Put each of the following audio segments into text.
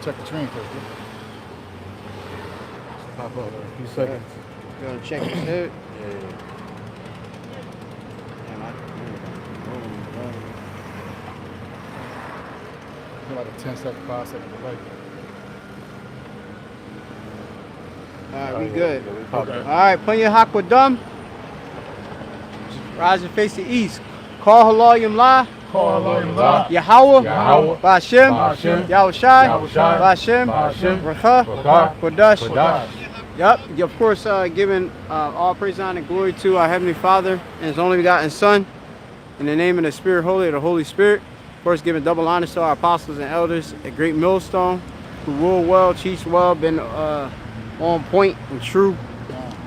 check the train first. Pop up in a few seconds. You gonna check your suit? Yeah. About a 10-second, 5-second delay. Alright, we good. Okay. Alright, put your Hakwadam. Rise and face the east. Call Halal Yamla. Call Allah, Yahweh. Yahweh. Ba'ashem. Ba'ashem. Yahushai. Yahushai. Ba'ashem. Ba'ashem. Racha. Racha. Kodash. Kodash. Yep. Of course, giving all praise, honor, and glory to our Heavenly Father and His only begotten Son. In the name of the Spirit, Holy, of the Holy Spirit. Of course, giving double honor to our apostles and elders at Great Millstone, who rule well, teach well, been on point and true.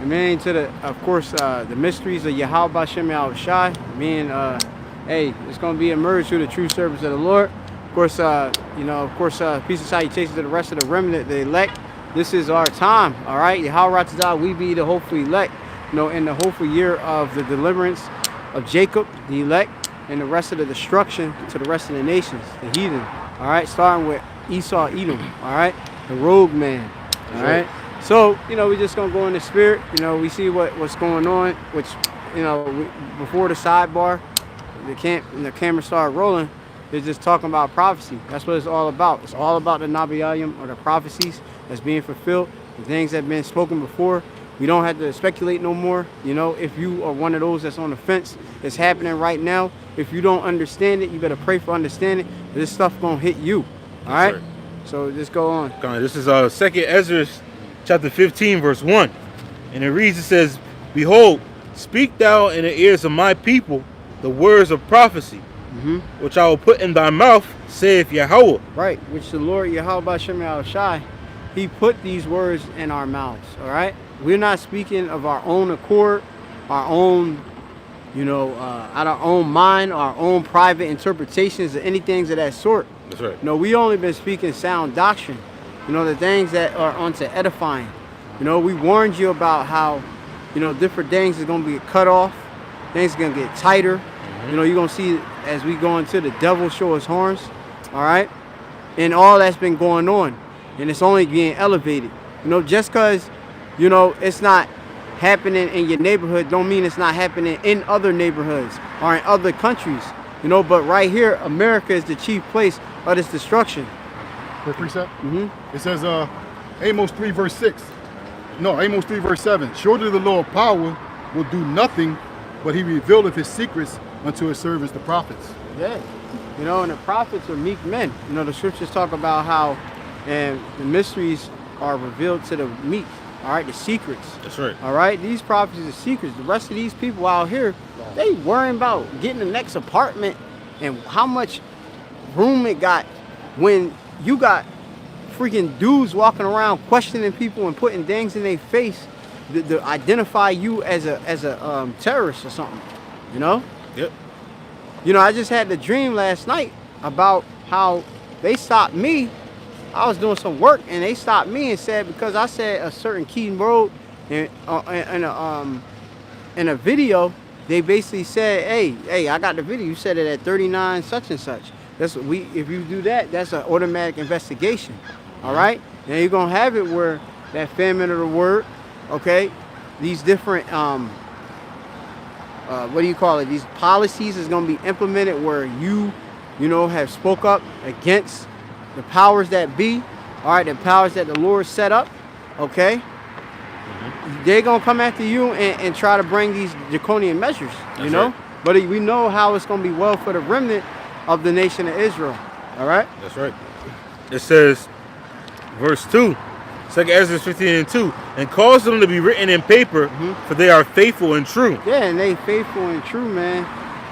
Amen. To the, of course, the mysteries of Yahweh Bashem Yahushai. Meaning, hey, it's going to be emerged through the true service of the Lord. Of course, peace and salutations to the rest of the remnant, the elect. This is our time, all right? Yahweh Ratazah, we be the hopeful elect, in the hopeful year of the deliverance of Jacob, the elect, and the rest of the destruction to the rest of the nations, the heathen, all right? Starting with Esau, Edom, all right? The rogue man, all right? So, we're just going to go in the spirit. We see what's going on, which, before the sidebar, the camera started rolling, they're just talking about prophecy. That's what it's all about. It's all about the Nabiyayim, or the prophecies that's being fulfilled, the things that have been spoken before. We don't have to speculate no more. If you are one of those that's on the fence, it's happening right now. If you don't understand it, you better pray for understanding. This stuff gonna hit you. All right? Right. So just go on. This is 2nd Ezra chapter 15 verse 1. And it reads, it says, "Behold, speak thou in the ears of my people the words of prophecy, which I will put in thy mouth, saith Yahweh." Right, which the Lord Yahweh Bashem Yahushai, He put these words in our mouths. All right? We're not speaking of our own accord, our own, out of our own mind, our own private interpretations or anything of that sort. That's right. No, we only been speaking sound doctrine. The things that are unto edifying. We warned you about how, different things is going to be cut off. Things are going to get tighter. You're going to see as we go into the devil show his horns. All right? And all that's been going on. And it's only being elevated. Just because, it's not happening in your neighborhood don't mean it's not happening in other neighborhoods or in other countries. But right here, America is the chief place of this destruction. For precept? It says, Amos 3 verse 6. No, Amos 3 verse 7. "Surely the Lord power will do nothing, but He revealeth His secrets unto His servants, the prophets." Yeah. And the prophets are meek men. The scriptures talk about how the mysteries are revealed to the meek. All right, the secrets. That's right. All right, these prophecies are secrets. The rest of these people out here, they worrying about getting the next apartment and how much room it got when you got freaking dudes walking around questioning people and putting things in their face to identify you as a terrorist or something. Yep. I just had the dream last night about how they stopped me. I was doing some work and they stopped me and said, because I said a certain key road in a video, they basically said, hey, I got the video. You said it at 39 such and such. If you do that, that's an automatic investigation. All right? Now you're gonna have it where that famine of the word, okay, these different these policies is gonna be implemented where you have spoke up against the powers that be, all right, the powers that the Lord set up, okay? They're going to come after you and try to bring these draconian measures, Right. But we know how it's going to be well for the remnant of the nation of Israel, all right? That's right. It says, verse 2, 2nd Ezra 15 and 2, "And cause them to be written in paper, for they are faithful and true." Yeah, and they faithful and true, man.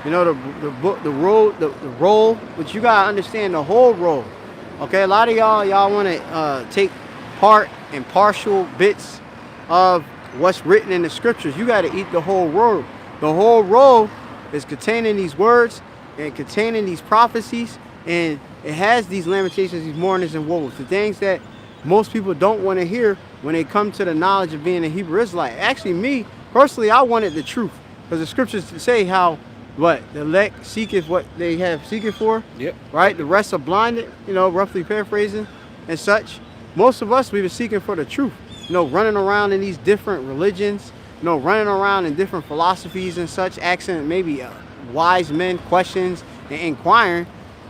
The book, the role, but you got to understand the whole role. Okay, a lot of y'all want to take part in partial bits of what's written in the scriptures. You got to eat the whole roll. The whole roll is containing these words and containing these prophecies, and it has these lamentations, these mournings and woes, the things that most people don't want to hear when they come to the knowledge of being a Hebrew Israelite. Actually, me personally, I wanted the truth, because the scriptures say how the elect seeketh what they have seeketh for. Yep. Right? The rest are blinded, roughly paraphrasing. and such, most of us, we've been seeking for the truth. You know, running around in these different religions, you know, running around in different philosophies and such, asking maybe wise men questions and inquiring.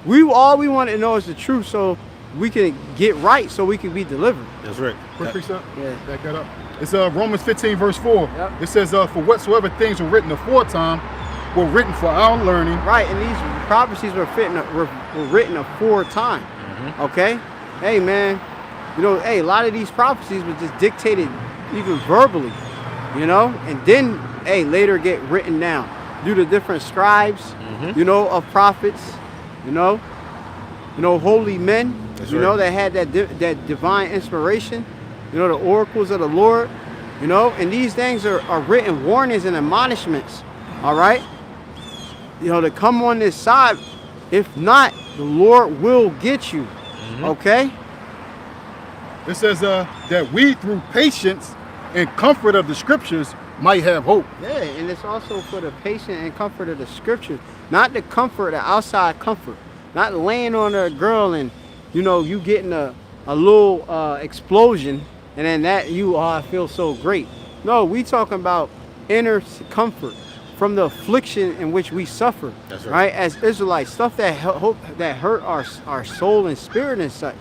All we want to know is the truth, so we can get right, so we can be delivered. That's right. Quick precept. Yeah. Back that up. It's Romans 15 verse 4. Yep. It says, for whatsoever things were written aforetime were written for our learning. Right, and these prophecies were written aforetime. Okay? Hey, man, you know, hey, a lot of these prophecies were just dictated even verbally, you know, and then, hey, later get written down due to different scribes, you know, of prophets, you know, holy men, That's you right. know, that had that divine inspiration, you know, the oracles of the Lord, you know, and these things are written warnings and admonishments, all right, you know, to come on this side. If not, the Lord will get you, okay? It says that we, through patience and comfort of the scriptures, might have hope. Yeah, and it's also for the patient and comfort of the scriptures, not the comfort, the outside comfort, not laying on a girl and, you know, you getting a little explosion and then that I feel so great. No, we talking about inner comfort from the affliction in which we suffer. That's right. As Israelites, stuff that hurt our soul and spirit and such,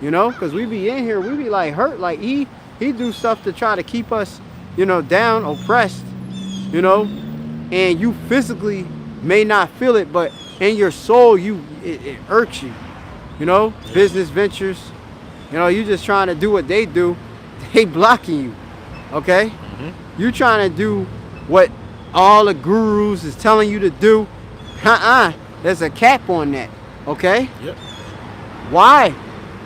you know, because we be in here, we be like hurt, like he do stuff to try to keep us, you know, down, oppressed, you know, and you physically may not feel it, but in your soul, it hurts you, you know, business ventures, you know, you just trying to do what they do, they blocking you, okay? You trying to do what all the gurus is telling you to do. There's a cap on that, okay? Yep. Why?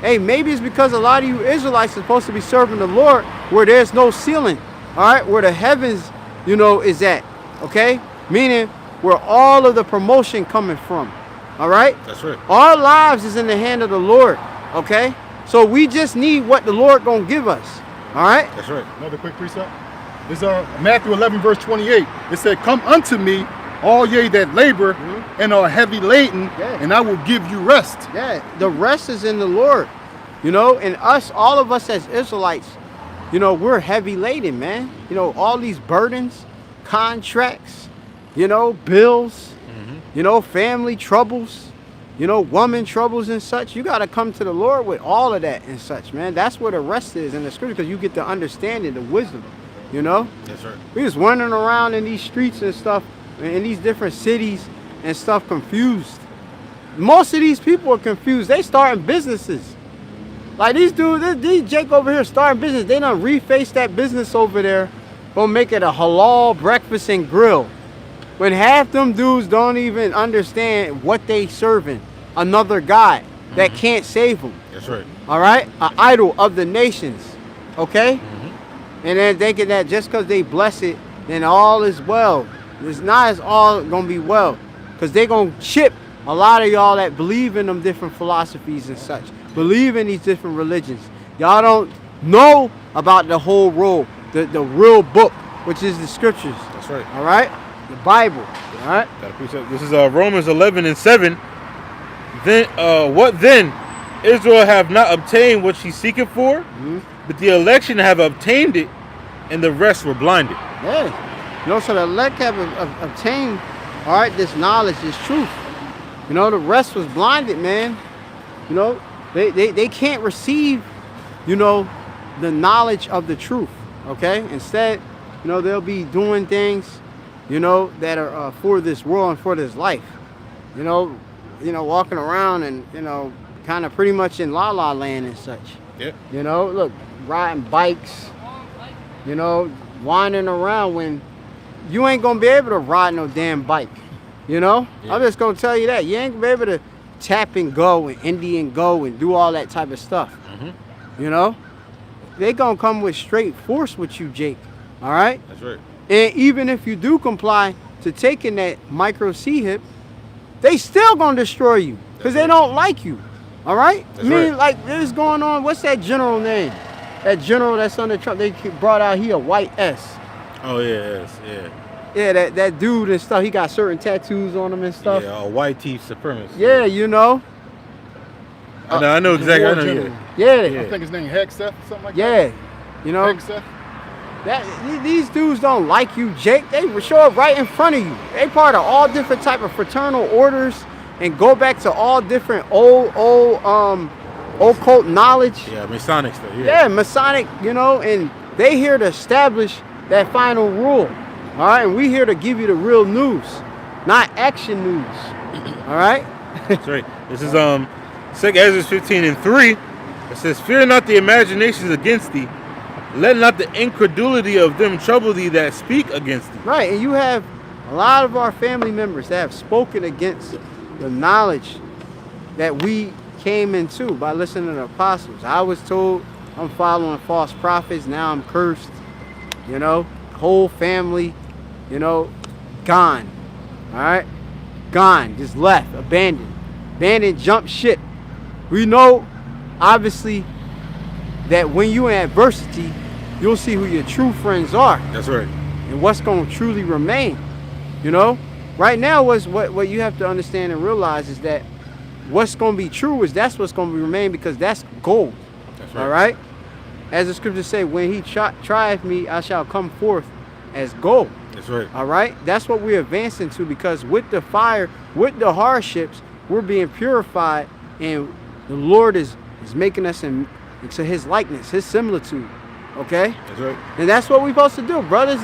Hey, maybe it's because a lot of you Israelites are supposed to be serving the Lord where there's no ceiling, all right? Where the heavens, you know, is at, okay? Meaning where all of the promotion coming from, all right? That's right. Our lives is in the hand of the Lord, okay? So we just need what the Lord gonna give us, all right? That's right. Another quick precept. It's Matthew 11 verse 28. It said, come unto me, all ye that labor and are heavy laden, and I will give you rest. Yeah, the rest is in the Lord, you know, and all of us as Israelites, you know, we're heavy laden, man. You know, all these burdens, contracts, you know, bills, you know, family troubles, you know, woman troubles and such. You got to come to the Lord with all of that and such, man. That's where the rest is in the scripture, because you get the understanding, the wisdom, you know. That's right. We just wandering around in these streets and stuff, in these different cities and stuff, confused. Most of these people are confused. They starting businesses. Like these dudes, these Jake over here starting business. They done refaced that business over there, gonna make it a halal breakfast and grill. When half them dudes don't even understand what they serving, another God that can't save them. That's right. All right, an idol of the nations. Okay, and then thinking that just because they bless it, then all is well. It's not as all gonna be well, because they gonna chip a lot of y'all that believe in them different philosophies and such, believe in these different religions. Y'all don't know about the whole role, the real book, which is the scriptures. That's right. All right, the Bible. All right. Gotta precept. This is Romans 11 and 7. Then what then? Israel have not obtained what she seeketh for, but the election have obtained it, and the rest were blinded. Yeah. You know, so the elect have obtained, all right, this knowledge, this truth. You know, the rest was blinded, man. You know, they can't receive, you know, the knowledge of the truth, okay? Instead, you know, they'll be doing things, you know, that are for this world and for this life. You know, walking around and, you know, kind of pretty much in la la land and such. Yeah. You know, look, riding bikes, you know, wandering around when you ain't gonna be able to ride no damn bike. You know? Yeah. I'm just gonna tell you that. You ain't gonna be able to tap and go and Indian go and do all that type of stuff. You know? They gonna come with straight force with you, Jake. All right? That's right. And even if you do comply to taking that micro C-hip, they still gonna destroy you because they don't like you. All right? That's right. Like this is going on. What's that general name? That general that's under Trump, they brought out here, White S. Oh yeah, yeah. Yeah, that dude and stuff, he got certain tattoos on him and stuff. Yeah, a white teeth supremacist. Yeah, you know. I know exactly. I know. general. Yeah. I think his name Hegseth or something like that. Yeah. You know, Hegseth. these dudes don't like you, Jake. They show up right in front of you. They part of all different type of fraternal orders and go back to all different old occult knowledge. Yeah, Masonic stuff. Yeah, Masonic, you know, and they here to establish that final rule. All right, and we here to give you the real news, not action news. All right? That's right. This is 2 Ezra 15:3. It says, "Fear not the imaginations against thee. Let not the incredulity of them trouble thee that speak against thee." Right, and you have a lot of our family members that have spoken against the knowledge that we came into by listening to the apostles. I was told I'm following false prophets. Now I'm cursed. You know, whole family, you know, gone. All right, gone, just left, abandoned, jumped ship. We know, obviously, that when you're in adversity, you'll see who your true friends are. That's right. And what's going to truly remain. You know, right now, what you have to understand and realize is that what's going to be true is that's what's going to remain, because that's gold. That's right. All right? As the scriptures say, when he trieth me, I shall come forth as gold. That's right. All right? That's what we're advancing to, because with the fire, with the hardships, we're being purified, and the Lord is making us into his likeness, his similitude. Okay? That's right. And that's what we're supposed to do, brothers.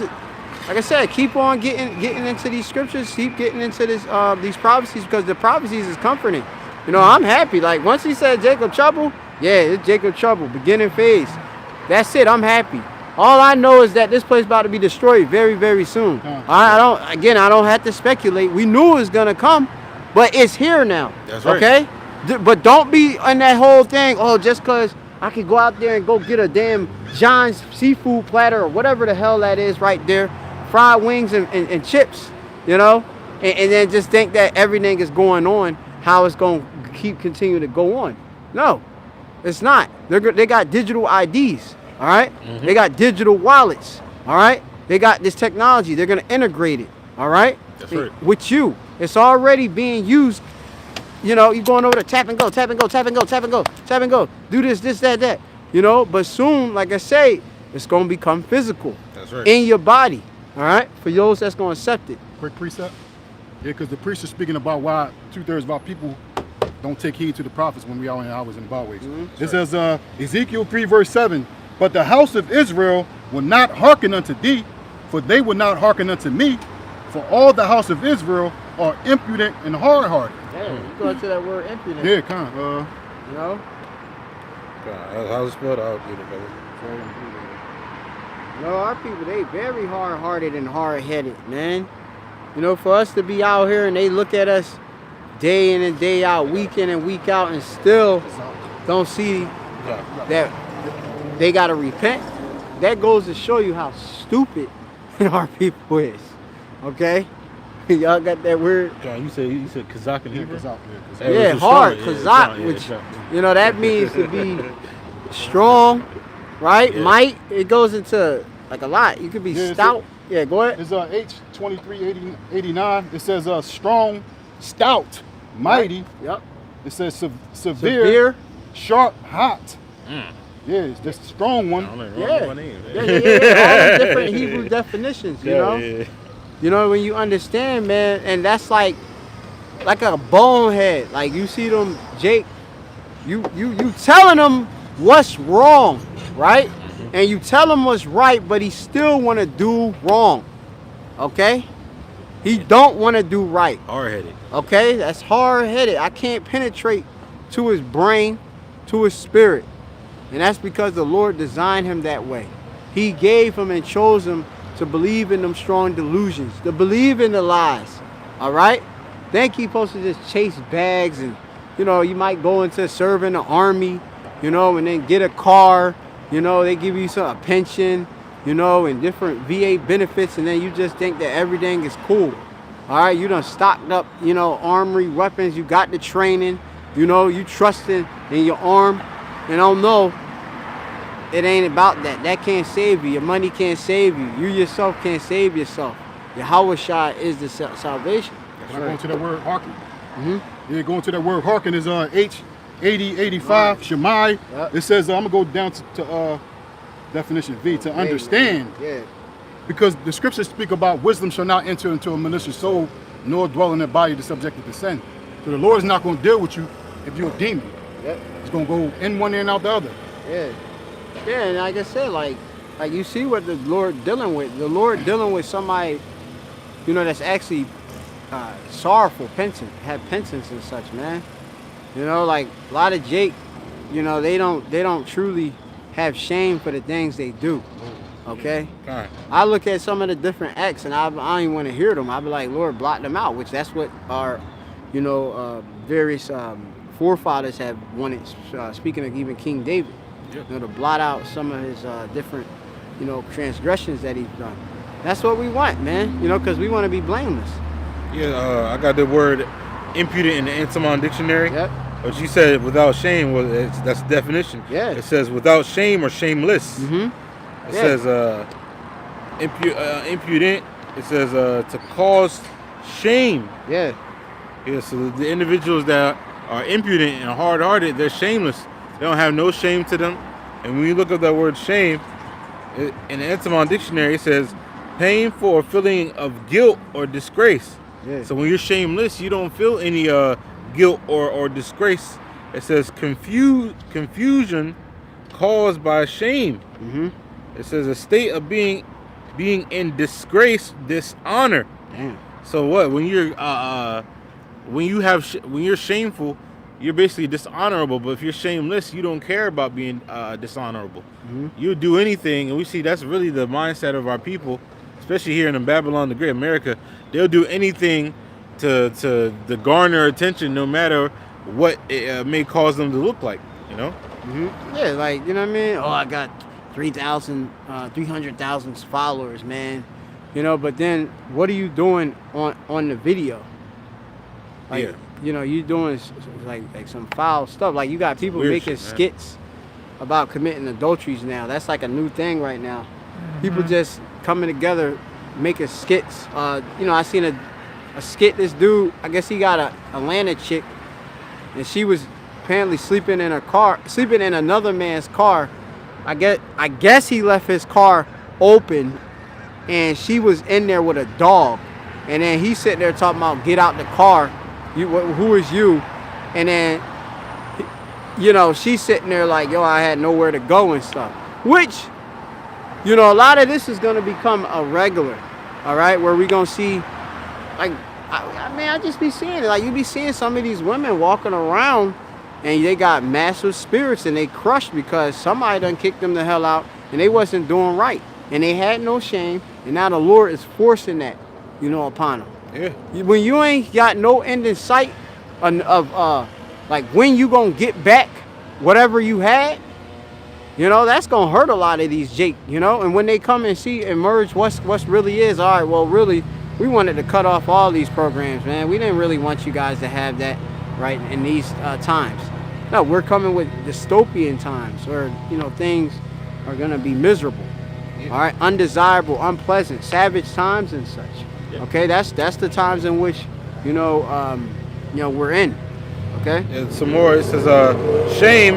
Like I said, keep on getting into these scriptures, keep getting into these prophecies, because the prophecies is comforting. You know, I'm happy. Like, once he said Jacob trouble, yeah, it's Jacob trouble, beginning phase. That's it, I'm happy. All I know is that this place about to be destroyed very, very soon. I don't have to speculate. We knew it was gonna come, but it's here now. That's right. Okay? But don't be in that whole thing, oh, just cause I could go out there and go get a damn John's seafood platter or whatever the hell that is right there, fried wings and chips, you know, and then just think that everything is going on, how it's going to continue to go on. No, it's not. They got digital IDs, all right? Mm-hmm. They got digital wallets, all right? They got this technology. They're going to integrate it, all right? That's right. With you. It's already being used. You know, you're going over to tap and go, tap and go, tap and go, tap and go, tap and go. Do this, that. You know, but soon, like I say, it's going to become physical. That's right. In your body, all right? For those that's going to accept it. Quick precept. Yeah, because the priest is speaking about why 2/3 of our people don't take heed to the prophets when we are in hours and byways. Mm-hmm. It says, Ezekiel 3 verse 7, "But the house of Israel will not hearken unto thee, for they will not hearken unto me, for all the house of Israel are impudent and hard-hearted." Yeah, you go into that word impudent. Yeah, kind of. You know? How's it spelled? I'll get it, brother. No, our people, they very hard-hearted and hard-headed, man. You know, for us to be out here and they look at us day in and day out, week in and week out, and still don't see that they got to repent, that goes to show you how stupid our people is. Okay? Y'all got that word? John, you said Kazakh and Hebrew? Yeah, hard, Kazakh, which, you know, that means to be strong, right? Yeah. Might, it goes into, like, a lot. You could be stout. Yeah, go ahead. It's H2389. It says strong, stout, mighty. Yep. It says severe, sharp, hot. Mm. Yeah, it's the strong one. Yeah. All the different Hebrew definitions, you know? Yeah. You know, when you understand, man, and that's like a bonehead. Like, you see them, Jake, you telling them what's wrong, right? Mm-hmm. And you tell him what's right, but he still want to do wrong, okay? He don't want to do right. Hard-headed. Okay? That's hard-headed. I can't penetrate to his brain, to his spirit. And that's because the Lord designed him that way. He gave him and chose him to believe in them strong delusions, to believe in the lies, all right? Think he's supposed to just chase bags and, you know, you might go into serve in the army, you know, and then get a car, you know, they give you a pension, you know, and different VA benefits, and then you just think that everything is cool, all right? You done stocked up, you know, armory, weapons, you got the training, you know, you trusting in your arm, and don't know, it ain't about that. That can't save you. Your money can't save you. You yourself can't save yourself. Yahweh is the salvation. Going to that word hearken. Mm-hmm. Yeah, going to that word hearken is 80, 85, Shemai. Yep. It says, I'm going to go down to definition V, to understand. Yeah. Because the scriptures speak about wisdom shall not enter into a malicious soul, nor dwell in their body to subject it to sin. So the Lord is not going to deal with you if you're a demon. Yep. It's going to go in one ear and out the other. Yeah. Yeah, and like I said, like you see what the Lord dealing with. The Lord dealing with somebody, you know, that's actually sorrowful, penitent, have penitence and such, man. You know, like a lot of Jake, you know, they don't truly have shame for the things they do. Okay? Right. I look at some of the different acts and I don't even want to hear them. I be like, Lord, blot them out, which that's what our, you know, various forefathers have wanted, speaking of even King David, you know, to blot out some of his different, you know, transgressions that he's done. That's what we want, man, you know, because we want to be blameless. Yeah, I got the word impudent in the Antimon dictionary. Yep. But you said without shame, well, that's the definition. Yeah. It says without shame or shameless. Mm-hmm. It says impudent. It says to cause shame. Yeah. Yeah, so the individuals that are impudent and hard-hearted, they're shameless. They don't have no shame to them. And when you look up that word shame, in the Antimon dictionary, it says painful or feeling of guilt or disgrace. Yeah. So when you're shameless, you don't feel any guilt or disgrace. It says confusion caused by shame. Mm-hmm. It says a state of being in disgrace, dishonor. Damn. So what? When you're when you're shameful, you're basically dishonorable. But if you're shameless, you don't care about being dishonorable. Mm-hmm. You'll do anything, and we see that's really the mindset of our people, especially here in Babylon, the Great America. They'll do anything to garner attention, no matter what it may cause them to look like. You know? Mm-hmm. Yeah, like, you know what I mean? Oh, I got 300,000 followers, man. You know, but then what are you doing on the video? Like, Yeah. you know, you doing like some foul stuff. Like, you got people Weird making shit, man. skits about committing adulteries now. That's like a new thing right now. People just coming together, making skits. You know, I seen a skit. This dude, I guess he got a Atlanta chick, and she was apparently sleeping in another man's car. I guess he left his car open, and she was in there with a dog. And then he's sitting there talking about, get out the car. Who is you? And then, you know, she's sitting there like, yo, I had nowhere to go and stuff. Which, you know, a lot of this is going to become a regular, all right? Where we going to see, like, I just be seeing it. Like, you be seeing some of these women walking around and they got massive spirits and they crushed because somebody done kicked them the hell out and they wasn't doing right. And they had no shame. And now the Lord is forcing that, you know, upon them. Yeah. When you ain't got no end in sight of like when you gonna get back whatever you had, you know, that's gonna hurt a lot of these Jake, you know. And when they come and see emerge what's really is, all right, well, really, we wanted to cut off all these programs, man. We didn't really want you guys to have that right in these times. No, we're coming with dystopian times where, you know, things are gonna be miserable. Yeah. All right, undesirable, unpleasant, savage times and such. Yeah. Okay, that's the times in which, you know, we're in. Okay. And some more. It says shame.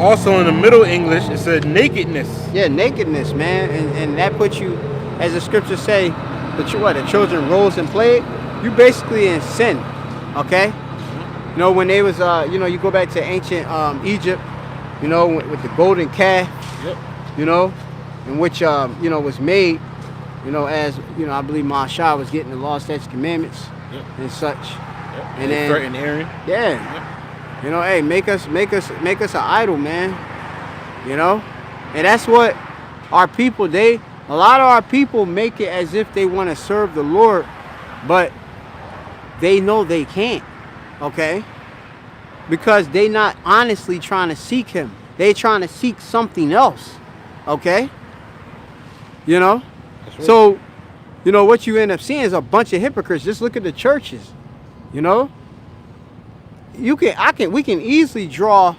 Also in the Middle English, it said nakedness. Yeah, nakedness, man, and that puts you, as the scriptures say, the children rose and played. You basically in sin. Okay. You know, when they was, you know, you go back to ancient Egypt, you know, with the golden calf. Yep. You know, in which you know, was made. You know, as you know, I believe Manasseh was getting the law, statutes, commandments, Yep. and such. Yep. And then threatened Aaron. Yeah. Yep. You know, hey, make us an idol, man. You know, and that's what our people. A lot of our people make it as if they want to serve the Lord, but they know they can't. Okay, because they not honestly trying to seek Him. They trying to seek something else. Okay. You know. Right. So, you know, what you end up seeing is a bunch of hypocrites. Just look at the churches, you know. We can easily draw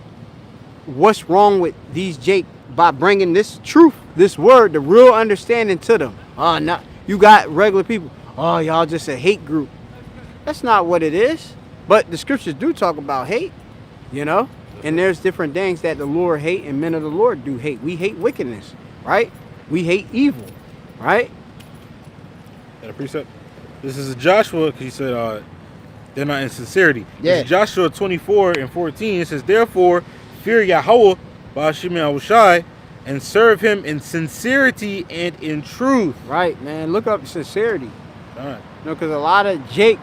what's wrong with these Jake by bringing this truth, this word, the real understanding to them. Not you got regular people. Oh, y'all just a hate group. That's not what it is. But the scriptures do talk about hate, you know. And there's different things that the Lord hate and men of the Lord do hate. We hate wickedness, right? We hate evil, right? Got a precept? This is Joshua, because he said they're not in sincerity. Yeah. This is Joshua 24:14. It says, therefore, fear Yahweh, Ba'ashim Yahushai, and serve him in sincerity and in truth. Right, man. Look up sincerity. All right. You know, because a lot of Jake,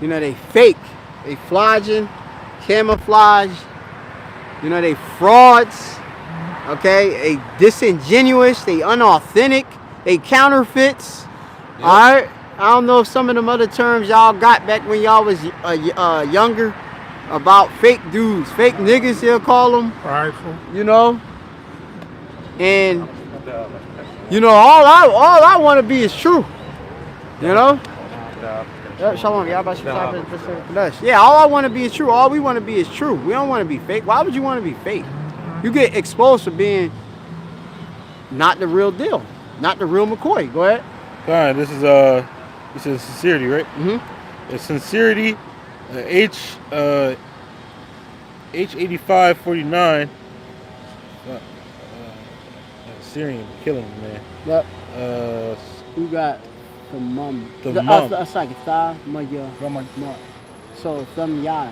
you know, they fake. They flogging, camouflage. You know, they frauds. Okay? They disingenuous. They unauthentic. They counterfeits. Yep. All right? I don't know if some of them other terms y'all got back when y'all was younger about fake dudes. Fake niggas, they'll call them. Prideful. You know? And, you know, all I want to be is true. You know? Shalom, yeah, all I want to be is true. All we want to be is true. We don't want to be fake. Why would you want to be fake? You get exposed for being not the real deal. Not the real McCoy. Go ahead. All right, this is sincerity, right? Mm-hmm. It's sincerity, H8549. Syrian killing me, man. Yep. We got the mum. The mum. So some yah.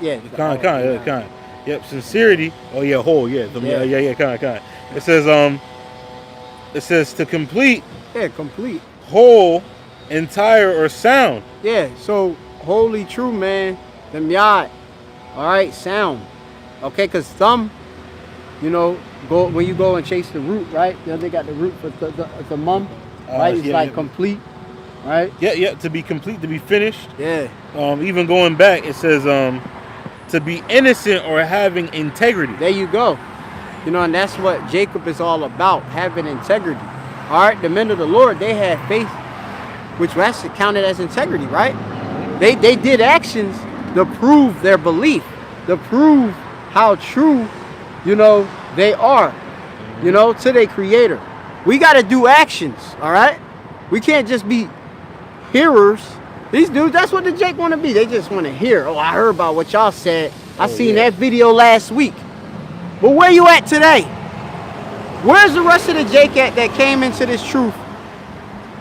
Yeah. Kind. Yep. Sincerity. Oh yeah. Whole. Yeah. Yeah. Kind. It says to complete. Yeah. Complete. Whole, entire, or sound. Yeah. So holy, true, man. Them yah. All right. Sound. Okay. Cause some, you know, go when you go and chase the root, right? You know, they got the root for the mum. Right, it's like complete, right? Yeah, to be complete, to be finished. Yeah. Even going back, it says to be innocent or having integrity. There you go. You know, and that's what Jacob is all about, having integrity. All right, the men of the Lord, they had faith, which was counted as integrity, right? They did actions to prove their belief, to prove how true, you know, they are, you know, to their Creator. We got to do actions, all right? We can't just be hearers. These dudes, that's what the Jake want to be. They just want to hear. Oh, I heard about what y'all said. I seen that video last week. But where you at today? Where's the rest of the Jake at that came into this truth?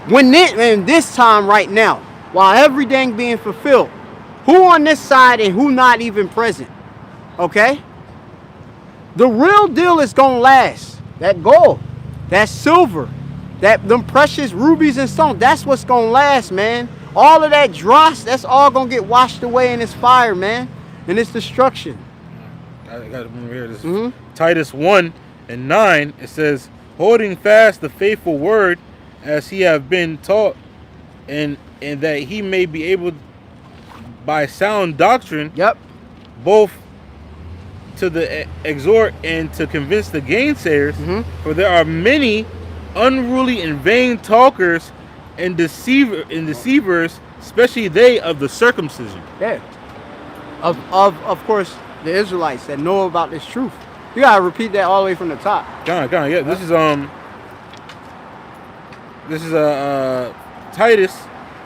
And this time right now, while everything being fulfilled, who on this side and who not even present? Okay? The real deal is going to last. That gold. That silver, them precious rubies and stones, that's what's going to last, man. All of that dross, that's all going to get washed away in this fire, man. In this destruction. I got to remember here. This Titus 1:9, it says, holding fast the faithful word as he have been taught, and that he may be able by sound doctrine, both to the exhort and to convince the gainsayers, for there are many unruly and vain talkers and deceivers, especially they of the circumcision. Yeah. Of course, the Israelites that know about this truth. You gotta repeat that all the way from the top. Yeah. This is Titus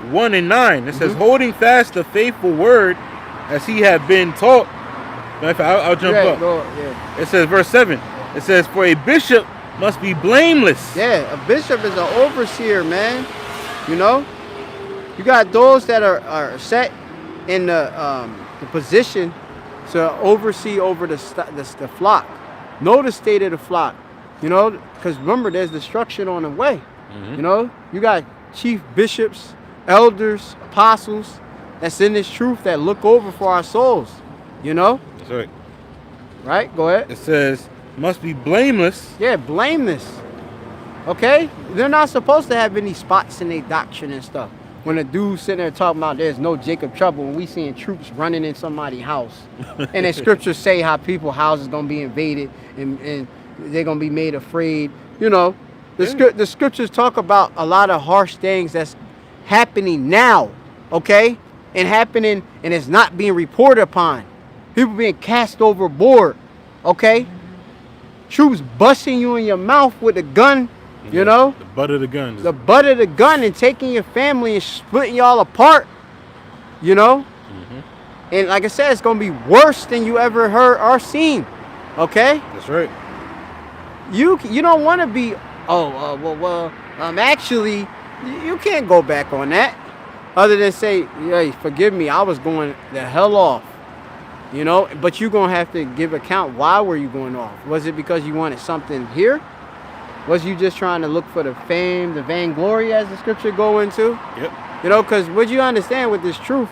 1:9. It says, holding fast the faithful word as he had been taught. I'll jump up. It says, verse 7. It says, for a bishop must be blameless. Yeah, a bishop is an overseer, man. You know? You got those that are set in the position to oversee over the flock. Know the state of the flock. You know? Because remember, there's destruction on the way. You know? You got chief bishops, elders, apostles that's in this truth that look over for our souls. You know? That's right. Right? Go ahead. It says, must be blameless. Yeah, blameless. Okay? They're not supposed to have any spots in their doctrine and stuff. When a dude sitting there talking about there's no Jacob trouble, when we seeing troops running in somebody's house. And the scriptures say how people's houses going to be invaded and they're going to be made afraid. You know, the scriptures talk about a lot of harsh things that's happening now. Okay? And happening and it's not being reported upon. People being cast overboard, okay? Troops busting you in your mouth with a gun, you know? The butt of the gun. The butt of the gun and taking your family and splitting y'all apart, you know? And like I said, it's going to be worse than you ever heard or seen. Okay? That's right. You don't want to be, actually, you can't go back on that. Other than say, hey, forgive me, I was going the hell off. You know, but you're going to have to give account. Why were you going off? Was it because you wanted something here? Was you just trying to look for the fame, the vainglory, as the scripture go into? Yep. You know, because what you understand with this truth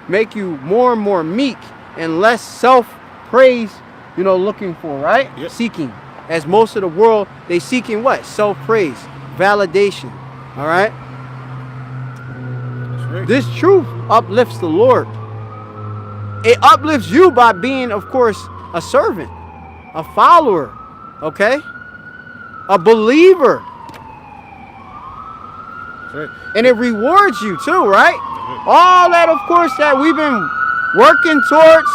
make you more and more meek and less self-praise, you know, looking for, right? Yep. Seeking. As most of the world, they seeking what? Self-praise, validation, all right? That's right. This truth uplifts the Lord. It uplifts you by being, of course, a servant, a follower, okay? A believer. That's right. And it rewards you too, right? All that, of course, that we've been working towards.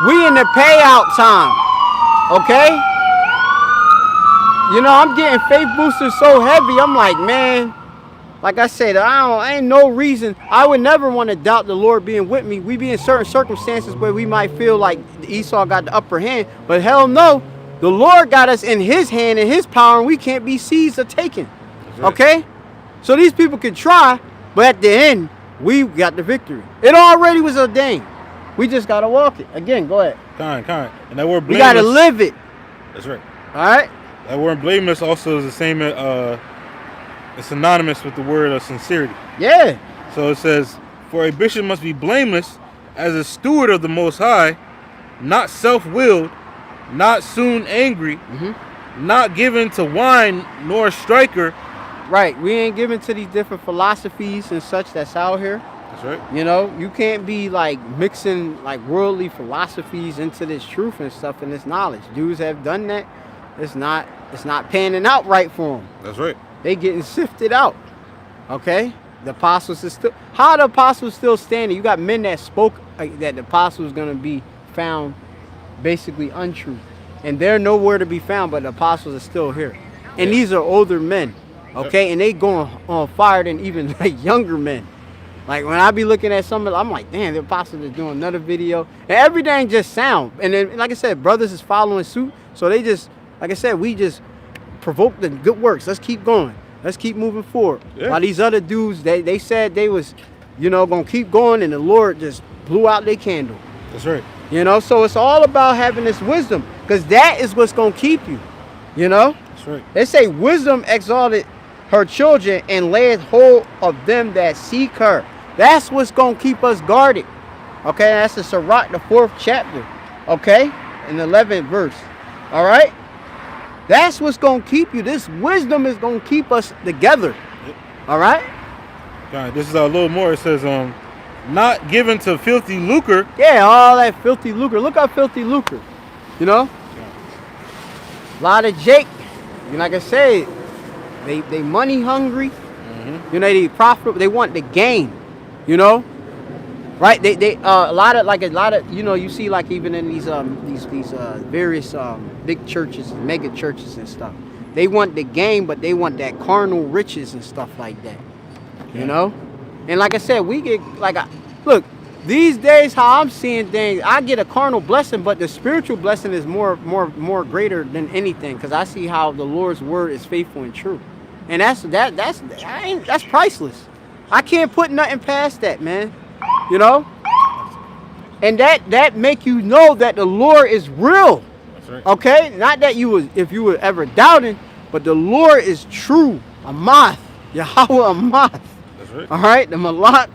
We in the payout time, okay? You know, I'm getting faith boosters so heavy, I'm like, man, like I said, I ain't no reason. I would never want to doubt the Lord being with me. We be in certain circumstances where we might feel like Esau got the upper hand, but hell no. The Lord got us in his hand and his power, and we can't be seized or taken. Right. Okay? So these people can try, but at the end, we got the victory. It already was ordained. We just got to walk it. Again, go ahead. Kind. And that word blameless. We got to live it. That's right. All right? That word blameless also is the same, it's synonymous with the word of sincerity. Yeah. So it says, for a bishop must be blameless as a steward of the Most High, not self-willed, not soon angry, not given to wine, nor a striker. Right. We ain't given to these different philosophies and such that's out here. That's right. You know, you can't be like mixing like worldly philosophies into this truth and stuff and this knowledge. Jews have done that. It's not panning out right for them. That's right. They getting sifted out. Okay? The apostles is still, how are the apostles still standing? You got men that spoke that the apostles going to be found basically untrue. And they're nowhere to be found, but the apostles are still here. And these are older men. Okay? And they going on fire than even like younger men. Like when I be looking at some of them, I'm like, damn, the apostles are doing another video. And everything just sound. And then, like I said, brothers is following suit. So they just, like I said, we just provoke the good works. Let's keep going. Let's keep moving forward. Yeah. While these other dudes, they said they was, you know, going to keep going, and the Lord just blew out their candle. That's right. You know, so it's all about having this wisdom, because that is what's going to keep you. You know? That's right. They say wisdom exalted her children and laid hold of them that seek her. That's what's going to keep us guarded. Okay? That's the Sirach, the 4th chapter. Okay? In the 11th verse. All right? That's what's going to keep you. This wisdom is going to keep us together. Yep. All right? God, this is a little more. It says, not given to filthy lucre. Yeah, all that filthy lucre. Look up filthy lucre. You know? A lot of Jake. Like I said, they money hungry. You know, they profitable. They want the gain. You know? Right? They a lot of you know, you see like even in these various big churches, mega churches and stuff. They want the gain, but they want that carnal riches and stuff like that. You know? And like I said, we get like look, these days how I'm seeing things, I get a carnal blessing, but the spiritual blessing is more greater than anything, because I see how the Lord's word is faithful and true. And that's priceless. I can't put nothing past that, man. You know? And that make you know that the Lord is real. That's right. Okay? Not that if you were ever doubting, but the Lord is true. Amath. Yahweh Amath. That's right. All right? The Malak.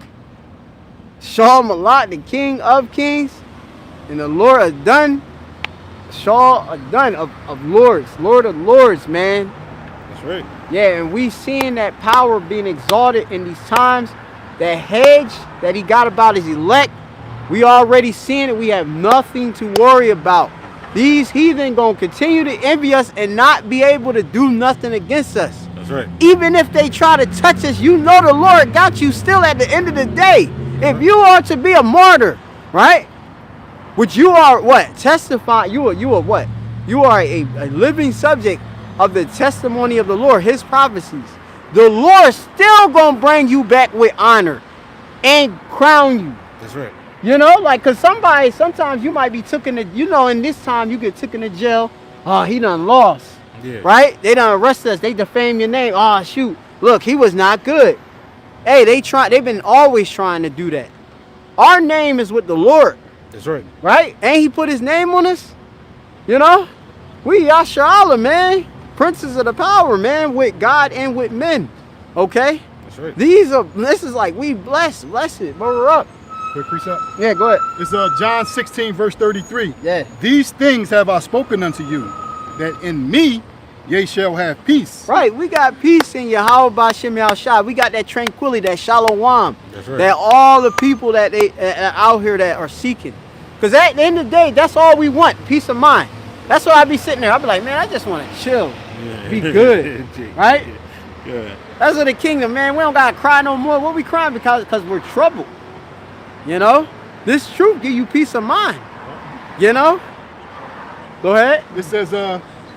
Shah Malak, the King of Kings. And the Lord Adon. Shah Adon of Lords. Lord of Lords, man. That's right. Yeah, and we seeing that power being exalted in these times. That hedge that he got about his elect, we already seeing it. We have nothing to worry about. These heathen gonna continue to envy us and not be able to do nothing against us. That's right. Even if they try to touch us, you know the Lord got you still at the end of the day. If you are to be a martyr, right? Which you are what? Testify. You are what? You are a living subject of the testimony of the Lord, his prophecies. the Lord still gonna bring you back with honor and crown you. That's right. You know, like, cause sometimes you might be taken to, you know, in this time you get taken to jail. Oh, he done lost. Yeah. Right? They done arrested us. They defame your name. Oh, shoot. Look, he was not good. Hey, they've been always trying to do that. Our name is with the Lord. That's right. Right? Ain't he put his name on us? You know? We Yasharallah, man. Princes of the power, man, with God and with men. Okay? That's right. This is like, we blessed, but we're up. Quick precept. Yeah, go ahead. It's John 16, verse 33. Yeah. These things have I spoken unto you, that in me ye shall have peace. Right, we got peace in Yahweh B'Shem Yahushua. We got that tranquility, that shalom. That's right. That all the people that they out here that are seeking. Because at the end of the day, that's all we want, peace of mind. That's why I be sitting there. I be like, man, I just want to chill, be good, right? Yeah. That's what the kingdom, man. We don't got to cry no more. What we crying? Because we're troubled. You know? This truth give you peace of mind. You know? Go ahead. It says,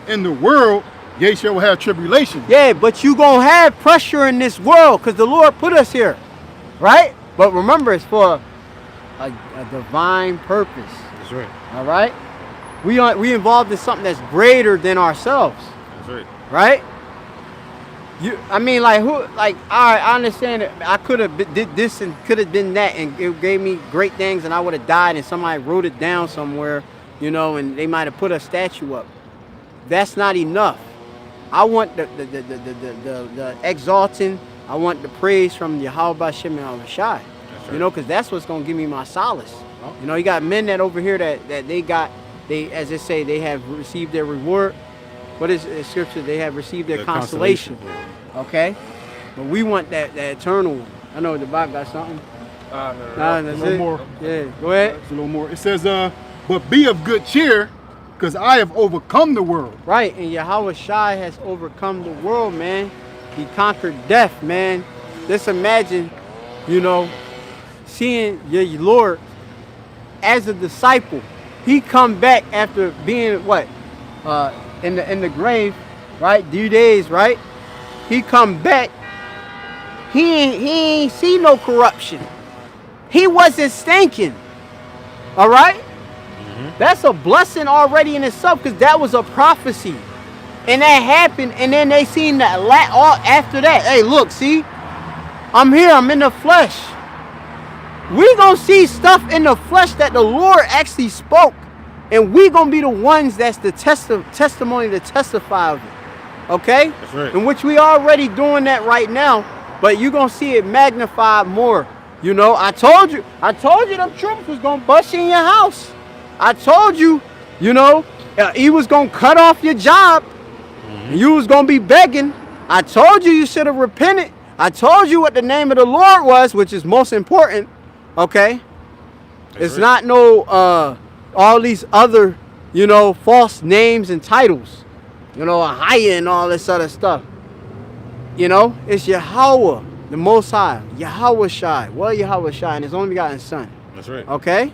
in the world, ye shall have tribulation. Yeah, but you going to have pressure in this world because the Lord put us here. Right? But remember, it's for a divine purpose. That's right. All right? We involved in something that's greater than ourselves. That's right. Right? I mean, like, all right, I understand that I could have did this and could have done that, and it gave me great things, and I would have died, and somebody wrote it down somewhere, you know, and they might have put a statue up. That's not enough. I want the exalting. I want the praise from Yahweh B'Shem Yahushai. Right. You know, because that's what's gonna give me my solace. You know, you got men that over here that they as they say, they have received their reward. What is the scripture? They have received their consolation. Okay? But we want that eternal one. I know Dabaq got something. No. That's A little it. more. Yeah, go ahead. It's a little more. It says, but be of good cheer, because I have overcome the world. Right, and Yahweh Shai has overcome the world, man. He conquered death, man. Just imagine, you know, seeing your Lord as a disciple. He come back after being what? In the grave, right? 3 days, right? He come back. He ain't see no corruption. He wasn't stinking. All right? Mm-hmm. That's a blessing already in itself, because that was a prophecy. And that happened, and then they seen that all after that. Hey, look, see? I'm here, I'm in the flesh. We gonna see stuff in the flesh that the Lord actually spoke. And we gonna be the ones that's the testimony to testify of it. Okay? That's right. In which we already doing that right now, but you gonna see it magnified more. You know, I told you them troops was gonna bust in your house. I told you, you know, he was gonna cut off your job. Mm-hmm. You was gonna be begging. I told you should have repented. I told you what the name of the Lord was, which is most important. Okay? That's it's right. not no all these other, you know, false names and titles. You know, Ahaya and all this other stuff. You know, it's Yahweh, the Most High. Yahweh Shai. Well, Yahweh Shai, and his only begotten Son. That's right. Okay?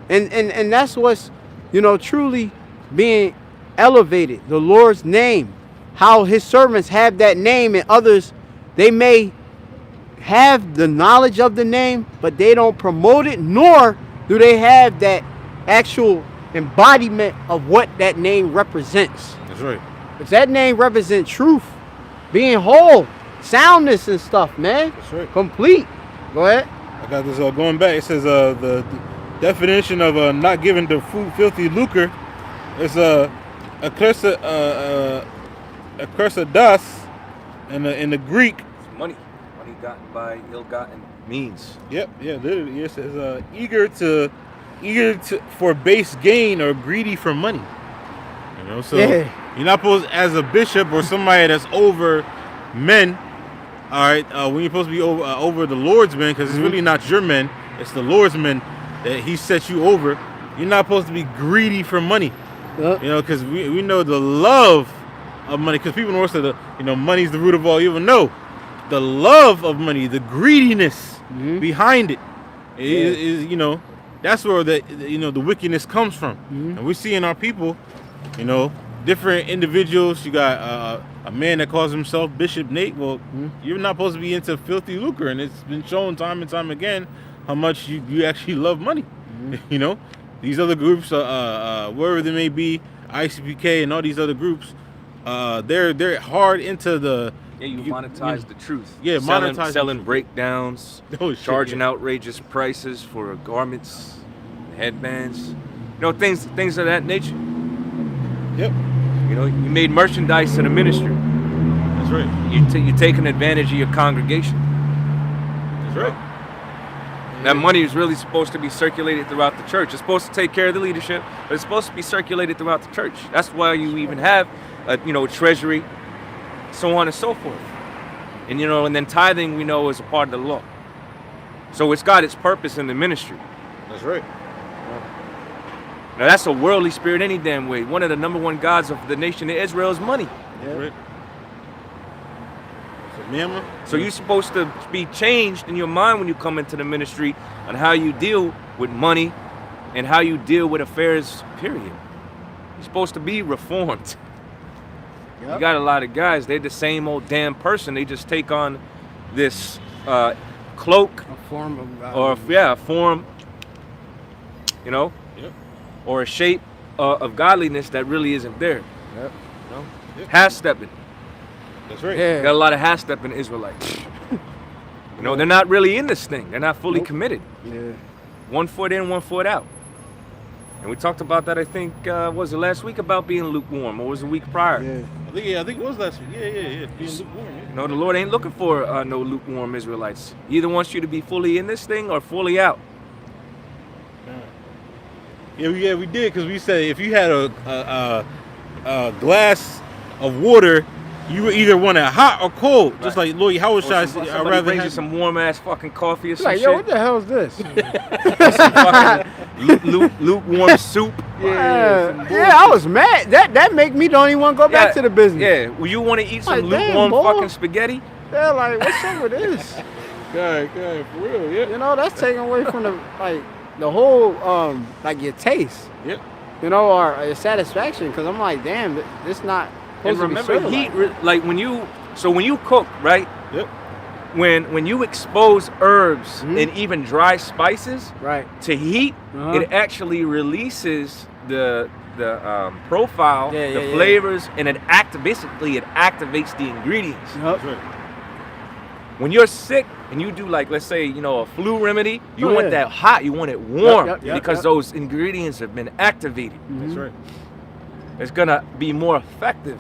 And that's what's, you know, truly being elevated. The Lord's name. How his servants have that name, and others, they may have the knowledge of the name, but they don't promote it, nor do they have that actual embodiment of what that name represents. That's right. Because that name represents truth, being whole, soundness and stuff, man. That's right. Complete. Go ahead. I got this going back. It says the definition of not giving to filthy lucre is a das in the Greek. It's money gotten by ill-gotten means. Yep. Yeah. Literally, it says eager for base gain or greedy for money. You know, so you're not supposed, as a bishop or somebody that's over men. All right, when you're supposed to be over the Lord's men, because it's really not your men, it's the Lord's men that He set you over. You're not supposed to be greedy for money. You know, because we know the love of money. Because people know that money's the root of all evil. No, the love of money, the greediness behind it is that's where the wickedness comes from. And we see in our people, different individuals. You got a man that calls himself Bishop Nate. Well, you're not supposed to be into filthy lucre, and it's been shown time and time again how much you actually love money. You know, these other groups, wherever they may be, ICPK and all these other groups, they're hard into the. Yeah, you monetize the truth. Yeah, selling breakdowns, charging outrageous prices for garments, headbands, you know, things of that nature. Yep. You know, you made merchandise to the ministry. That's right. You're taking advantage of your congregation. That's right. That money is really supposed to be circulated throughout the church. It's supposed to take care of the leadership, but it's supposed to be circulated throughout the church. That's why you even have a treasury, so on and so forth. And and then tithing, we know, is a part of the law. So it's got its purpose in the ministry. That's right. Now that's a worldly spirit any damn way. One of the number one gods of the nation of Israel is money. That's right. So you're supposed to be changed in your mind when you come into the ministry on how you deal with money and how you deal with affairs, period. You're supposed to be reformed. Yep. You got a lot of guys, they're the same old damn person. They just take on this cloak. A form of a form, or a shape of godliness that really isn't there. Yep. Half-stepping. That's right. Yeah. Got a lot of half-stepping Israelites. They're not really in this thing. They're not fully committed. Yeah. 1 foot in, 1 foot out. And we talked about that, I think, was it last week, about being lukewarm, or was it the week prior? Yeah. I think it was last week. Yeah. Being lukewarm. The Lord ain't looking for no lukewarm Israelites. He either wants you to be fully in this thing or fully out. Yeah, we did, because we said if you had a glass of water, you would either want it hot or cold. Right. Just like Lord, how should I say? I'd rather bring you some warm ass fucking coffee or some shit. Yo, what the hell is this? Some fucking lukewarm soup. Yeah, I was mad. That make me don't even want to go back to the business. Yeah, well, you want to eat some lukewarm fucking spaghetti? Yeah, like what's up with this? God, for real, yeah. That's taken away from the whole your taste. Yep. Or your satisfaction, because I'm like, damn, this not. And remember, heat, when you cook, right? Yep. When you expose herbs and even dry spices, right, to heat, it actually releases the profile, the flavors, and it activates the ingredients. Yep. That's right. When you're sick and you do, let's say, a flu remedy, you want that hot, you want it warm, because those ingredients have been activated. That's right. It's gonna be more effective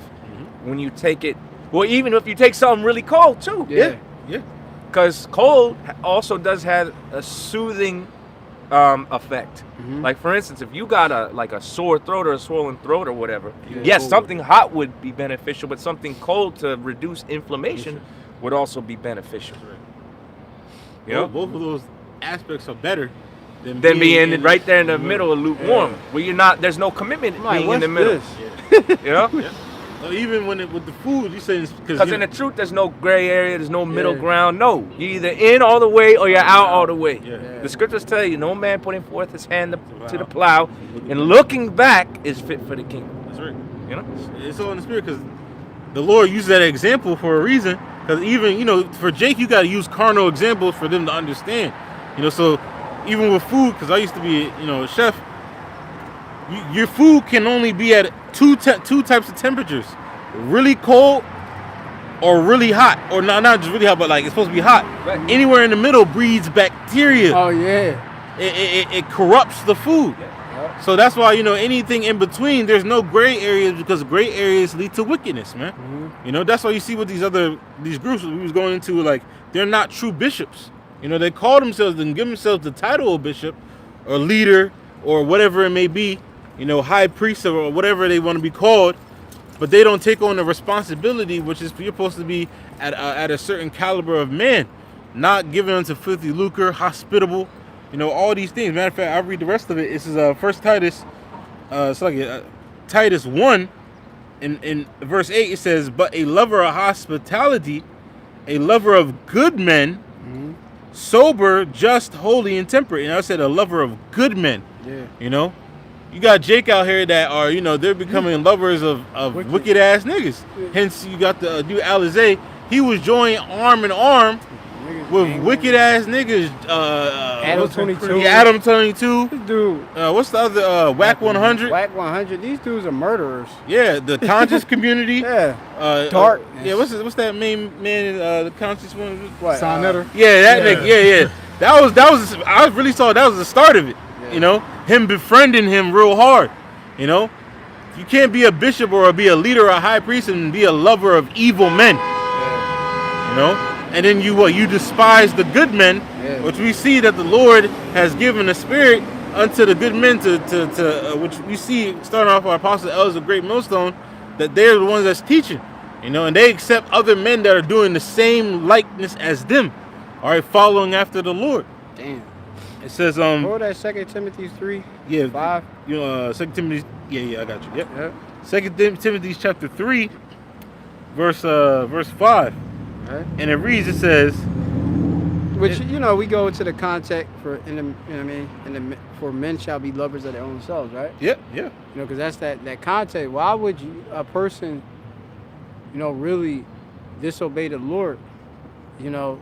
when you take it. Well, even if you take something really cold too. Yeah. Because cold also does have a soothing effect. Like for instance, if you got a sore throat or a swollen throat or whatever, yes, something hot would be beneficial, but something cold to reduce inflammation would also be beneficial. Both of those aspects are better than being right there in the middle of lukewarm, where there's no commitment being in the middle. Well, even with the food, you say because in the truth, there's no gray area, there's no middle ground. No, you're either in all the way or you're out all the way. The scriptures tell you, no man putting forth his hand to the plow and looking back is fit for the kingdom. That's right. It's all in the spirit, because the Lord used that example for a reason. Because even for Jake, you got to use carnal examples for them to understand. So even with food, because I used to be a chef, your food can only be at two types of temperatures: really cold or really hot, or not just really hot, but it's supposed to be hot. Right. Anywhere in the middle breeds bacteria. Oh yeah. It corrupts the food. Yeah. So that's why anything in between, there's no gray areas, because gray areas lead to wickedness, man. That's why you see with these groups we was going into, they're not true bishops. They call themselves and give themselves the title of bishop or leader or whatever it may be, high priest or whatever they want to be called, but they don't take on the responsibility, which is you're supposed to be at a certain caliber of man, not given unto filthy lucre, hospitable, all these things. Matter of fact, I'll read the rest of it. This is First Titus, Titus 1, in verse 8, it says, "But a lover of hospitality, a lover of good men, sober, just, holy, and temperate." And I said a lover of good men. Yeah. you got Jake out here that are, you know, they're becoming lovers of wicked ass niggas. Hence, you got the dude Alizé. He was joined arm in arm with wicked ass niggas. Adam 22. Yeah, Adam 22. This dude. What's the other? Whack 100. Whack 100. These dudes are murderers. Yeah, the conscious community. Yeah. Dark. Yeah, what's that main man? The conscious one. What? Sonetter. Yeah, that nigga. Yeah. That was. I really saw that was the start of it. Yeah. You know, him befriending him real hard. You know, you can't be a bishop or be a leader or a high priest and be a lover of evil men. You know, and then you despise the good men, which we see that the Lord has given a spirit unto the good men to which we see starting off our apostles, elders of Great Millstone, that they're the ones that's teaching, you know, and they accept other men that are doing the same likeness as them, all right, following after the Lord. Damn. It says what that 2 Timothy 3? Yeah, 5. You know, 2 Timothy. Yeah, I got you. Yep. 2 Timothy chapter 3, verse 5. Right. And it reads, it says, which, you know, we go into the context for, you know what I mean, for men shall be lovers of their own selves, right? Yeah. You know, because that's that context. Why would a person, you know, really disobey the Lord? You know,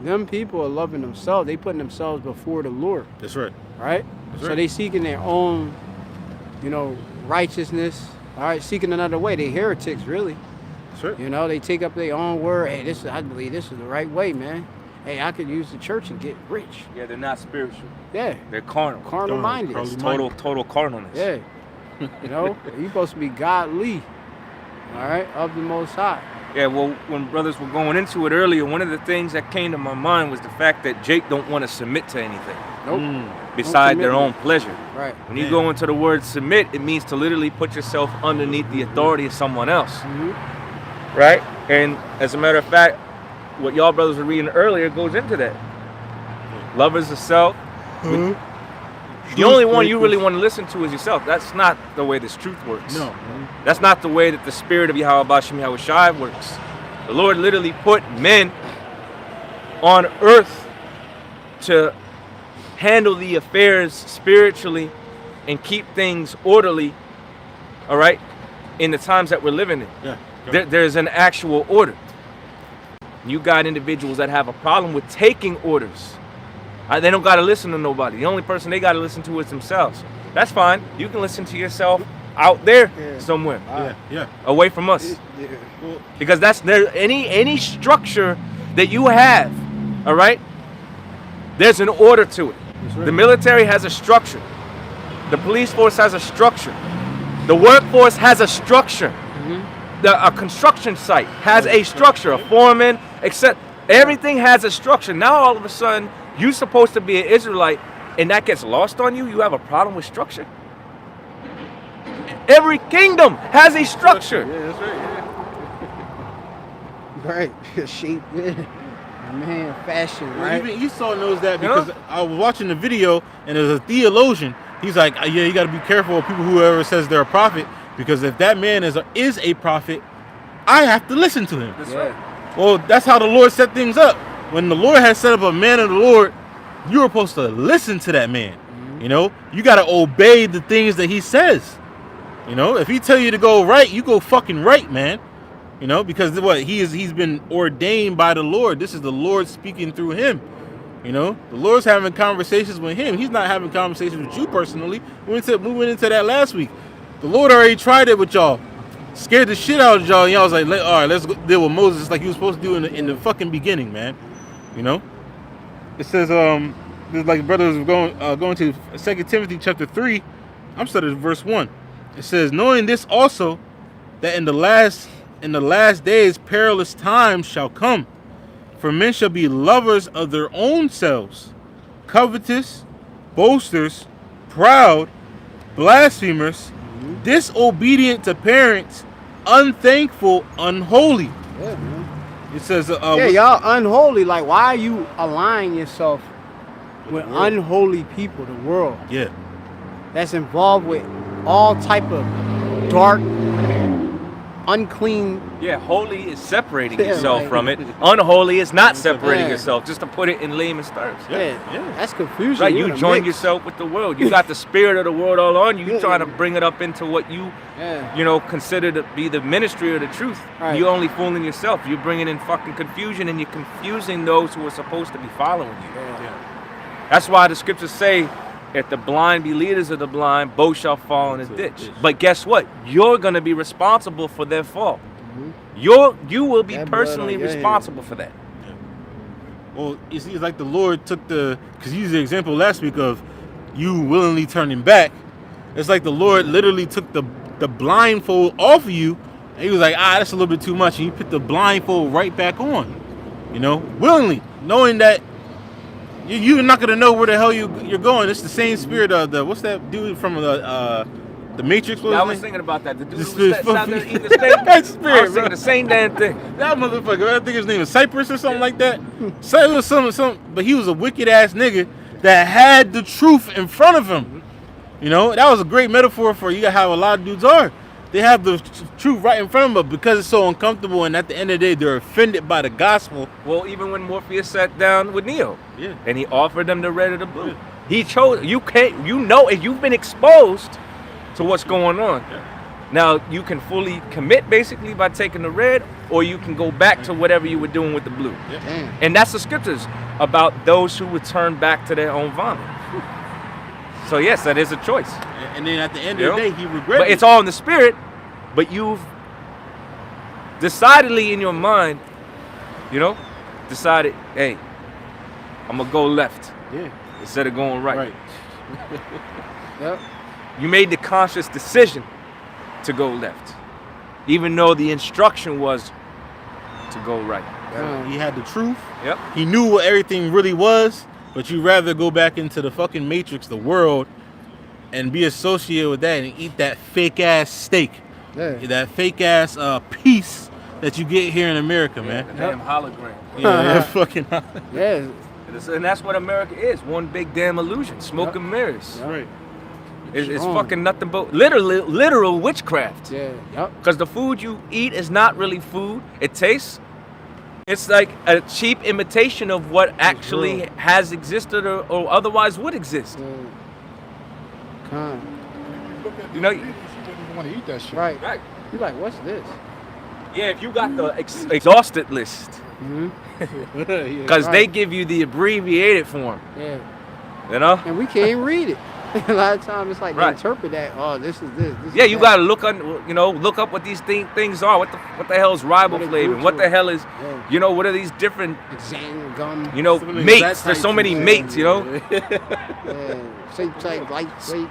them people are loving themselves. They putting themselves before the Lord. That's right. Right? That's so right. they seeking their own, you know, righteousness. All right, seeking another way. They heretics, really. That's right. You know, they take up their own word. Hey, I believe this is the right way, man. Hey, I could use the church and get rich. Yeah, they're not spiritual. Yeah. They're carnal. Carnal minded. It's total carnalness. Yeah. You know, you're supposed to be godly. All right, of the Most High. Yeah, well, when brothers were going into it earlier, one of the things that came to my mind was the fact that Jake don't want to submit to anything. Nope. Beside their own pleasure. Right. When you go into the word submit, it means to literally put yourself underneath the authority of someone else. Mm-hmm. Right? And as a matter of fact, what y'all brothers were reading earlier goes into that. Lovers of self. Mm-hmm. The only one you really want to listen to is yourself. That's not the way this truth works. No. That's not the way that the spirit of Yahweh Bashem Yahweh Shai works. The Lord literally put men on earth to handle the affairs spiritually and keep things orderly, all right, in the times that we're living in. Yeah. There's an actual order. You got individuals that have a problem with taking orders. They don't got to listen to nobody. The only person they got to listen to is themselves. That's fine. You can listen to yourself out there somewhere. Yeah. Away from us. Yeah. Because that's there. Any structure that you have, all right, there's an order to it. Right. The military has a structure. The police force has a structure. The workforce has a structure. Mm-hmm. A construction site has a structure. A foreman, except everything has a structure. Now all of a sudden, you're supposed to be an Israelite, and that gets lost on you. You have a problem with structure. Every kingdom has a structure. Yeah, that's right. Right. Sheep. Yeah. Man, fashion, right? Even Esau knows that because I was watching the video and there's a theologian. He's like, yeah, you got to be careful of people whoever says they're a prophet, because if that man is a prophet, I have to listen to him. That's right. Well, that's how the Lord set things up. When the Lord has set up a man of the Lord, you're supposed to listen to that man. Mm-hmm. You know, you got to obey the things that he says. You know, if he tell you to go right, you go fucking right, man. You know, because what he's been ordained by the Lord. This is the Lord speaking through him. You know, the Lord's having conversations with him. He's not having conversations with you personally. We went into that last week. The Lord already tried it with y'all, scared the shit out of y'all, and y'all was like, all right, let's go deal with Moses like he was supposed to do in the fucking beginning, man. You know, it says there's like brothers going to 2 Timothy chapter 3. I'm starting at verse 1. It says, knowing this also, that in the last days perilous times shall come, for men shall be lovers of their own selves, covetous, boasters, proud, blasphemers, disobedient to parents, unthankful, unholy. Yeah, man. It says, y'all unholy. Like, why are you aligning yourself with unholy people, the world? Yeah. That's involved with all type of dark unclean. Yeah, holy is separating Yeah, yourself right. from it. Unholy is not separating Yeah. yourself. Just to put it in layman's terms. Yeah, that's confusion. Right, You're you in a join mix. yourself with the world. You got the spirit of the world all on you. You Yeah. trying to bring it up into what you, Yeah. consider to be the ministry of the truth. Right. You're only fooling yourself. You're bringing in fucking confusion, and you're confusing those who are supposed to be following you. Yeah. That's why the scriptures say, if the blind be leaders of the blind, both shall fall in a ditch. But guess what? You're going to be responsible for their fall. You will be That blood personally on your hands. responsible for that. Well, you see, it's like the Lord took because you used the example last week of you willingly turning back. It's like the Lord literally took the blindfold off of you, and he was like, that's a little bit too much. And he put the blindfold right back on, willingly, knowing that you're not going to know where the hell you're going. It's the same spirit of what's that dude from the Matrix? What Yeah, I his was name? thinking about that. The dude The who spirit- sat there eating the steak. That spirit, I was thinking bro. the same damn thing. That motherfucker, I think his name is Cypress or something like that. So it was something, but he was a wicked ass nigga that had the truth in front of him. That was a great metaphor for you got how a lot of dudes are. They have the truth right in front of them, but because it's so uncomfortable, and at the end of the day, they're offended by the gospel. Well, even when Morpheus sat down with Neo, Yeah. and he offered them the red or the blue, he chose. You can't. If you've been exposed to what's going on. Now you can fully commit basically by taking the red, or you can go back to whatever you were doing with the blue. Damn. And that's the scriptures about those who return back to their own vomit. So yes, that is a choice. And then at the end of the day, he regretted. But it's all in the spirit. But you've decidedly in your mind, decided, hey, I'm gonna go left instead of going right. Yep. You made the conscious decision to go left, even though the instruction was to go right. He had the truth. Yep. He knew what everything really was, but you'd rather go back into the fucking matrix, the world, and be associated with that and eat that fake ass steak, that fake ass piece that you get here in America, man. The damn hologram. Yeah, fucking. Yeah. And that's what America is. One big damn illusion. Smoke and mirrors. Right. It's fucking nothing but literal witchcraft. Yeah. Yep. Because the food you eat is not really food. It tastes. It's like a cheap imitation of what actually has existed or otherwise would exist. You know, you wouldn't even want to eat that shit. Right. Right. You're like, what's this? Yeah, if you got the exhausted list. Because they give you the abbreviated form. Yeah. And we can't read it. A lot of times it's like Right. they interpret that. Oh, this is this. Yeah, is you that. gotta look up what these things are. What the hell is What they riboflavin? do What to the it. hell is, Yeah. what are these different, Xanthan gum. mates? There's so many mates, Yeah. Say glyphosate.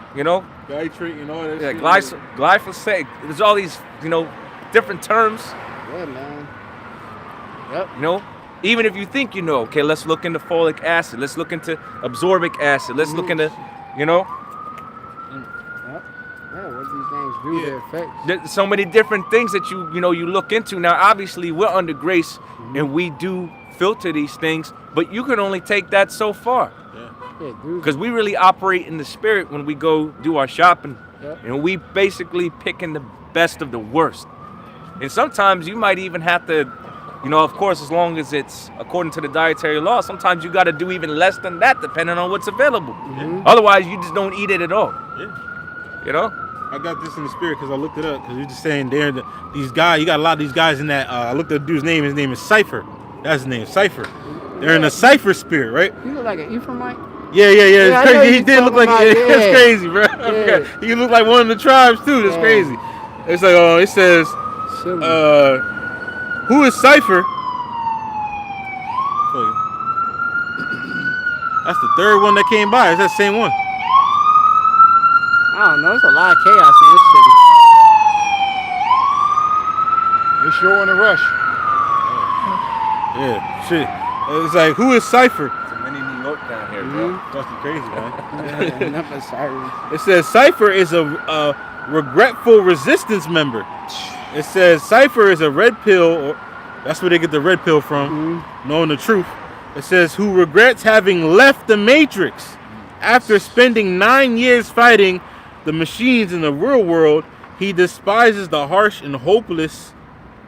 Nitrate and all that Yeah, shit. glyphosate. There's all these, different terms. Yeah, man. Yep. Even if you think okay, let's look into folic acid. Let's look into absorbic acid. Let's look into, Yep. Yeah, what these things do, their effects. there's so many different things that you look into. Now, obviously, we're under grace and we do filter these things, but you can only take that so far. Yeah, dude. Because we really operate in the spirit when we go do our shopping. Yep. And we basically picking the best of the worst. And sometimes you might even have to, of course, as long as it's according to the dietary law, sometimes you got to do even less than that depending on what's available. Otherwise, you just don't eat it at all. Yeah. I got this in the spirit because I looked it up because you're just saying these guys, you got a lot of these guys in that, I looked at the dude's name, his name is Cypher. That's his name, Cypher. They're in a Cypher spirit, right? You look like an Ephraimite. Yeah. Yeah, I It's know crazy. He you did look like talking about, That's yeah. crazy, bro. Yeah. He looked like one of the tribes too. That's Yeah. crazy. It's like, it says, Silly. who is Cypher? That's the third one that came by. It's that same one. I don't know. There's a lot of chaos in this city. They sure in a rush. Yeah, shit. It's like, who is Cypher? It's a mini New York down here, bro. That's crazy, man. Yeah, nothing sorry. It says Cypher is a regretful resistance member. It says Cypher is a red pill, that's where they get the red pill from, knowing the truth. It says who regrets having left the Matrix. After spending 9 years fighting the machines in the real world, He despises the harsh and hopeless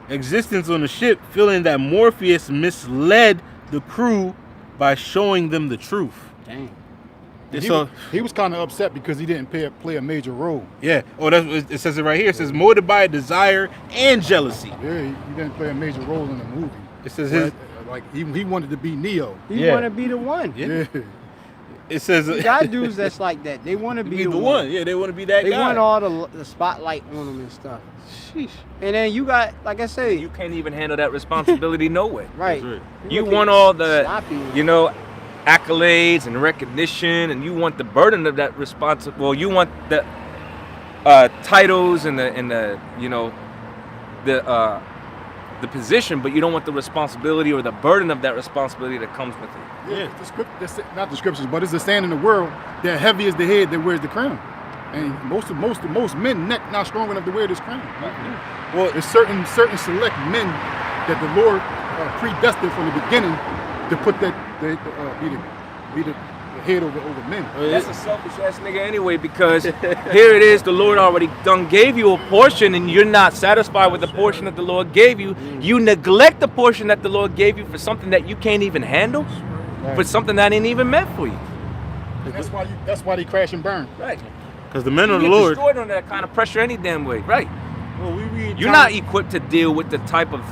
existence on the ship, feeling that Morpheus misled the crew by showing them the truth. Dang. He was kind of upset because he didn't play a major role. Yeah. Oh, it says it right here. It says motivated by desire and jealousy. Yeah, he didn't play a major role in the movie. It says he wanted to be Neo. He want to be the one. Yeah. It says You got dudes that's like that. They want to be the one. Yeah, they want to be that they guy. want all the spotlight on them and stuff. Sheesh. And then you got, like I say, You can't even handle that responsibility no way. right. That's right. You want all the, sloppy. accolades and recognition, and you want the burden of that responsibility. Well, you want the titles and the position, but you don't want the responsibility or the burden of that responsibility that comes with it. Yeah, not the scriptures, but it's the saying in the world that heavy is the head that wears the crown. And most men neck not strong enough to wear this crown. Well, there's certain select men that the Lord predestined from the beginning to put that be the head over men. That's a selfish ass nigga anyway, because here it is, the Lord already done gave you a portion and you're not satisfied with the portion that the Lord gave you. You neglect the portion that the Lord gave you for something that you can't even handle, for something that ain't even meant for you. That's why they crash and burn. Right. Because the men of the You get Lord. destroyed on that kind of pressure any damn way. Right. Well, we read You're not equipped to deal with the type of,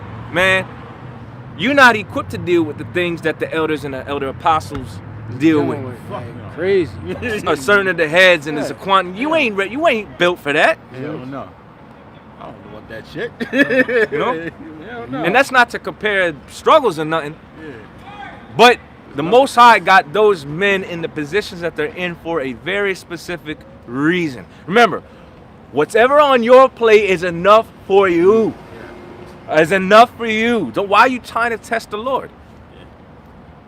you're not equipped to deal with the things that the elders and the elder apostles deal with. Crazy. Certain of the heads and there's a quantum. You ain't built for that. Hell no. I don't want that shit. You know? Hell no. And that's not to compare struggles or nothing. But the Most High got those men in the positions that they're in for a very specific reason. Remember, whatever on your plate is enough for you. Is enough for you. So why are you trying to test the Lord?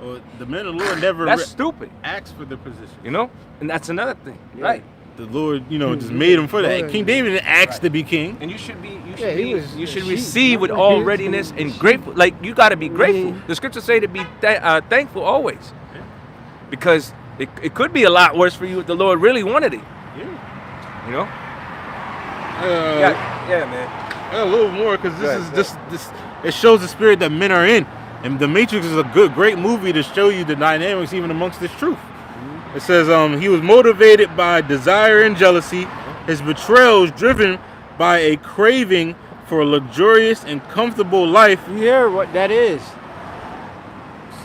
Well, the men of the Lord never That's stupid. asked for the position. You know? And that's another thing. Right. The Lord, just made him for that. King David didn't ask to be king. And you should sheep. receive with all readiness and grateful. Like, you got to be grateful. The scriptures say to be thankful always. Because it could be a lot worse for you if the Lord really wanted it. Yeah. You know? Yeah, man. A little more, because this it shows the spirit that men are in. And The Matrix is a great movie to show you the dynamics even amongst this truth. It says he was motivated by desire and jealousy. His betrayal is driven by a craving for a luxurious and comfortable life. You hear what that is?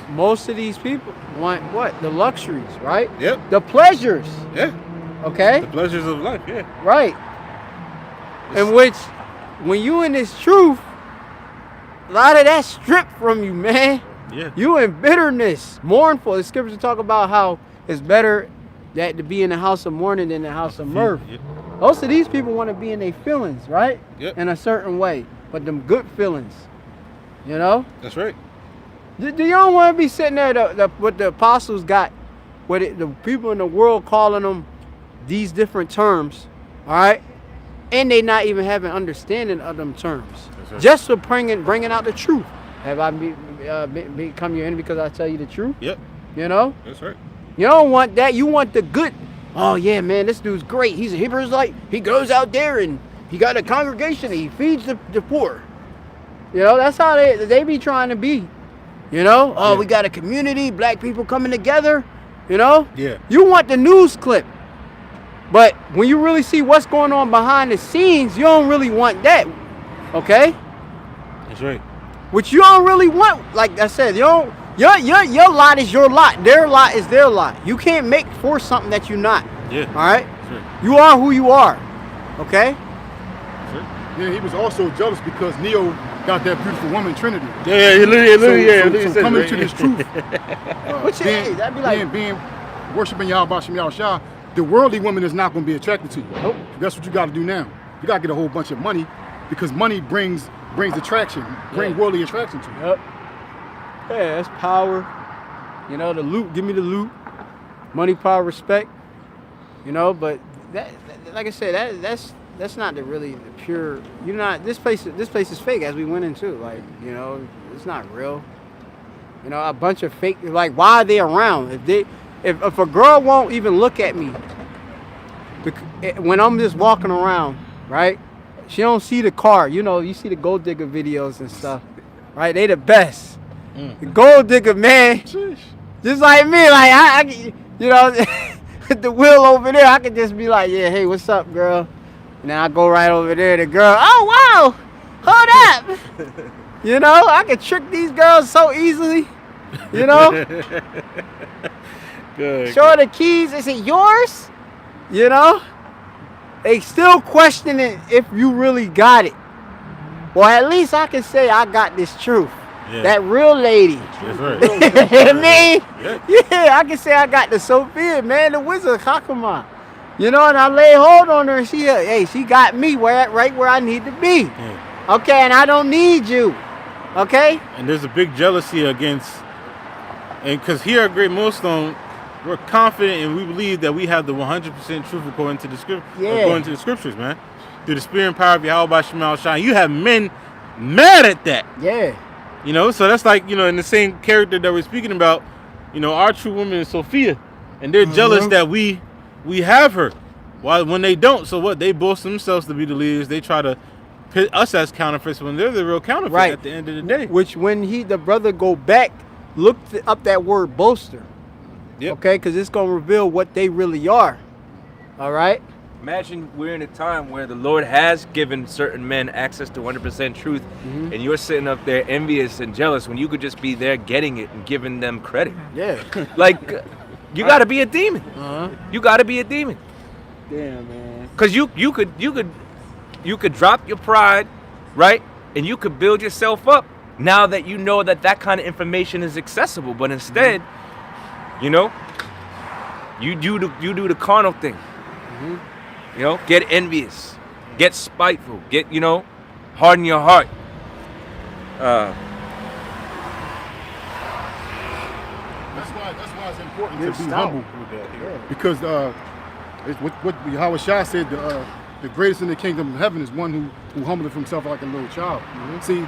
Most of these people want what? The luxuries, right? Yep. The pleasures. Yeah. Okay? The pleasures of life, yeah. Right. In which, when you in this truth, a lot of that stripped from you, man. Yeah. You in bitterness, mournful. The scriptures talk about how it's better that to be in the house of mourning than the house of mirth. Yep. Most of these people want to be in their feelings, right? Yep. In a certain way, but them good feelings, you know? That's right. Do you don't want to be sitting there what the apostles got, the people in the world calling them these different terms, all right? And they not even having understanding of them terms. Right. Just for bringing out the truth. Have I become your enemy because I tell you the truth? Yep. You know? That's right. You don't want that. You want the good. Oh, yeah, man, this dude's great. He's a Hebrew-Israelite. He goes out there and he got a congregation and he feeds the poor. You know, that's how they be trying to be. You know? Oh, we got a community, black people coming together. You know? Yeah. You want the news clip. But when you really see what's going on behind the scenes, you don't really want that. Okay? That's right. Which you don't really want. Like I said, your lot is your lot. Their lot is their lot. You can't make for something that you're not. Yeah. All right? That's right. You are who you are. Okay? That's right. Yeah, he was also jealous because Neo got that beautiful woman Trinity. So coming to this truth, That'd be like being worshiping Yahweh Shem Yahushua, the worldly woman is not going to be attracted to you. Nope. That's what you got to do now. You got to get a whole bunch of money, because money brings attraction, brings worldly attraction to you. Yep. Yeah, that's power. You know, the loot. Give me the loot. Money, power, respect. You know, but that like I said, that's not the pure. You're not. This place is fake, as we went into. Like, you know, it's not real. You know, a bunch of fake. Like, why are they around? If a girl won't even look at me when I'm just walking around, right? She don't see the car. You know, you see the gold digger videos and stuff, right? They the best. The gold digger, man, just like me. Like I you know, the wheel over there, I could just be like, yeah, hey, what's up, girl? And then I go right over there. The girl, oh wow, hold up. You know, I can trick these girls so easily. You know, Good. show her the keys. Is it yours? You know, they still questioning if you really got it. Well, at least I can say I got this truth. Yeah. That real lady. That's right. Me? Yeah, I can say I got the Sophia, man, the wizard, Hakama. You know, and I lay hold on her and she got me right where I need to be. Yeah. Okay, and I don't need you. Okay? And there's a big jealousy against, and because here at Great Millstone, we're confident and we believe that we have the 100% truth according to the scriptures, man. Through the spirit and power of Yakalba Page. You have men mad at that. Yeah. You know, so that's like, you know, in the same character that we're speaking about, you know, our true woman is Sophia. And they're jealous that we have her. When they don't, so what? They boast themselves to be the leaders. They try to pit us as counterfeits when they're the real counterfeit at the end of the day. Which when the brother go back, look up that word boaster. Yep. Okay, because it's going to reveal what they really are. All right? Imagine we're in a time where the Lord has given certain men access to 100% truth, and you're sitting up there envious and jealous when you could just be there getting it and giving them credit. Yeah. Like, you got to be a demon. You got to be a demon. Damn, man. Because you could drop your pride, right? And you could build yourself up now that you know that kind of information is accessible. But instead, you know, you do the carnal thing. You know, get envious, get spiteful, get, you know, harden your heart. That's why it's important to be humble. Because it's what Yahweh Shah said, the greatest in the kingdom of heaven is one who humbleth himself like a little child. See,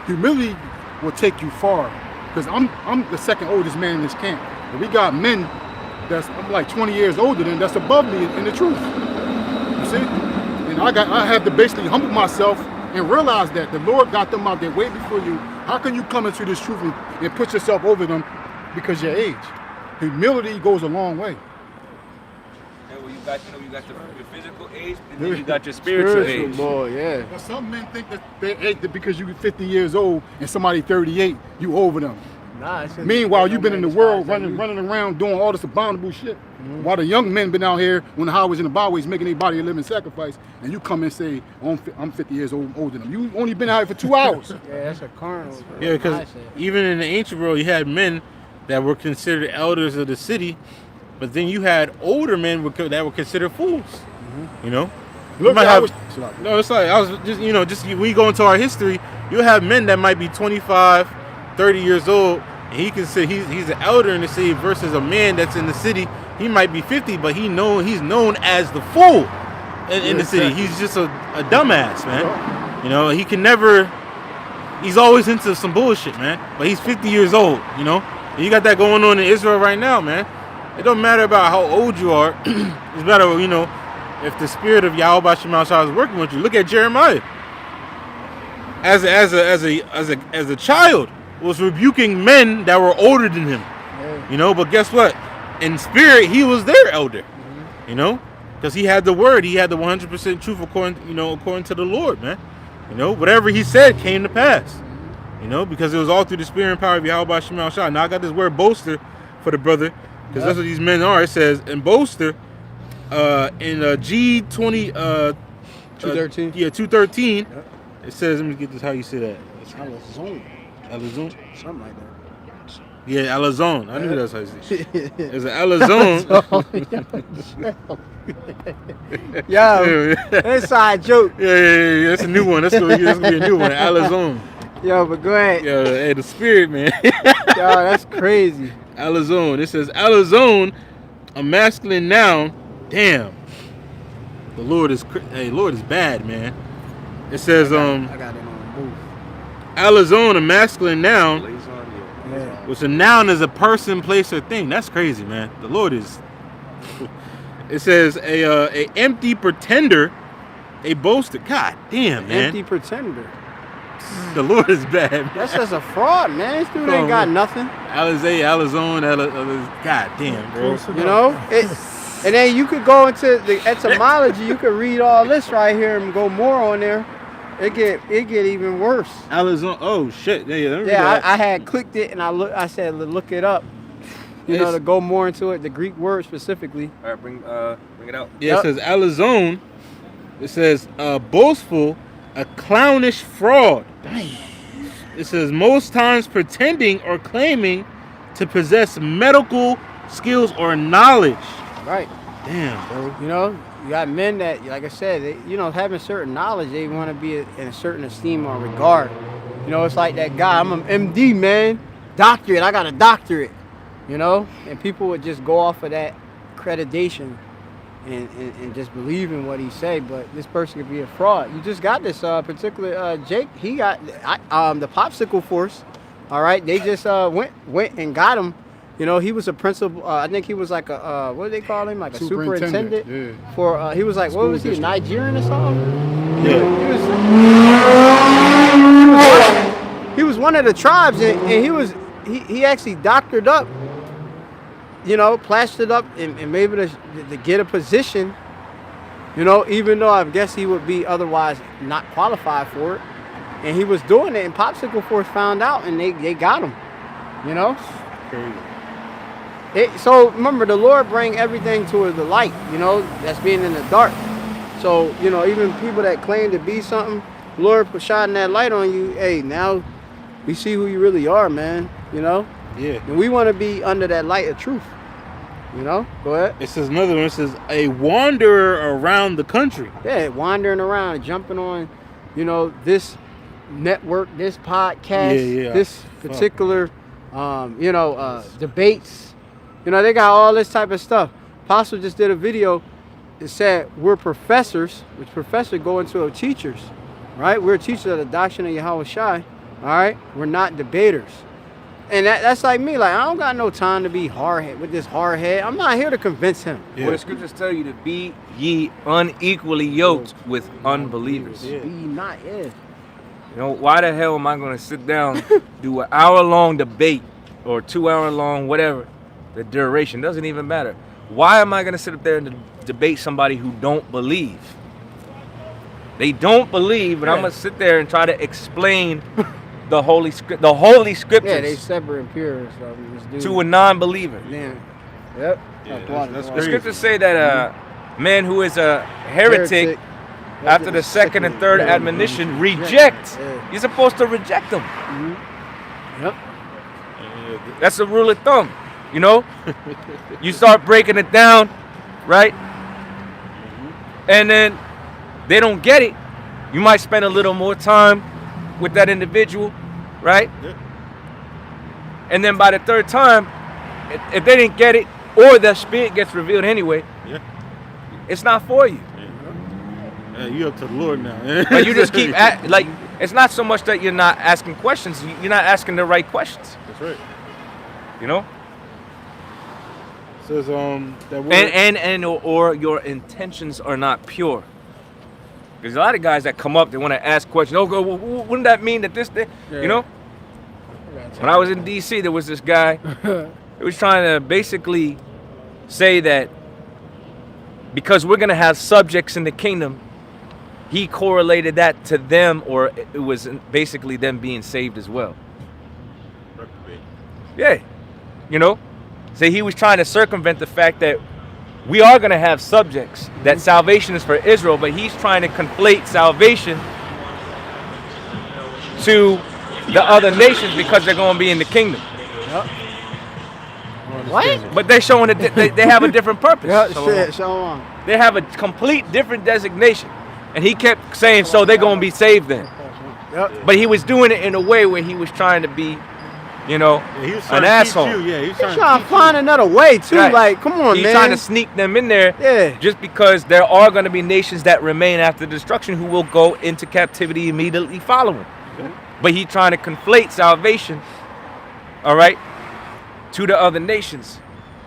humility will take you far. Because I'm the second oldest man in this camp. And we got men I'm like 20 years older than that's above me in the truth. You see? And I had to basically humble myself and realize that the Lord got them out there way before you. How can you come into this truth and put yourself over them because your age? Humility goes a long way. Yeah, well, you got your physical age, and then you got your spiritual age. Boy, yeah. But some men think that because you're 50 years old and somebody 38, you over them. Nah, Meanwhile, you've been in the world running around doing all this abominable shit. While the young men been out here when the highways and the byways making their body a living sacrifice, and you come and say, oh, I'm 50 years older than them. You only been out here for 2 hours. Yeah, that's a carnal. Yeah, because even in the ancient world, you had men that were considered elders of the city, but then you had older men that were considered fools. You know, Look, it's like I was just, you know, just we go into our history, you have men that might be 25, 30 years old, and he can say he's an elder in the city versus a man that's in the city. He might be 50, but he's known as the fool in the city. He's just a dumbass, man. You know, he's always into some bullshit, man. But he's 50 years old, you know. And you got that going on in Israel right now, man. It don't matter about how old you are. It's better, you know, if the spirit of Yakalba Page is working with you. Look at Jeremiah. As a child, was rebuking men that were older than him. You know, but guess what? In spirit, he was their elder. You know, because he had the word. He had the 100% truth according to the Lord, man. You know, whatever he said came to pass. You know, because it was all through the spirit and power of Yakalba Page. Now I got this word boaster for the brother, because that's what these men are. It says, and boaster, in G20, 213. 213. It says, let me get this how you say that. Alazone. Alazone? Something like that. Yeah, Alazone. I knew that's how you say it. There's an Alazone. Yo, inside joke. Yeah. That's a new one. That's gonna be a new one. Alazone. Yo, but go ahead. Yo, hey, the spirit, man. Yo, that's crazy. Alazone. It says Alazone, a masculine noun. Damn. The Lord is bad, man. It says I got it on the move. Alazone, a masculine noun. Yeah. Which a noun is a person, place, or thing. That's crazy, man. The Lord is. It says a empty pretender They boasted. God damn, man. Empty pretender. The Lord is bad, man. That's just a fraud, man. This dude ain't got nothing. Alizé, Alizone, God damn, bro. You know? And then you could go into the etymology. You could read all this right here and go more on there. It get even worse. Alizone. Oh shit. Yeah, I had clicked it and I said look it up. You know, to go more into it, the Greek word specifically. All right, bring it out. Yeah, it says Alizone. It says boastful, a clownish fraud. Dang. It says most times pretending or claiming to possess medical skills or knowledge. Right. Damn, bro. You know, you got men that, like I said, they, you know, having certain knowledge, they want to be in a certain esteem or regard. You know, it's like that guy, I'm an MD, man. Doctorate, I got a doctorate. You know? And people would just go off of that accreditation and just believe in what he say, but this person could be a fraud. You just got this particular Jake, he got the popsicle force, all right? They just went and got him. You know, he was a principal. I think he was like a what do they call him? Like a superintendent. Yeah. For he was like, what was he? Nigerian or something? Yeah. He was one of the tribes, and he actually doctored up. You know, plastered up and maybe to get a position. You know, even though I guess he would be otherwise not qualified for it, and he was doing it, and Popsicle Force found out, and they got him. You know. Crazy. So remember, the Lord bring everything to the light, you know, that's being in the dark. So, you know, even people that claim to be something, the Lord shining that light on you, hey, now we see who you really are, man, you know? Yeah. And we want to be under that light of truth, you know? Go ahead. It says another one. It says a wanderer around the country. Yeah, wandering around, jumping on, you know, this network, this podcast, this particular, debates. You know, they got all this type of stuff. Apostle just did a video that said we're professors, which professors go into teachers, right? We're teachers of the doctrine of Yahweh Shai, all right? We're not debaters. And that's like me. Like, I don't got no time to be hard-head with this hard head. I'm not here to convince him. Yeah. Well, the scriptures tell you to be ye unequally yoked with unbelievers. Yeah. Be not, yeah. You know, why the hell am I going to sit down, do an hour-long debate or 2 hour long, whatever, the duration doesn't even matter. Why am I going to sit up there and debate somebody who don't believe? They don't believe, but I'm going to sit there and try to explain the holy scriptures. Yeah, they separate and pure to a non-believer. Yeah. Yep. That's the scriptures say that a man who is a heretic after the second and third admonition reject. Yeah. You're supposed to reject them. Mm-hmm. Yep. That's the rule of thumb. You know, you start breaking it down, right? And then they don't get it. You might spend a little more time with that individual, right? And then by the third time, if they didn't get it, or the spirit gets revealed anyway, it's not for you. You up to the Lord now. But you just keep it's not so much that you're not asking questions. You're not asking the right questions. That's right. You know. Says that word. And or your intentions are not pure. There's a lot of guys that come up, they want to ask questions. Oh, wouldn't that mean that this thing? Yeah. You know? When I was in D.C., there was this guy who was trying to basically say that because we're going to have subjects in the kingdom, he correlated that to them, or it was basically them being saved as well. Yeah. You know? So he was trying to circumvent the fact that we are going to have subjects, that salvation is for Israel, but he's trying to conflate salvation to the other nations because they're going to be in the kingdom. Yep. What? But they're showing that they have a different purpose. Yeah, show on. They have a complete different designation. And he kept saying, so they're going to be saved then. Yep. But he was doing it in a way where he was trying to be, you know, an asshole. He's trying to find another way, too. Right. Like, come on, he's man. He's trying to sneak them in there just because there are going to be nations that remain after destruction who will go into captivity immediately following. Okay. But he's trying to conflate salvation, all right, to the other nations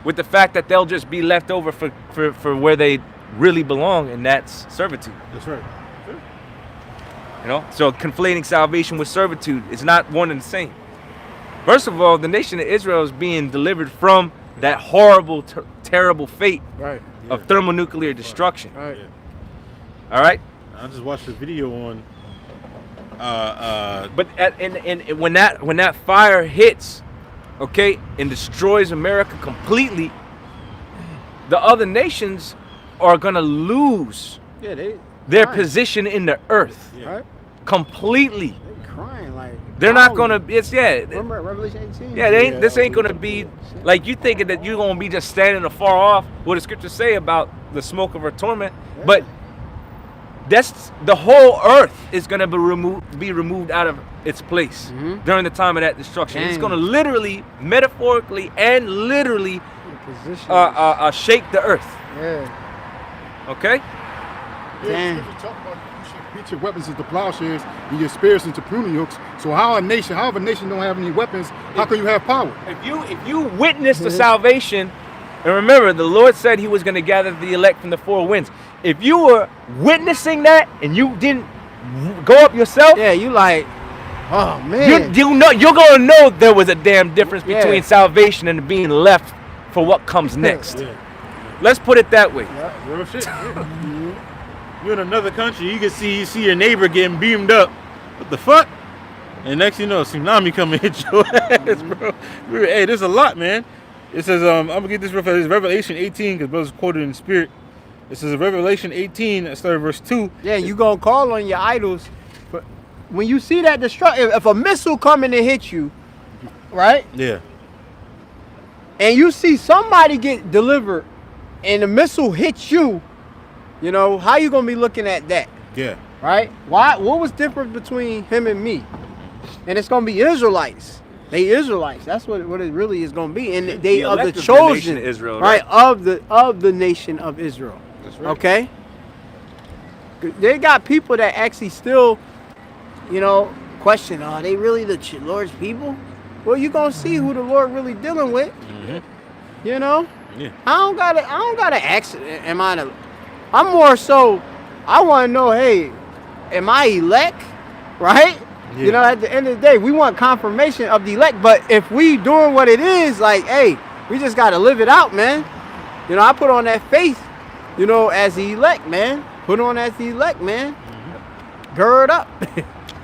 with the fact that they'll just be left over for where they really belong, and that's servitude. That's right. You know, so conflating salvation with servitude is not one and the same. First of all, the nation of Israel is being delivered from that horrible, terrible fate Right. of thermonuclear destruction. Right. Yeah. All right. I just watched a video on. But when that fire hits, okay, and destroys America completely, the other nations are gonna lose Yeah, they their crying. position in the earth Right? completely. They crying like They're not oh, gonna. It's Remember Revelation 18? Yeah, they ain't, Yeah, this ain't gonna be like you thinking that you're gonna be just standing afar off. What the scriptures say about the smoke of her torment, Yeah. but that's the whole earth is gonna be removed out of its place during the time of that destruction. It's Dang. gonna literally, metaphorically, and literally Position. shake the earth. Yeah. Okay. Yeah, Damn. the scriptures talk about you should beat your weapons into plowshares and your spears into pruning hooks. So how if a nation don't have any weapons, how can you have power? If you witness the salvation, and remember, the Lord said He was going to gather the elect from the four winds. If you were witnessing that and you didn't go up yourself, Yeah, you like, oh man. you know you're going to know there was a damn difference Yeah. between salvation and being left for what comes next. Yeah. Let's put it that way. Real shit. Yeah. You're in another country, you can see your neighbor getting beamed up. What the fuck? And next you know, tsunami come and hit your ass, bro. Hey, there's a lot, man. It says, I'm gonna get this real fast. It's Revelation 18, because brothers quoted in spirit. It says Revelation 18, I started verse 2. Yeah, you gonna call on your idols, but when you see that destruction, if a missile coming to hit you, right, Yeah. and you see somebody get delivered, and the missile hits you, you know how you gonna be looking at that, Yeah. right? Why? What was different between him and me? And it's gonna be Israelites. They Israelites. That's what it really is gonna be, and they The are the elect of the nation chosen, of Israel, right? Of the nation of Israel. That's right. Okay. They got people that actually still, you know, question: are they really the Lord's people? Well, you gonna see who the Lord really dealing with. You know. Yeah. I don't gotta ask. Am I the? I'm more so. I want to know. Hey, am I elect? Right. Yeah. You know, at the end of the day, we want confirmation of the elect. But if we doing what it is, like, hey, we just gotta live it out, man. You know, I put on that faith. You know, as the elect, man. Put on as the elect, man. Gird up.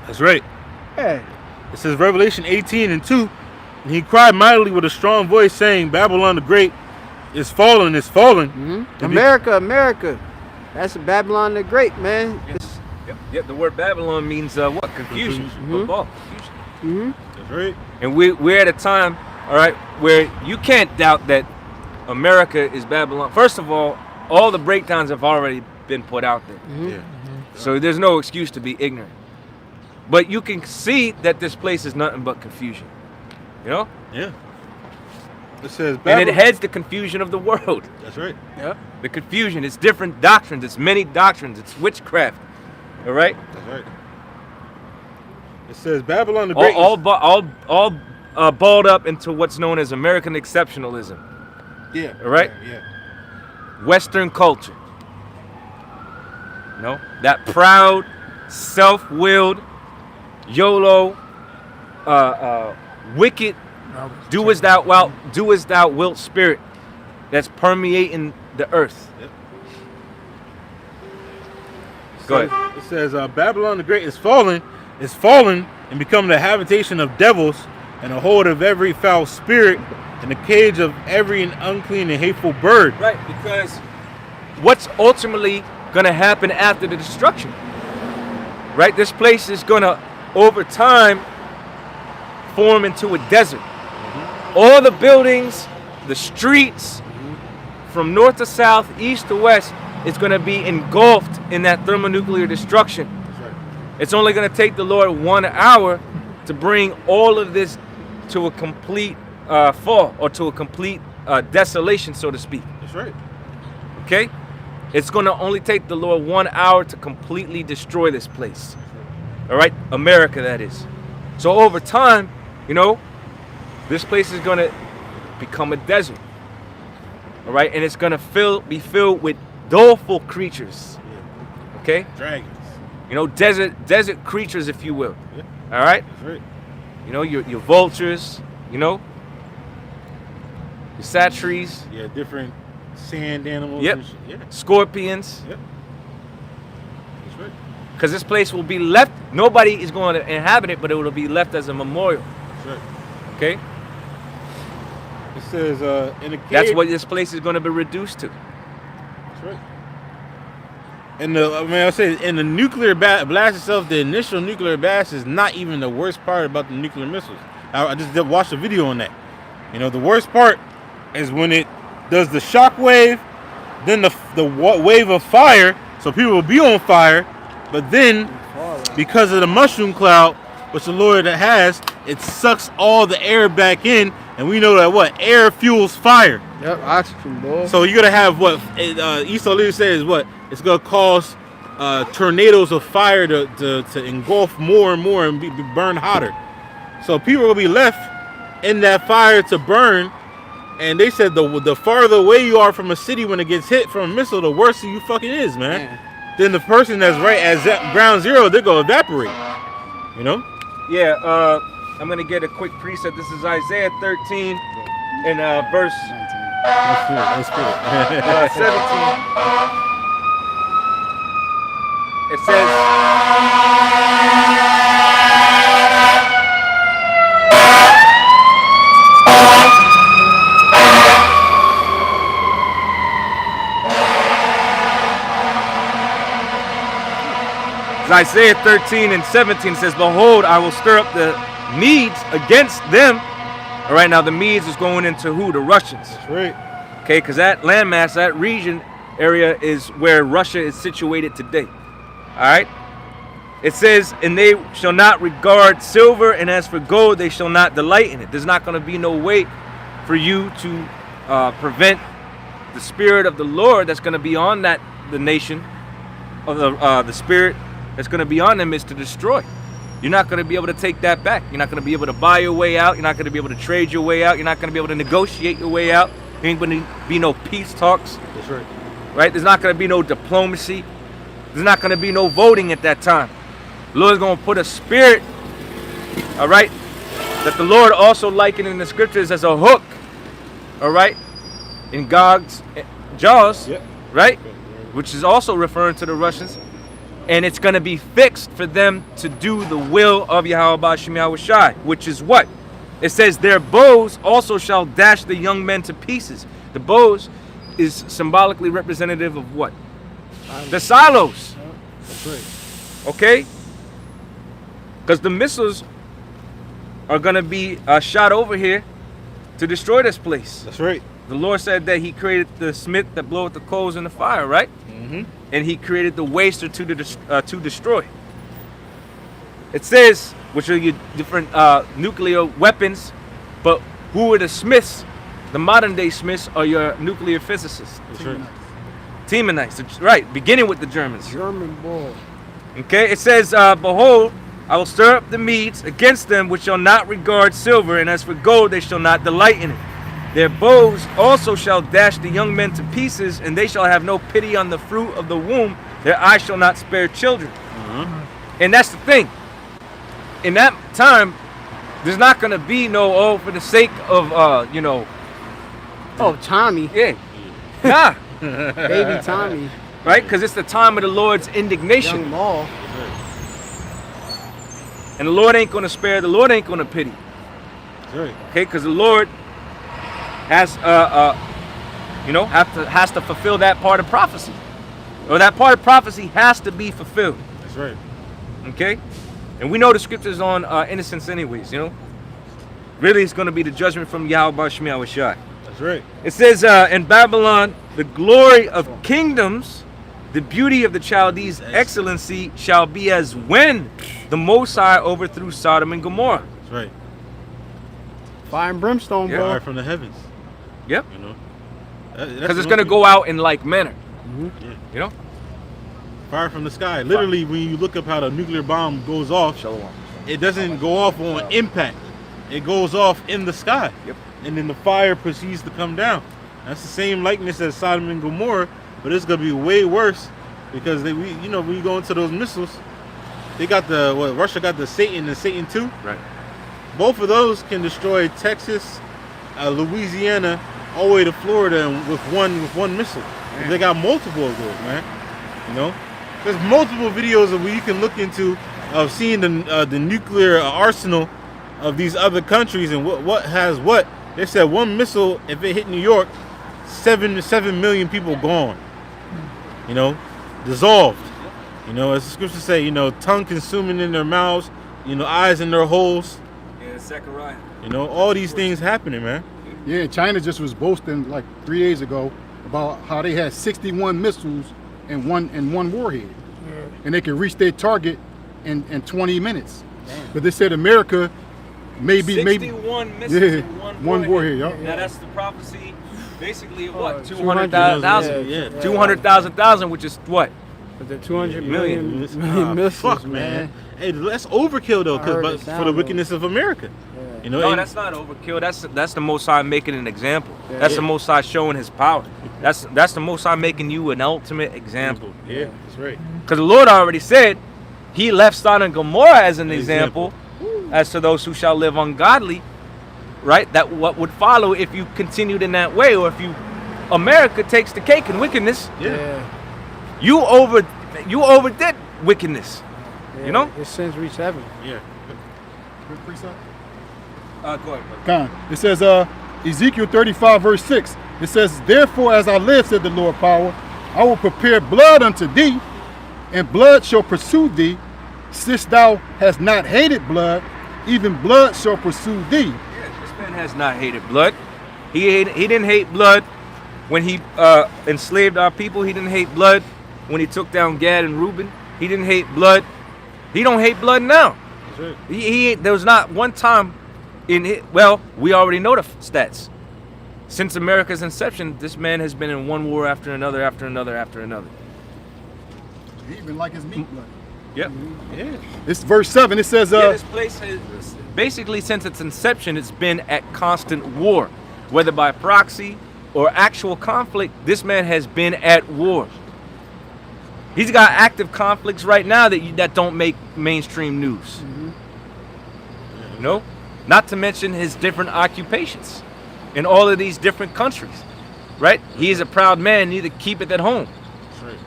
That's right. Yeah. It says Revelation 18 and 2. And he cried mightily with a strong voice, saying, Babylon the Great is fallen, is fallen. And America. That's Babylon the Great, man. Yep, the word Babylon means what? Confusion. Football, confusion. That's right. And we're at a time, all right, where you can't doubt that America is Babylon. First of all the breakdowns have already been put out there. Yeah. So there's no excuse to be ignorant. But you can see that this place is nothing but confusion. You know? Yeah. It says And Babylon. it heads the confusion of the world. That's right. Yep. The confusion. It's different doctrines. It's many doctrines. It's witchcraft. All right? That's right. It says Babylon the Great. All balled up into what's known as American exceptionalism. Yeah. All right? Yeah. Western culture. You know? That proud, self-willed, YOLO, wicked, do as thou wilt spirit that's permeating the earth. Yep. Go ahead. It says Babylon the Great is fallen and become the habitation of devils and a hold of every foul spirit and the cage of every unclean and hateful bird. Right, because what's ultimately going to happen after the destruction? Right, this place is going to, over time, form into a desert. All the buildings, the streets, from north to south, east to west, it's going to be engulfed in that thermonuclear destruction. That's right. It's only going to take the Lord 1 hour to bring all of this to a complete fall, or to a complete desolation, so to speak. That's right. Okay? It's going to only take the Lord 1 hour to completely destroy this place. All right? America, that is. So over time, you know, this place is going to become a desert. All right? And it's going to be filled with doleful creatures. Yeah. Okay? Dragons. You know, desert creatures, if you will. Yeah. All right? That's right. You know, your vultures, you know, your satries, Yeah, different sand animals. Yep. And shit. Yeah. scorpions. Yep. That's right. Because this place will be left, nobody is going to inhabit it, but it will be left as a memorial. That's right. Okay? It says in a cave. That's what this place is going to be reduced to. That's right. And I say in the nuclear blast itself, the initial nuclear blast is not even the worst part about the nuclear missiles. I just watched a video on that. You know, the worst part is when it does the shock wave, then the wave of fire, so people will be on fire, but then because of the mushroom cloud, which the Lord has, it sucks all the air back in, and we know that air fuels fire. Yep, oxygen, boy. So you're gonna have Esau literally says it's gonna cause tornadoes of fire to engulf more and more and be burned hotter. So people will be left in that fire to burn. And they said the farther away you are from a city when it gets hit from a missile, the worse you fucking is, man. Then the person that's right at ground zero, they're gonna evaporate. You know? Yeah, I'm going to get a quick precept. This is Isaiah 13 and verse Let's do it. 17. It says, Isaiah 13 and 17 says, behold, I will stir up the Medes against them. All right, now the Medes is going into who? The Russians. That's right. Okay, because that landmass, that region area is where Russia is situated today. All right. It says, and they shall not regard silver, and as for gold, they shall not delight in it. There's not going to be no way for you to prevent the spirit of the Lord that's going to be on the nation, of the spirit that's going to be on them is to destroy. You're not going to be able to take that back. You're not going to be able to buy your way out. You're not going to be able to trade your way out. You're not going to be able to negotiate your way out. There ain't going to be no peace talks. That's right. Right? There's not going to be no diplomacy. There's not going to be no voting at that time. The Lord's going to put a spirit, all right, that the Lord also likened in the scriptures as a hook, all right, in Gog's jaws, Yep. right, which is also referring to the Russians. And it's going to be fixed for them to do the will of Yakalba Page, which is what? It says, their bows also shall dash the young men to pieces. The bows is symbolically representative of what? The silos. That's right. Okay? Because the missiles are going to be shot over here to destroy this place. That's right. The Lord said that he created the smith that bloweth the coals in the fire, right? Mm-hmm. And he created the waster to destroy. It says, which are your different nuclear weapons, but who are the smiths? The modern day smiths are your nuclear physicists. That's right. Temanites, right, beginning with the Germans. German boy. Okay, it says, behold, I will stir up the Medes against them which shall not regard silver, and as for gold, they shall not delight in it. Their bows also shall dash the young men to pieces, and they shall have no pity on the fruit of the womb. Their eyes shall not spare children. Mm-hmm. And that's the thing. In that time, there's not going to be no, for the sake of, Oh, Tommy. yeah. Nah, Baby Tommy. right? Because it's the time of the Lord's indignation. Young Maul. And the Lord ain't going to spare, the Lord ain't going to pity. That's right. Okay, because the Lord has has to fulfill that part of prophecy, or that part of prophecy has to be fulfilled. That's right. Okay, and we know the scriptures on innocence, anyways. You know, really, it's going to be the judgment from Yakalba Page. That's right. It says in Babylon, the glory of kingdoms, the beauty of the Chaldees' excellency shall be as when the Most High overthrew Sodom and Gomorrah. That's right. Fire and brimstone, Yeah. bro. Fire from the heavens. Yep, You know. because it's going to go out in like manner. Yeah. You know. Fire from the sky. Literally, when you look up how the nuclear bomb goes off, it doesn't go off on impact. It goes off in the sky. Yep. And then the fire proceeds to come down. That's the same likeness as Sodom and Gomorrah, but it's gonna be way worse because when you go into those missiles, they got Russia got the Satan and Satan 2. Right. Both of those can destroy Texas, Louisiana, all the way to Florida with one missile. They got multiple of those, man. You know, there's multiple videos of where you can look into of seeing the nuclear arsenal of these other countries and what has what. They said one missile, if it hit New York, 7 million people gone. You know, dissolved. You know, as the scriptures say, you know, tongue consuming in their mouths, you know, eyes in their holes. Yeah, Issachar-He. You know, all these things happening, man. Yeah, China just was boasting like 3 days ago about how they had 61 missiles and one warhead, and they could reach their target in 20 minutes. But they said America maybe 61 missiles in one warhead. Yeah. Now that's the prophecy, basically of what? 200,000. Yeah. 200,000, which is what? But the 200 million missiles, Fuck, man. Hey, that's overkill though, but for the wickedness of America. You know, No, that's not overkill. That's the Most High making an example. That's the Most High showing His power. That's the Most High making you an ultimate example. Yeah, that's right. Because the Lord already said He left Sodom and Gomorrah as an example as to those who shall live ungodly, right? That what would follow if you continued in that way, or if America takes the cake in wickedness. Yeah. You overdid wickedness. You know? Your sins reach heaven. Yeah. Go ahead. Con. It says Ezekiel 35 verse 6. It says, therefore as I live, said the Lord power, I will prepare blood unto thee, and blood shall pursue thee. Since thou hast not hated blood, even blood shall pursue thee. Yeah, this man has not hated blood. He didn't hate blood when he enslaved our people. He didn't hate blood when he took down Gad and Reuben. He didn't hate blood. He don't hate blood now. That's right. There was not one time we already know the stats. Since America's inception, this man has been in one war after another, after another, after another. He even like his meat blood. Yep. Yeah. It's verse 7. It says, This place has basically since its inception, it's been at constant war, whether by proxy or actual conflict. This man has been at war. He's got active conflicts right now that don't make mainstream news. You know, not to mention his different occupations in all of these different countries. Right? He is a proud man. Need to keep it at home. That's right.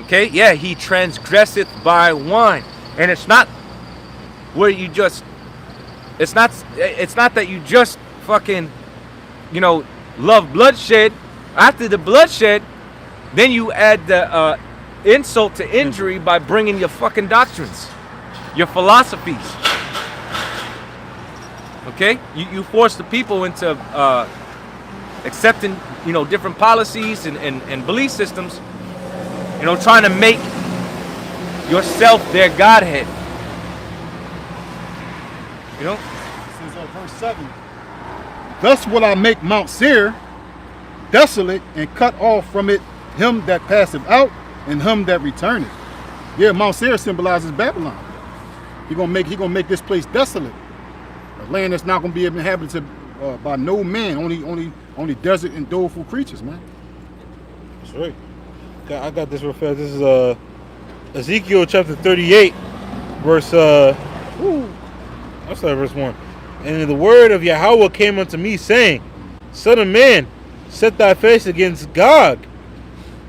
Okay, yeah, he transgresseth by wine. And it's not where you just, it's not that you just fucking, love bloodshed. After the bloodshed, then you add the insult to injury by bringing your fucking doctrines, your philosophies. Okay, you force the people into accepting, different policies and belief systems. Trying to make yourself their Godhead. This is verse 7. Thus will I make Mount Seir desolate, and cut off from it him that passeth out, and him that returneth. Yeah, Mount Seir symbolizes Babylon. He gonna make this place desolate, a land that's not gonna be inhabited by no man, only desert and doleful creatures, man. That's right. I got this real fast. This is Ezekiel chapter 38, verse verse 1. And the word of Yahweh came unto me, saying, Son of man, set thy face against Gog,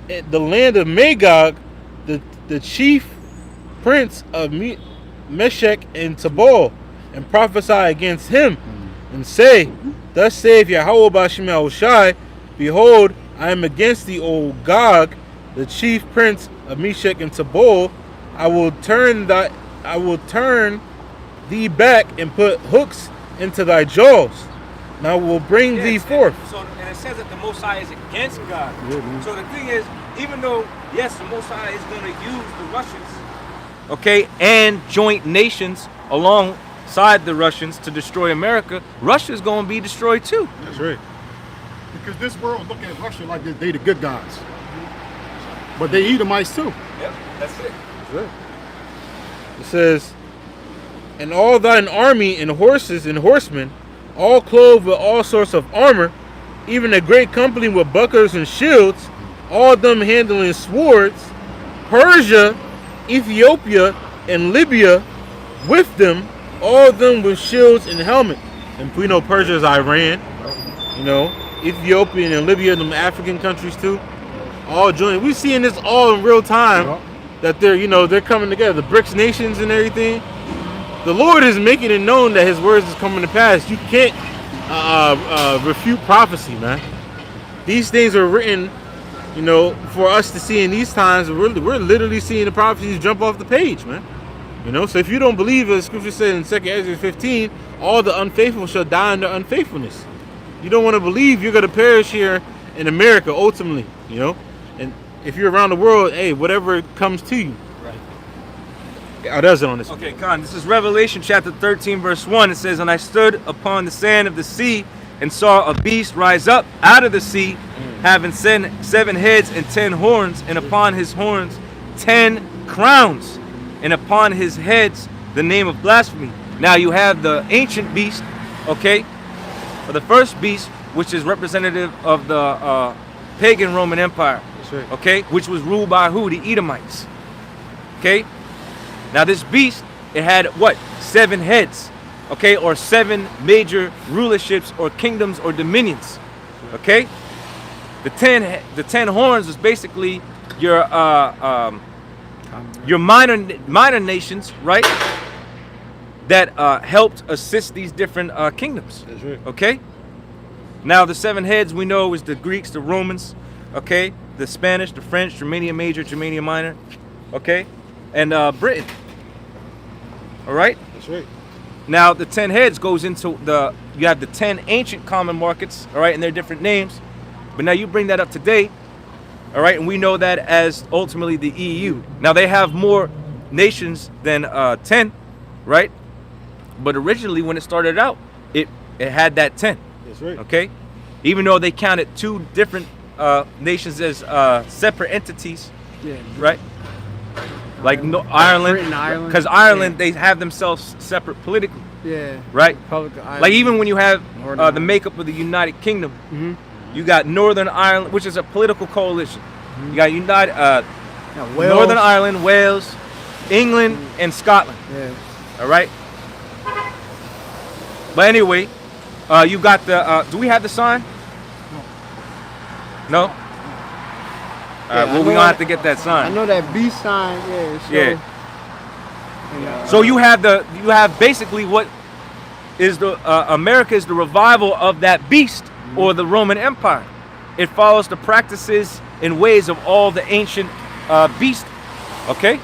the land of Magog, the chief prince of Meshech and Tabal, and prophesy against him, and say, Thus saith Yahweh B'Shem Yahushai, Behold, I am against thee, O Gog, the chief prince of Meshech and Tabal. I will turn thee back and put hooks into thy jaws. And I will bring thee forth. And it says that the Most High is against God. So the thing is, even though, yes, the Most High is going to use the Russians, okay, and joint nations alongside the Russians to destroy America, Russia's going to be destroyed too. That's right. Because this world looking at Russia like they the good guys. But they Edomites too. Yep, that's it. That's right. It says, And all thine army and horses and horsemen, all clothed with all sorts of armor, even a great company with bucklers and shields, all of them handling swords, Persia, Ethiopia, and Libya with them, all of them with shields and helmets. And we know Persia is Iran, you know, Ethiopia and Libya, them African countries too, all joined. We're seeing this all in real time, that they're, you know, they're coming together, the BRICS nations and everything. The Lord is making it known that his words is coming to pass. You can't refute prophecy, man. These things are written, you know, for us to see in these times. We're literally seeing the prophecies jump off the page, man. You know, so if you don't believe, as Scripture said in 2 Ezra 15, all the unfaithful shall die in their unfaithfulness. You don't want to believe you're going to perish here in America ultimately, you know. And if you're around the world, hey, whatever comes to you. Right. Does it on this? Okay, Khan, this is Revelation chapter 13, verse 1. It says, "And I stood upon the sand of the sea and saw a beast rise up out of the sea, having 7 heads and 10 horns, and upon his horns 10 crowns, and upon his heads the name of blasphemy." Now you have the ancient beast, okay, or the first beast, which is representative of the pagan Roman Empire, right. okay, which was ruled by who? The Edomites, okay. Now this beast, it had what? 7 heads, okay, or 7 major rulerships or kingdoms or dominions, okay. The 10 horns is basically your minor nations, right? That helped assist these different kingdoms. That's right. Okay. Now the 7 heads we know is the Greeks, the Romans, okay, the Spanish, the French, Germania Major, Germania Minor, okay, and Britain. All right. That's right. Now the 10 heads goes into you have the 10 ancient common markets, all right, and their different names. But now you bring that up today, all right, and we know that as ultimately the EU. Now they have more nations than 10, right? But originally when it started out, it had that 10. That's right. Okay? Even though they counted 2 different nations as separate entities, Yeah. right? Like Ireland, Britain, Ireland. because Ireland, they have themselves separate politically, Yeah. right? Republic of Ireland. Like even when you have Northern the makeup of the United Kingdom, Mhm. you got Northern Ireland, which is a political coalition. You got Yeah, Wales. Northern Ireland, Wales, England, and Scotland. Yeah. All right. But anyway, you got the. Do we have the sign? No. All right. Yeah, I Well, know we gonna have that- to get that I sign. know that beast sign. Yeah. So, Yeah. and, So you have basically what is the America is the revival of that beast or the Roman Empire. It follows the practices and ways of all the ancient beasts. Okay.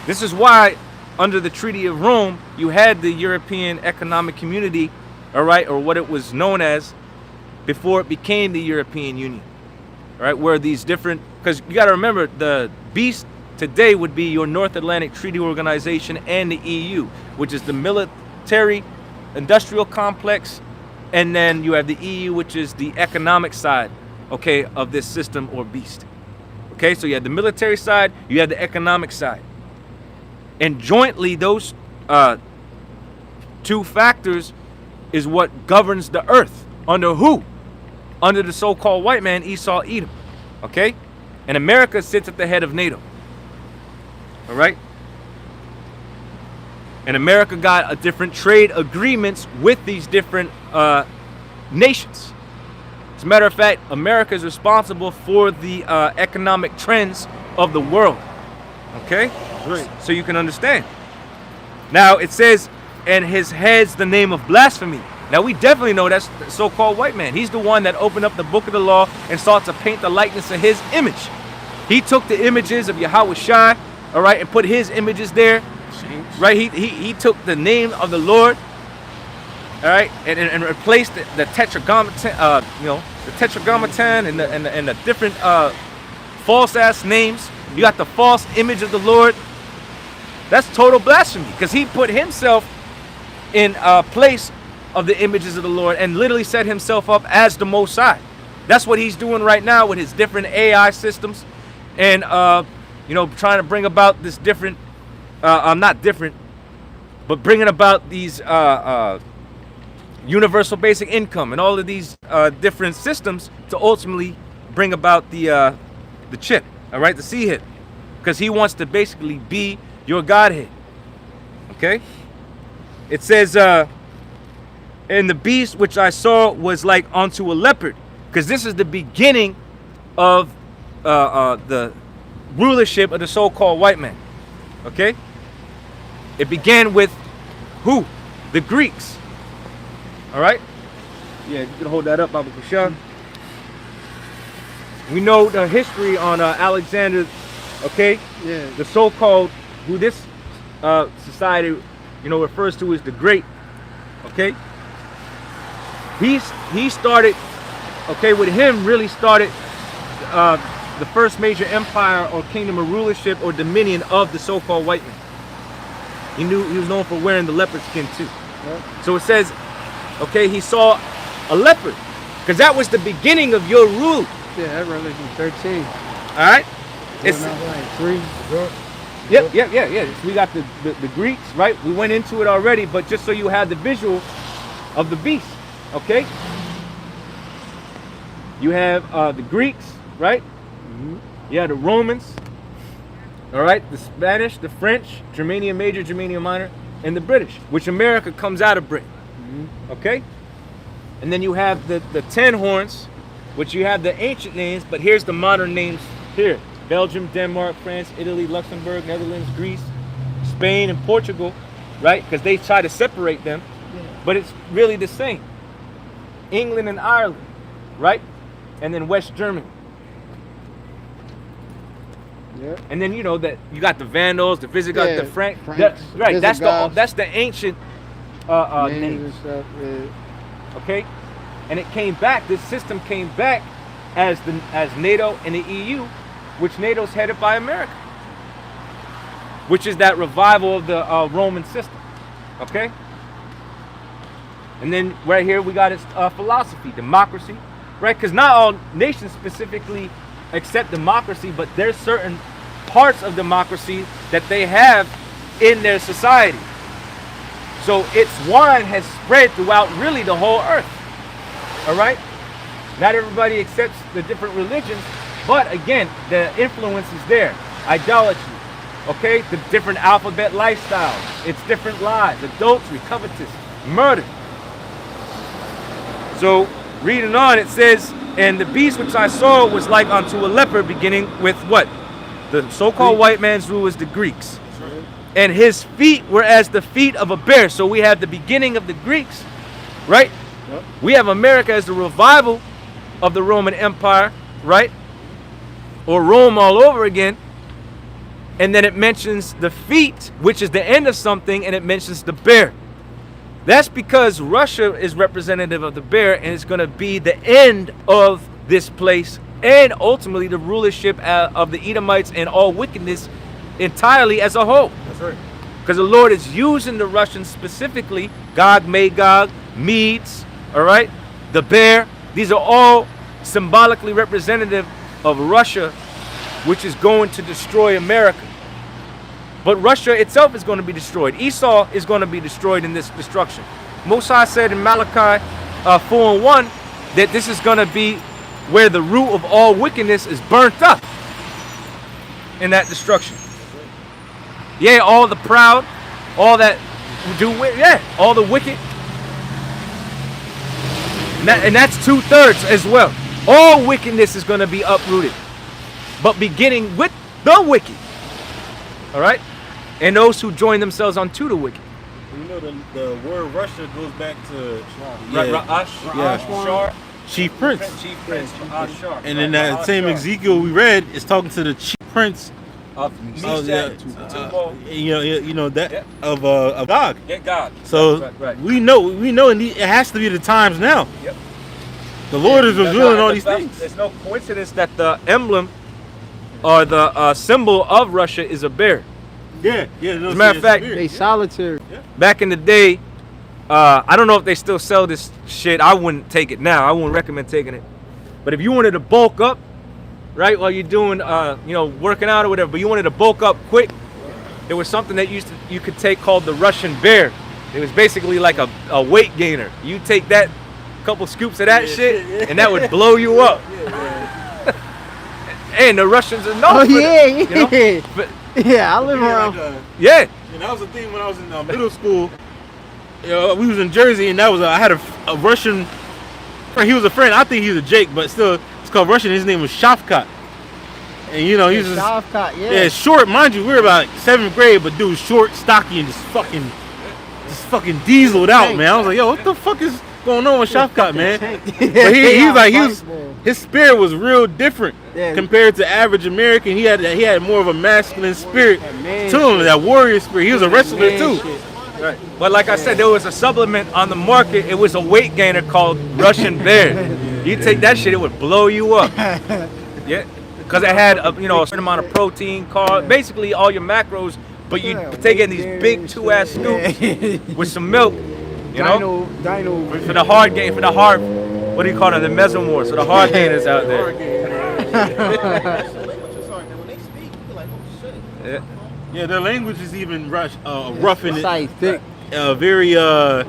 This is why under the Treaty of Rome you had the European Economic Community, all right, or what it was known as before it became the European Union. All right, where these different, because you got to remember the beast today would be your North Atlantic Treaty Organization and the EU, which is the military industrial complex, and then you have the EU, which is the economic side, okay, of this system or beast. Okay, so you have the military side, you have the economic side, and jointly those 2 factors is what governs the earth. Under who? Under the so-called white man, Esau, Edom. Okay? And America sits at the head of NATO. All right? And America got a different trade agreements with these different nations. As a matter of fact, America is responsible for the economic trends of the world. Okay? Right. So you can understand. Now it says, and his head's the name of blasphemy. Now we definitely know that's the so-called white man. He's the one that opened up the book of the law and sought to paint the likeness of his image. He took the images of Yahweh Shai, all right, and put his images there. Right? He took the name of the Lord, all right, and replaced the tetragrammaton, the tetragrammaton and the different false ass names. You got the false image of the Lord. That's total blasphemy because he put himself in place of the images of the Lord and literally set himself up as the Most High. That's what he's doing right now with his different AI systems and trying to bring about this different not different, but bringing about these universal basic income and all of these different systems to ultimately bring about the chip, all right, the seed, because he wants to basically be your Godhead. Okay? It says, and the beast which I saw was like unto a leopard, because this is the beginning of the rulership of the so-called white man. Okay? It began with who? The Greeks. All right? Yeah, you can hold that up, Baba Kushan. We know the history on Alexander, okay? Yeah. The so-called, who this society, refers to as the Great, okay? He started, okay, with him really started the first major empire or kingdom of rulership or dominion of the so-called white man. He was known for wearing the leopard skin too. Yeah. So it says, okay, he saw a leopard, because that was the beginning of your rule. Yeah, that Revelation 13. All right? It's like 3. Yeah. We got the Greeks, right? We went into it already, but just so you have the visual of the beast, okay? You have the Greeks, right? Mm-hmm. You have the Romans, all right? The Spanish, the French, Germania Major, Germania Minor, and the British, which America comes out of Britain, okay? And then you have the 10 horns, which you have the ancient names, but here's the modern names here. Belgium, Denmark, France, Italy, Luxembourg, Netherlands, Greece, Spain, and Portugal, right? Because they try to separate them, but it's really the same. England and Ireland, right? And then West Germany. Yeah. And then that you got the Vandals, the Visigoths, the Franks, right? Visigoths. That's the ancient names. And stuff, yeah. Okay, and it came back. This system came back as NATO and the EU, which NATO's headed by America, which is that revival of the Roman system. Okay, and then right here we got its philosophy, democracy, right? Because not all nations specifically accept democracy, but there's certain parts of democracy that they have in their society. So its wine has spread throughout really the whole earth. All right? Not everybody accepts the different religions, but again, the influence is there. Idolatry, okay? The different alphabet lifestyles. It's different lies, adultery, covetous, murder. So reading on, it says, and the beast which I saw was like unto a leopard, beginning with what? The so-called white man's rule is the Greeks. And his feet were as the feet of a bear. So we have the beginning of the Greeks, right? Yep. We have America as the revival of the Roman Empire, right? Or Rome all over again. And then it mentions the feet, which is the end of something, and it mentions the bear. That's because Russia is representative of the bear, and it's going to be the end of this place and ultimately the rulership of the Edomites and all wickedness entirely as a whole. That's right. Because the Lord is using the Russians specifically, Gog, Magog, Medes, all right, the bear. These are all symbolically representative of Russia, which is going to destroy America. But Russia itself is going to be destroyed. Esau is going to be destroyed in this destruction. Mosai said in Malachi 4:1 that this is going to be where the root of all wickedness is burnt up in that destruction. Yeah, all the proud, all that do, all the wicked. And that's 2/3 as well. All wickedness is going to be uprooted, but beginning with the wicked. All right, and those who join themselves unto the wicked. You know the word Russia goes back to Ashar, chief prince. Chief prince, Ashar. And in that same Ezekiel we read, it's talking to the chief prince of of Gog. Yeah, God. So right. we know, and it has to be the times now. Yep. The Lord is revealing all these things. There's no coincidence that the emblem or the symbol of Russia is a bear. Yeah. As a matter of fact, They solitary. back in the day, I don't know if they still sell this shit. I wouldn't take it now. I wouldn't recommend taking it. But if you wanted to bulk up, right, while you're doing, working out or whatever, but you wanted to bulk up quick, there was something that you could take called the Russian bear. It was basically like a weight gainer. You take that couple scoops of that shit, and that would blow you up. And the Russians are known for that, you know? But, yeah, I live around. yeah. And that was the thing when I was in middle school. You know, we was in Jersey, and that was I had a Russian friend. He was a friend. I think he was a Jake, but still, it's called Russian. His name was Shafkat. And you know, he's just Shafkat, yeah, short. Mind you, we were about like 7th grade, but dude, short, stocky, and just fucking dieseled out, man. I was like, yo, what the fuck is going on with Shafkat, man? But his spirit was real different compared to average American. He had more of a masculine spirit to him, that warrior spirit. He was a wrestler too. Right. But like I said, there was a supplement on the market. It was a weight gainer called Russian Bear. You take that shit, it would blow you up. Yeah, because it had a certain amount of protein, carbs, basically all your macros. But you take in these big 2-ass scoops with some milk, you know, for the hard game, for the hard, what do you call it, the mesomorphs, for the hard gainers out there. Yeah. Yeah, their language is even rough in it. Thick. Very. I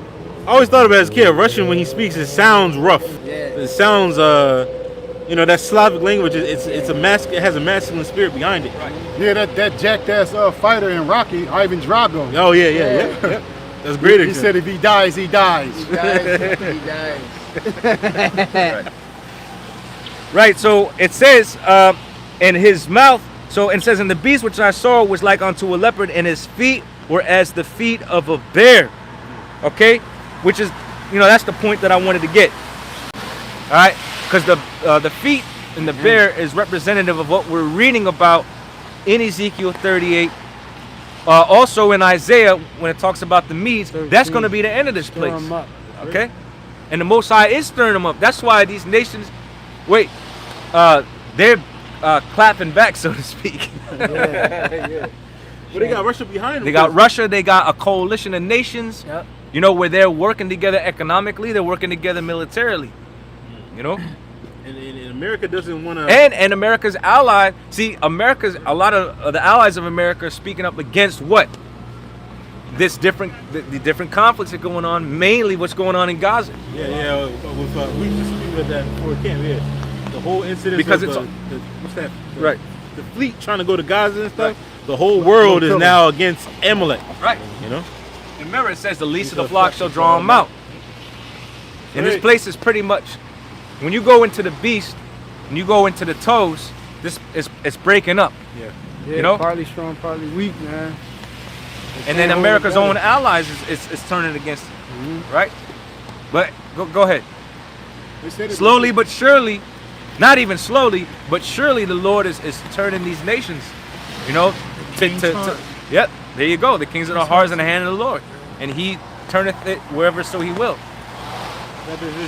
always thought about it as a kid. Russian, when he speaks, it sounds rough. Yeah. It sounds. That Slavic language. It has a masculine spirit behind it. Right. Yeah, that jacked-ass fighter in Rocky, Ivan Drago. Oh yeah. That's great. He said if he dies, he dies. He dies. Right. So it says in his mouth. So it says, and the beast which I saw was like unto a leopard, and his feet were as the feet of a bear. Okay, which is, that's the point that I wanted to get. All right, because the feet and the bear is representative of what we're reading about in Ezekiel 38. Also in Isaiah, when it talks about the Medes, that's going to be the end of this place. Okay, and the Most High is stirring them up. That's why these nations, they're clapping back, so to speak. But they got Russia behind them. They got Russia. They got a coalition of nations. Yep. Where they're working together economically. They're working together militarily. And America doesn't want to. And America's ally. See, a lot of the allies of America are speaking up against what? The different conflicts that are going on. Mainly what's going on in Gaza. Yeah. We just speak about that before camp. Yeah. The whole incident Because of it's what's that? Right. The fleet trying to go to Gaza and stuff. Right. The whole world is now against Amalek. Right. Remember, it says the least of the flock shall draw them out. And this place is pretty much, when you go into the beast, and you go into the toes, it's breaking up. Yeah. Partly strong, partly weak, man. And then America's own allies is turning against it. Right. But go ahead. Slowly but surely, not even slowly, but surely the Lord is turning these nations, yep, there you go. The kings of the hearts in the hand of the Lord. And he turneth it wherever so he will.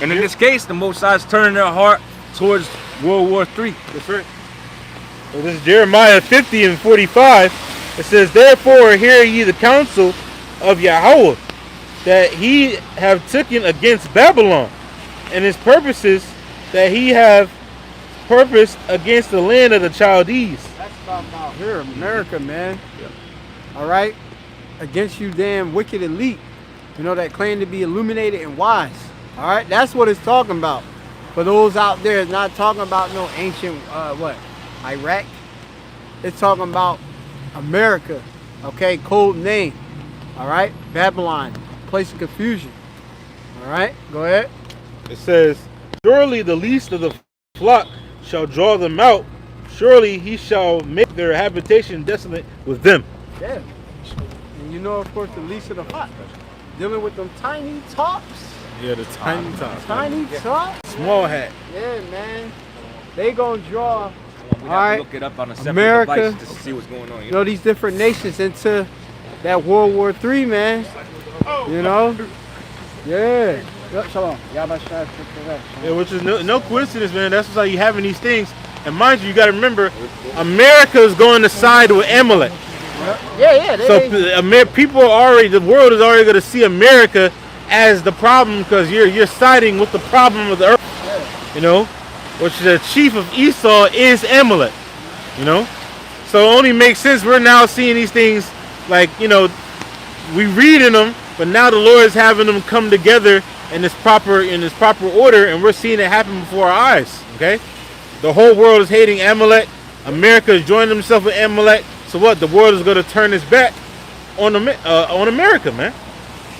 And in this case, the Most High is turning their heart towards World War III. That's right. So this is Jeremiah 50 and 45. It says, therefore hear ye the counsel of Yahweh, that he have taken against Babylon, and his purposes that he have purposed against the land of the Chaldees. That's about here, America, man. Yeah. All right? Against you damn wicked elite, that claim to be illuminated and wise. All right? That's what it's talking about. For those out there, it's not talking about no ancient, Iraq. It's talking about America, okay? Code name, all right? Babylon, place of confusion. All right? Go ahead. It says, surely the least of the flock shall draw them out. Surely he shall make their habitation desolate with them. Yeah. And of course, the least of the flock. Dealing with them tiny tops. Yeah, the tiny tops. Tiny tops. Small hat. Yeah, man. They gonna draw. We have to look it up on a separate America, device to see what's going on. These different nations into that World War III, man. Yeah. Yeah, which is no coincidence, man. That's why you having these things. And mind you, you got to remember, America is going to side with Amalek. Yeah. The world is already going to see America as the problem because you're siding with the problem of the earth. Yeah. Which the chief of Esau is Amalek. So it only makes sense we're now seeing these things like, we read in them But now the Lord is having them come together in this proper order, and we're seeing it happen before our eyes. Okay, the whole world is hating Amalek. America is joining themselves with Amalek. So what? The world is going to turn its back on America, man.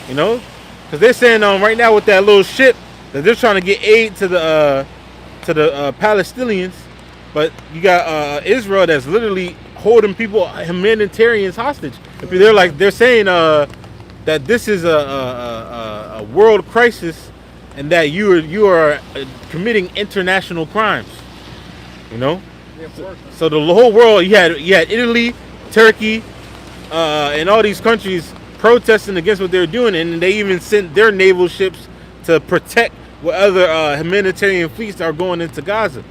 You know, because they're saying right now with that little ship that they're trying to get aid to the Palestinians, but you got Israel that's literally holding people, humanitarians, hostage. They're saying that this is a world crisis, and that you are committing international crimes. You know, so the whole world, you had Italy, Turkey, and all these countries protesting against what they're doing, and they even sent their naval ships to protect what other humanitarian fleets are going into Gaza.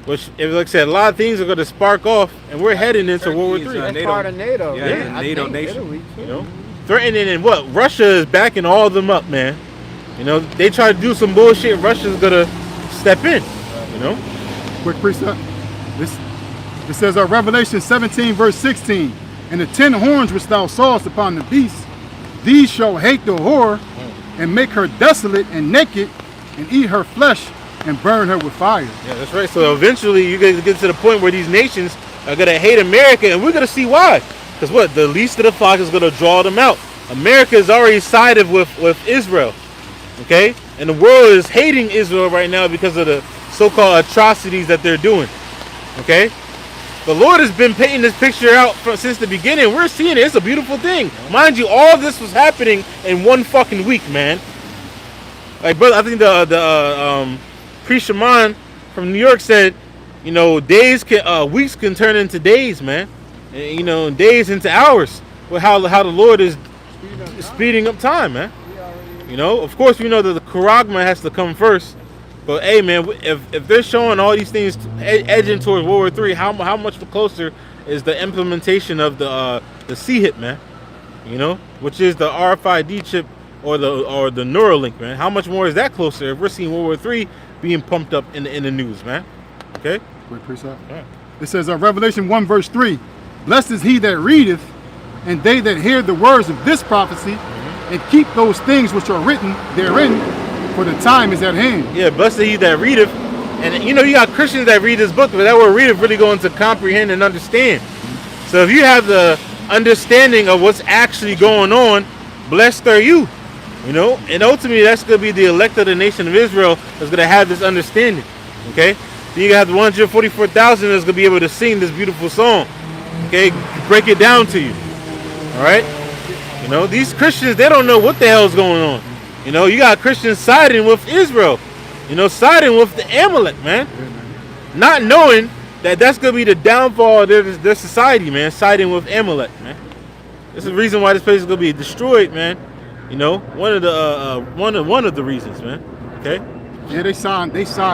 Which, like I said, a lot of things are going to spark off, and we're heading into World War III. That's part of NATO. Yeah, it's a NATO nation. Italy, you know, threatening, and what? Russia is backing all of them up, man. You know, they try to do some bullshit, Russia's going to step in, you know. Quick precept. It says Revelation 17 verse 16. And the 10 horns which thou sawest upon the beast, these shall hate the whore, and make her desolate and naked, and eat her flesh, and burn her with fire. Yeah, that's right. So eventually you guys get to the point where these nations are going to hate America, and we're going to see why. Because what? The least of the flock is going to draw them out. America is already sided with Israel. Okay? And the world is hating Israel right now because of the so-called atrocities that they're doing. Okay? The Lord has been painting this picture out since the beginning. We're seeing it. It's a beautiful thing. Mind you, all this was happening in one fucking week, man. Like, brother, I think the priest Shimon from New York said, you know, weeks can turn into days, man. And, you know, days into hours. With how the Lord is speeding up time, man. You know, of course, we know that the Charagma has to come first. But hey, man, if they're showing all these things edging towards World War III, how much closer is the implementation of the CHIP, man? You know, which is the RFID chip or the Neuralink, man. How much more is that closer if we're seeing World War III being pumped up in the news, man? Okay. Quick precept. Right. It says Revelation 1 verse 3. Blessed is he that readeth, and they that hear the words of this prophecy, and keep those things which are written therein, for the time is at hand. Yeah, blessed is he that readeth. And you know, you got Christians that read this book, but that word readeth really going to comprehend and understand. So if you have the understanding of what's actually going on, blessed are you. You know, and ultimately that's going to be the elect of the nation of Israel that's going to have this understanding. Okay? Then you have the 144,000 that's going to be able to sing this beautiful song. Okay? Break it down to you. All right? You know, these Christians, they don't know what the hell is going on. You know, you got Christians siding with Israel. You know, siding with the Amalek, man. Not knowing that that's going to be the downfall of their society, man. Siding with Amalek, man. This is the reason why this place is going to be destroyed, man. You know, one of the reasons, man. Okay? Yeah, they signed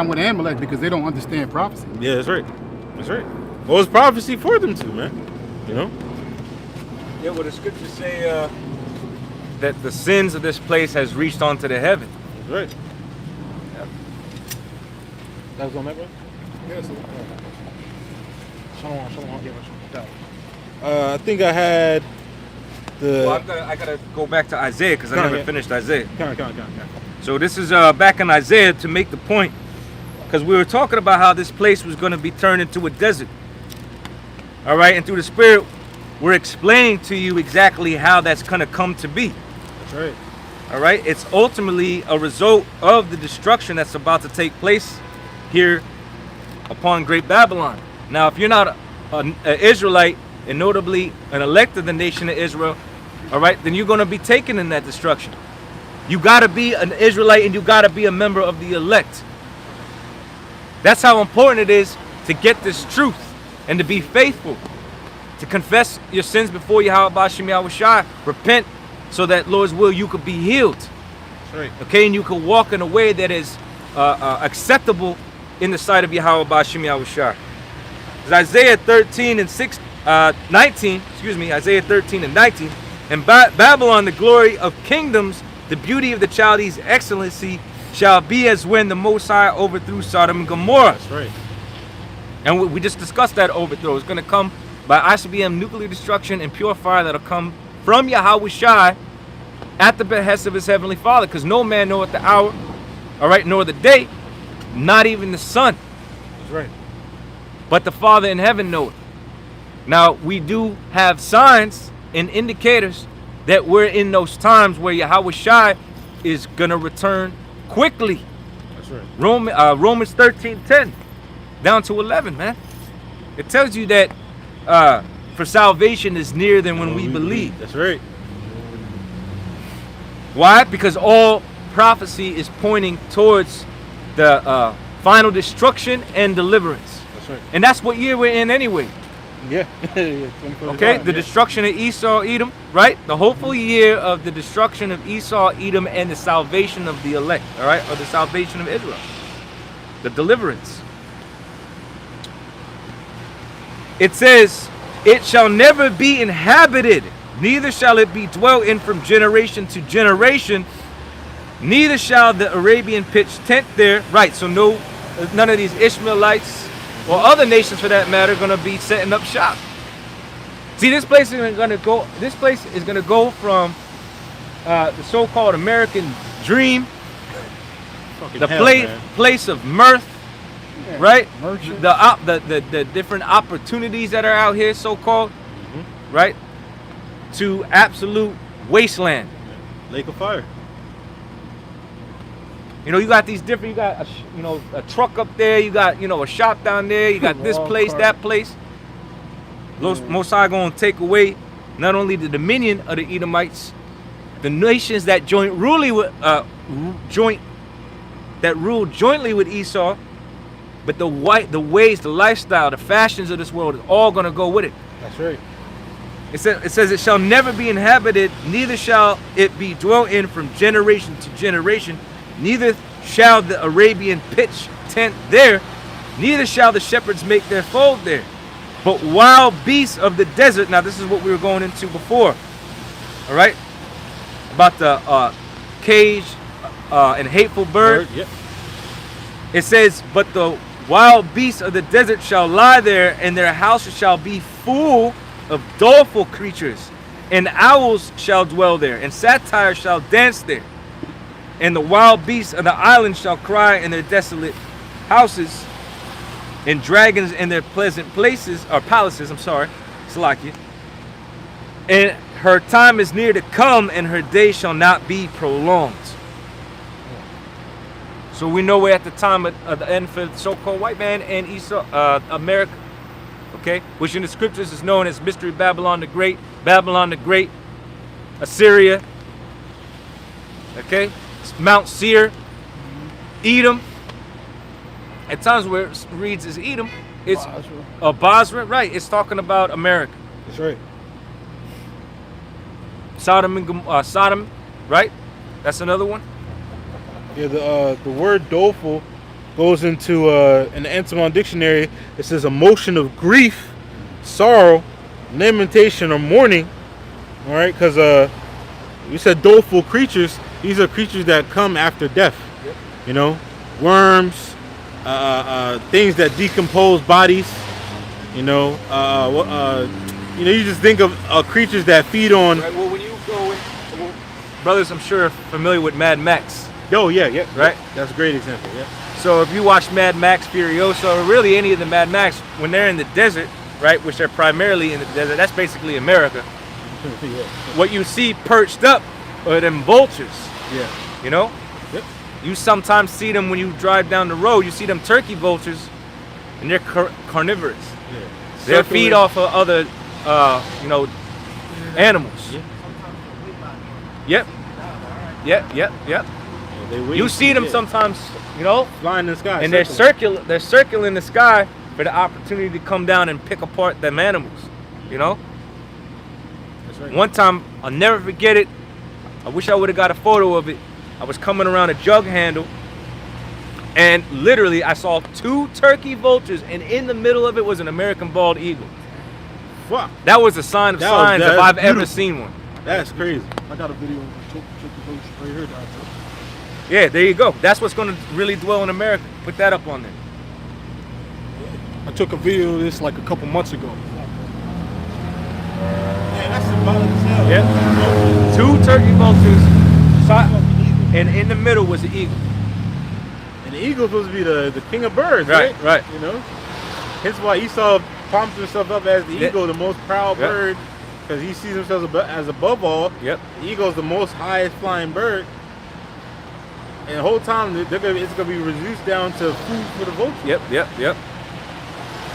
with Amalek because they don't understand prophecy. Yeah, that's right. That's right. Well, it's prophecy for them too, man. You know? Yeah, well, the scriptures say that the sins of this place has reached onto the heaven. That's right. Yep. That was on that one? Yes. I think I had the... Well, I gotta go back to Isaiah because I never finished Isaiah. Come on. So this is back in Isaiah to make the point, because we were talking about how this place was going to be turned into a desert. All right, and through the Spirit, we're explaining to you exactly how that's going to come to be. That's right. All right, it's ultimately a result of the destruction that's about to take place here upon Great Babylon. Now, if you're not an Israelite, and notably an elect of the nation of Israel, all right, then you're going to be taken in that destruction. You got to be an Israelite and you got to be a member of the elect. That's how important it is to get this truth and to be faithful, to confess your sins before Yahweh Shem Yahushai, repent so that Lord's will you could be healed. That's right. Okay, and you could walk in a way that is acceptable in the sight of Yahweh Shem Yahushai. Isaiah 13 and 19, Isaiah 13 and 19, and Babylon, the glory of kingdoms, the beauty of the Chaldees' excellency, shall be as when the Most High overthrew Sodom and Gomorrah. That's right. And we just discussed that overthrow. It's going to come by ICBM nuclear destruction and pure fire that'll come from Yahweh Shai at the behest of his heavenly Father, because no man knoweth the hour, all right, nor the day, not even the Son. That's right. But the Father in heaven knoweth. Now, we do have signs and indicators that we're in those times where Yahweh Shai is going to return quickly. That's right. Romans 13:10 down to 11, man. It tells you that for salvation is nearer than when we believe. That's right. Why? Because all prophecy is pointing towards the final destruction and deliverance. That's right. And that's what year we're in anyway. Yeah. Okay, the destruction of Esau, Edom, right? The hopeful year of the destruction of Esau, Edom, and the salvation of the elect, all right? Or the salvation of Israel. The deliverance. It says, it shall never be inhabited, neither shall it be dwelt in from generation to generation, neither shall the Arabian pitch tent there. Right, so none of these Ishmaelites or other nations for that matter are going to be setting up shop. See, this place is going to go. This place is going to go from the so-called American dream, the place of mirth, right? Merchant. The different opportunities that are out here, so-called, right, to absolute wasteland. Lake of fire. You know, you got these different, you got, a truck up there, you got, a shop down there, you got this place, that place. Most High going to take away not only the dominion of the Edomites, the nations that rule jointly with Esau, but the ways, the lifestyle, the fashions of this world is all going to go with it. That's right. It says it shall never be inhabited, neither shall it be dwelt in from generation to generation. Neither shall the Arabian pitch tent there, neither shall the shepherds make their fold there. But wild beasts of the desert, now this is what we were going into before, all right? About the cage and hateful bird. Yep. It says, but the wild beasts of the desert shall lie there, and their houses shall be full of doleful creatures, and owls shall dwell there, and satyrs shall dance there. And the wild beasts of the island shall cry in their desolate houses, and dragons in their pleasant places, or palaces, Salakia. And her time is near to come, and her day shall not be prolonged. So we know we're at the time of the end for the so-called white man and America, okay? Which in the scriptures is known as Mystery Babylon the Great, Assyria, okay? Mount Seir, Edom. At times where it reads as Edom, it's Basra, right? It's talking about America. That's right. Sodom, right? That's another one. Yeah, the word doleful goes into in the Antimon dictionary. It says emotion of grief, sorrow, lamentation, or mourning. All right, because we said doleful creatures. These are creatures that come after death. Yep. You know, worms, things that decompose bodies. You know, you just think of creatures that feed on. Right, well, when you go, brothers, I'm sure are familiar with Mad Max. Oh yeah, right. That's a great example. Yeah. So if you watch Mad Max, Furiosa, or really any of the Mad Max, when they're in the desert, right, which they're primarily in the desert, that's basically America. Yeah. What you see perched up are them vultures. Yeah. You know? Yep. You sometimes see them when you drive down the road. You see them turkey vultures, and they're carnivorous. Yeah. They'll feed off of other, animals. Yeah. Yep. Yeah, You see them sometimes, flying in the sky, and they're circling the sky for the opportunity to come down and pick apart them animals. That's right. One time, I'll never forget it. I wish I would have got a photo of it. I was coming around a jug handle, and literally I saw 2 turkey vultures, and in the middle of it was an American bald eagle. Fuck. That was a sign of signs if I've ever seen one. That's crazy. I got a video of the boat right here. Yeah, there you go. That's what's going to really dwell in America. Put that up on there. I took a video of this like a couple months ago. Yeah, that's symbolic as hell. Yeah. 2 turkey vultures, and in the middle was the eagle. And the eagle supposed to be the king of birds, Right, right? right. You know, hence why Esau pumps himself up as the eagle, the most proud bird, because he sees himself as above all. Yep. The eagle is the most highest flying bird. And the whole time, it's going to be reduced down to food for the vulture. Yep.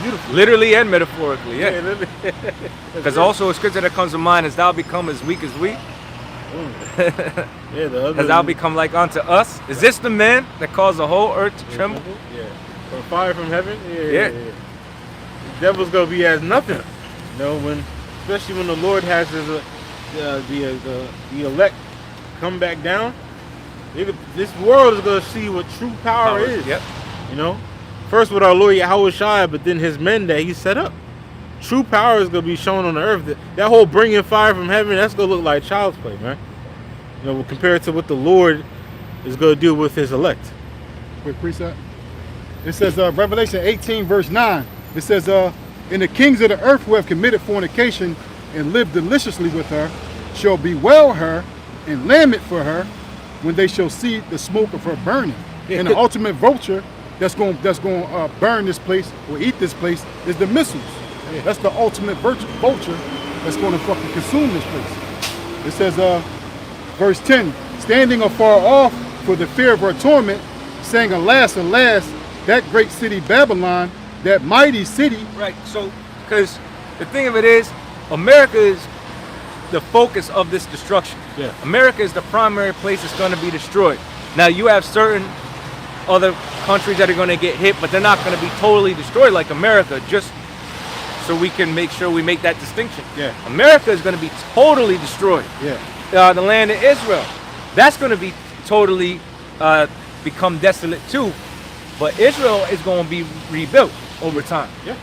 Beautiful. Literally and metaphorically, yeah. literally. Because also a scripture that comes to mind is thou become as weak as we. Yeah, the other. Has thou become like unto us? Is this the man that caused the whole earth to tremble? Yeah. From fire from heaven? Yeah. The devil's going to be as nothing. You know, especially when the Lord has the elect come back down. This world is going to see what true power is. Yep. You know, first with our Lord Yahushua, but then his men that he set up. True power is going to be shown on the earth. That whole bringing fire from heaven, that's going to look like child's play, man. You know, compared to what the Lord is going to do with his elect. Quick precept. It says, Revelation 18, verse 9. It says, and the kings of the earth who have committed fornication and lived deliciously with her shall bewail her and lament for her when they shall see the smoke of her burning. And the ultimate vulture that's going to burn this place or eat this place is the missiles. That's the ultimate vulture that's going to fucking consume this place. It says, verse 10, standing afar off for the fear of her torment, saying, alas, alas, that great city Babylon, that mighty city. Right, so, because the thing of it is, America is the focus of this destruction. Yeah. America is the primary place that's going to be destroyed. Now, you have certain other countries that are going to get hit, but they're not going to be totally destroyed like America, just so we can make sure we make that distinction. Yeah. America is going to be totally destroyed. Yeah. The land of Israel, that's going to be totally become desolate too, but Israel is going to be rebuilt over time. Yeah.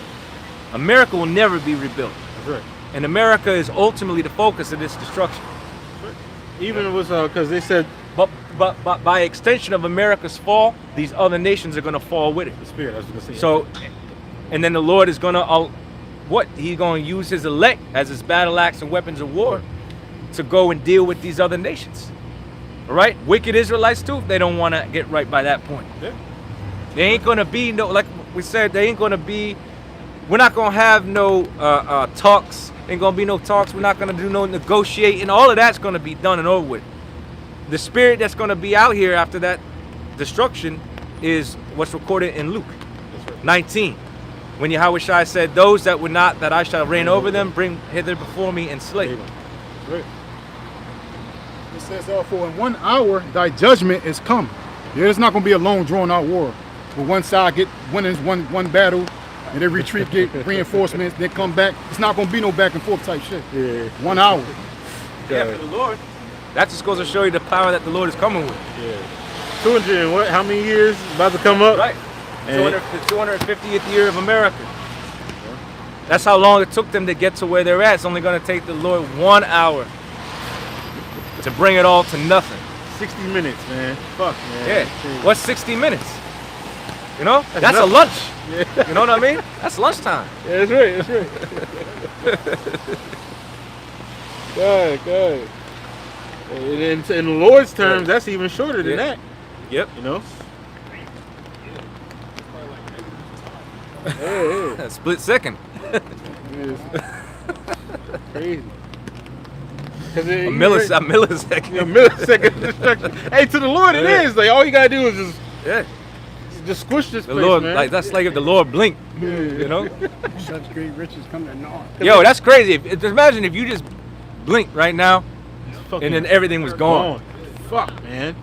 America will never be rebuilt. That's right. And America is ultimately the focus of this destruction. Even with, because they said, But by extension of America's fall, these other nations are going to fall with it. the spirit, I was going to say. So, and then the Lord is going to, He's going to use his elect as his battle axe and weapons of war to go and deal with these other nations. All right? Wicked Israelites too, they don't want to get right by that point. Yeah. They ain't going to be no, like we said, we're not going to have no talks. Ain't going to be no talks. We're not going to do no negotiating. All of that's going to be done and over with. The spirit that's going to be out here after that destruction is what's recorded in Luke 19. When Yahushua said, those that would not, that I shall reign over them, bring hither before me and slay. Right. It says, for in 1 hour thy judgment is come. There's not going to be a long drawn out war. But one side wins one battle, and they retreat, get reinforcements, then come back. It's not going to be no back and forth type shit. Yeah. 1 hour. Yeah, for the Lord. That just goes to show you the power that the Lord is coming with. Yeah. 200 and what? How many years about to come up? Right. And The 250th year of America. That's how long it took them to get to where they're at. It's only going to take the Lord 1 hour to bring it all to nothing. 60 minutes, man. Fuck, man. Yeah. What's 60 minutes? You know? That's a nothing. lunch. Yeah. You know what I mean? That's lunchtime. Yeah, that's right. That's right. God. And in the Lord's terms, that's even shorter than that. Yep. You know? A split second. Crazy. A millisecond. A millisecond destruction. Hey, to the Lord it is. Like, all you gotta do is just squish this The place, Lord, man. like that's like if the Lord blinked. You know? Such great riches come to naught. Yo, that's crazy. Imagine if you just blink right now, and then everything was gone. Fuck, man.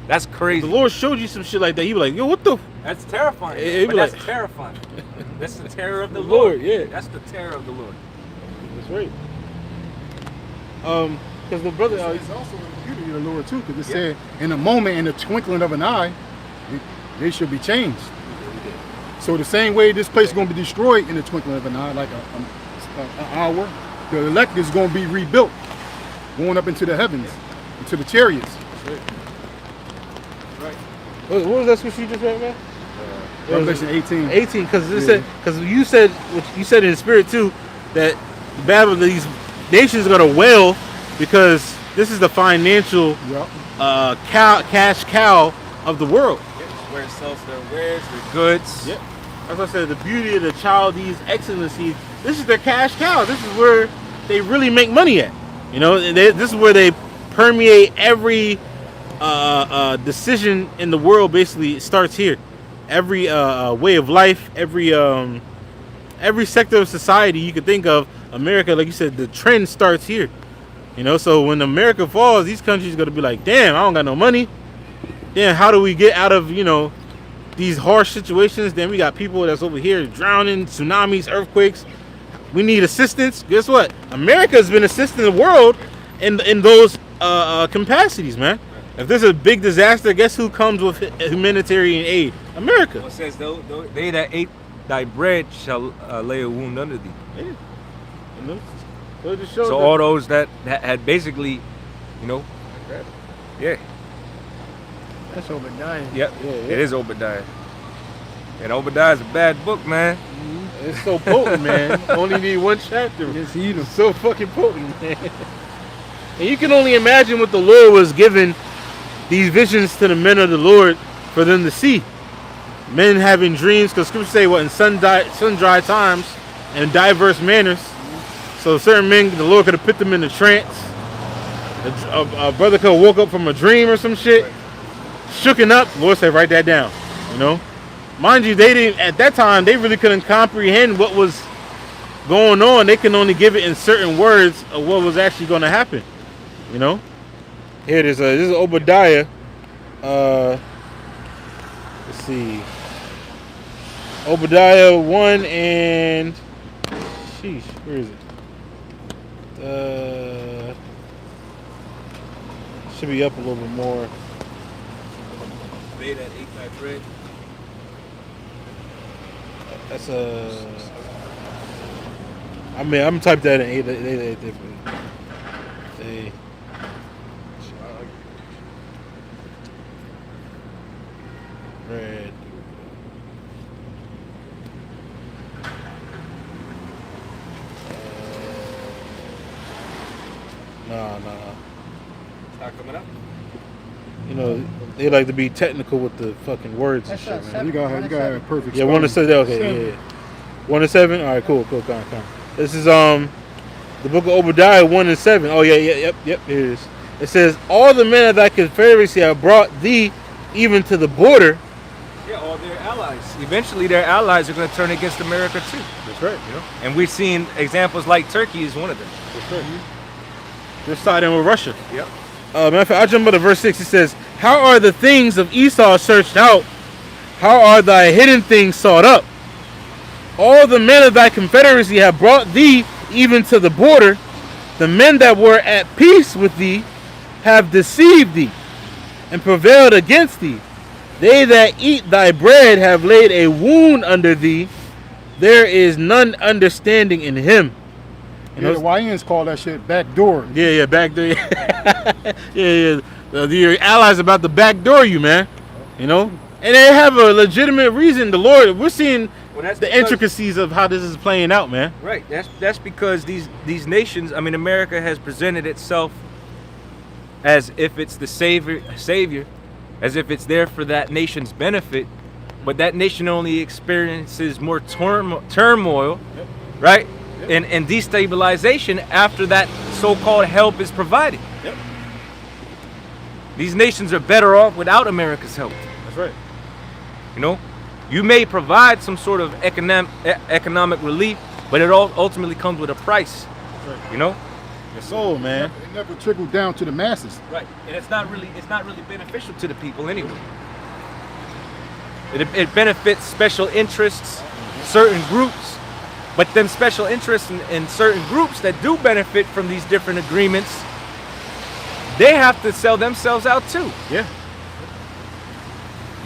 That's crazy. The Lord showed you some shit like that. You be like, yo, what the? That's terrifying. It be But that's like- terrifying. That's the terror of the The Lord. Lord, yeah. That's the terror of the Lord. That's right. Because the brother, It's also in the beauty of the Lord too, because it said, in a moment, in the twinkling of an eye, they should be changed. So the same way this place is going to be destroyed in the twinkling of an eye, like an hour, the elect is going to be rebuilt, going up into the heavens, into the chariots. what was that scripture you just read, man? Revelation 18. 18, because you said what you said in the spirit too, that Babylon, these nations are gonna wail because this is the financial Yep. cash cow of the world. Where it sells their wares, their goods. Yep. As I said, the beauty of the Chaldees excellency. This is their cash cow. This is where they really make money at. You know, this is where they permeate every decision in the world. Basically, it starts here. Every way of life, every sector of society you could think of, America, like you said, the trend starts here. You know, so when America falls, these countries are gonna be like, damn, I don't got no money. Damn, how do we get out of, you know, these harsh situations? Then we got people that's over here drowning, tsunamis, earthquakes. We need assistance. Guess what? America's been assisting the world in those capacities, man. If there's a big disaster, guess who comes with humanitarian aid? America. It says, they that ate thy bread shall lay a wound under thee. Yeah. You know? So it just shows So that- all those that had basically, you know, yeah, That's Obadiah. yep, Yeah, yeah. it is Obadiah. And Obadiah is a bad book, man. It's so potent, man. Only need one chapter. Just eat 'em. It's so fucking potent, man. And you can only imagine what the Lord was giving these visions to the men of the Lord for them to see. Men having dreams, because scriptures say what in sundry times and diverse manners. So certain men, the Lord could have put them in a trance. A brother could have woke up from a dream or some shit, shooken up. The Lord said, write that down. You know, mind you, they didn't at that time. They really couldn't comprehend what was going on. They can only give it in certain words of what was actually going to happen. You know, here it is. This is Obadiah. Let's see. Obadiah 1 and sheesh, where is it? Should be up a little bit more. They that ate thy bread. That's I mean, I'm typed that in. They bread. Nah. It's not coming up. You know, they like to be technical with the fucking words and shit, man. You gotta have perfect. Yeah, 1 to 7. Okay, yeah. 1 to 7. All right, cool. Come. This is the book of Obadiah 1 and 7. Oh yeah, yep. Here it is. It says, "All the men of thy confederacy have brought thee even to the border." Yeah, all their allies. Eventually, their allies are going to turn against America too. That's right. You know, and we've seen examples like Turkey is one of them. That's right. They're siding with Russia. Yep. Matter of fact, I'll jump up to verse 6. It says, "How are the things of Esau searched out? How are thy hidden things sought up? All the men of thy confederacy have brought thee even to the border. The men that were at peace with thee have deceived thee and prevailed against thee. They that eat thy bread have laid a wound under thee. There is none understanding in him." Yeah, the YNs call that shit backdoor. Yeah, backdoor. yeah. Your allies about to backdoor you, man. You know, and they have a legitimate reason. The Lord, we're seeing the intricacies of how this is playing out, man. Right. That's because these nations. I mean, America has presented itself as if it's the savior, as if it's there for that nation's benefit, but that nation only experiences more turmoil, Yep. right? And destabilization after that so-called help is provided. Yep. These nations are better off without America's help. That's right. You know, you may provide some sort of economic relief, but it all ultimately comes with a price. That's right. You know. Your soul, man. It never trickled down to the masses. Right, and it's not really beneficial to the people anyway. It benefits special interests, certain groups, but then special interests in certain groups that do benefit from these different agreements, they have to sell themselves out too. Yeah.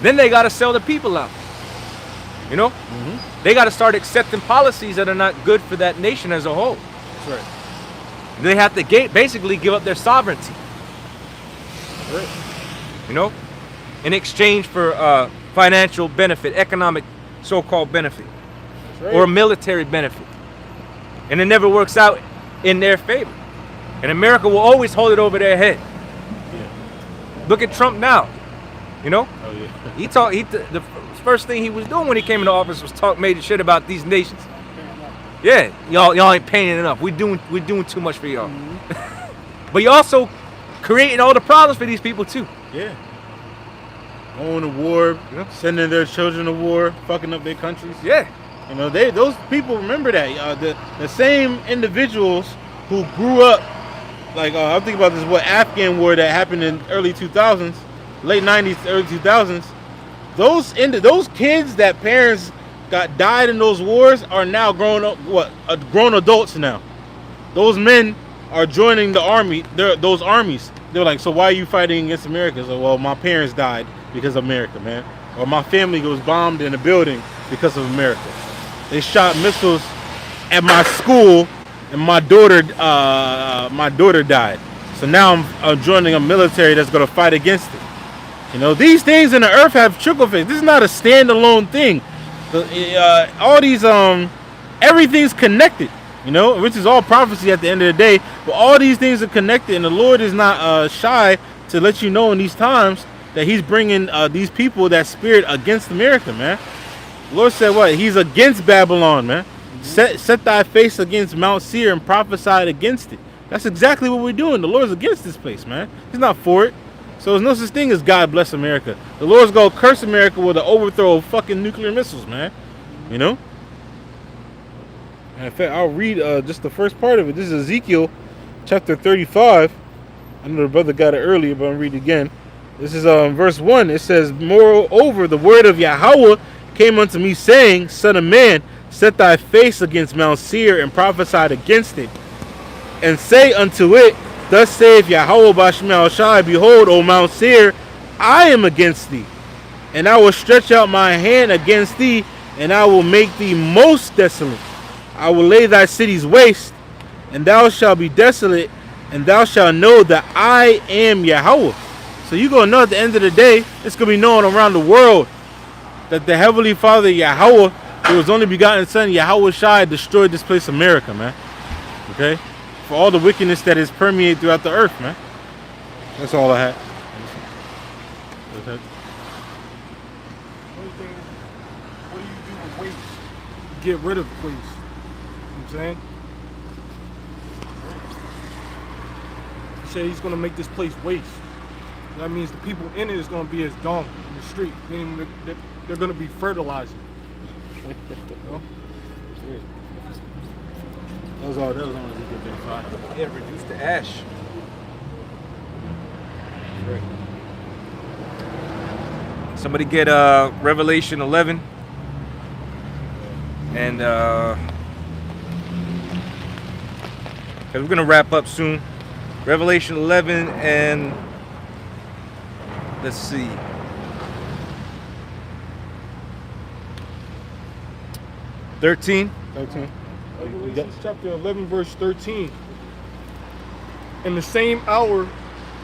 Then they got to sell the people out. You know, they got to start accepting policies that are not good for that nation as a whole. That's right. They have to basically give up their sovereignty. Right. You know, in exchange for financial benefit, economic so-called benefit, That's right. or military benefit. And it never works out in their favor. And America will always hold it over their head. Yeah. Look at Trump now. You know? Oh yeah. The first thing he was doing when he came into office was talk major shit about these nations. Yeah, y'all ain't paying enough. We're doing too much for y'all. Mm-hmm. But you're also creating all the problems for these people too. Yeah. Going to war, sending their children to war, fucking up their countries. Yeah. You know, those people remember that. The same individuals who grew up, like I'm thinking about this Afghan war that happened in early 2000s, late 90s, early 2000s. Those kids that parents died in those wars are now grown adults now. Those men are joining the army. Those armies. They're like, so why are you fighting against America? So, well, my parents died because of America, man. Or my family was bombed in a building because of America. They shot missiles at my school, and my daughter died. So now I'm joining a military that's going to fight against it. You know, these things in the earth have trickle effects. This is not a standalone thing. All these everything's connected. You know, which is all prophecy at the end of the day. But all these things are connected, and the Lord is not shy to let you know in these times that He's bringing these people, that spirit, against America, man. The Lord said what? He's against Babylon, man. Mm-hmm. Set thy face against Mount Seir and prophesied against it. That's exactly what we're doing. The Lord's against this place, man. He's not for it. So there's no such thing as God bless America. The Lord's going to curse America with an overthrow of fucking nuclear missiles, man. You know? And in fact, I'll read just the first part of it. This is Ezekiel chapter 35. I know the brother got it earlier, but I'll read it again. This is verse 1. It says, moreover, the word of Yahweh came unto me, saying, Son of man, set thy face against Mount Seir and prophesied against it. And say unto it, Thus saith Yahweh Bashmal Shai, Behold, O Mount Seir, I am against thee, and I will stretch out my hand against thee, and I will make thee most desolate. I will lay thy cities waste, and thou shalt be desolate, and thou shalt know that I am Yahweh. So you're going to know at the end of the day, it's going to be known around the world that the Heavenly Father, Yahweh, who was only begotten Son, Yahweh Shai, destroyed this place, America, man. Okay? For all the wickedness that is permeated throughout the earth, man. That's all I had. What do you do with waste? Get rid of waste. You know what I'm saying? He said he's going to make this place waste. That means the people in it is going to be as dung in the street, meaning that they're going to be fertilizing. You know? That was all. That was only a good thing. Yeah, reduce the ash. Right. Somebody get Revelation 11 and because we're gonna wrap up soon. Revelation 11 and let's see. Thirteen. Revelation chapter 11, verse 13. In the same hour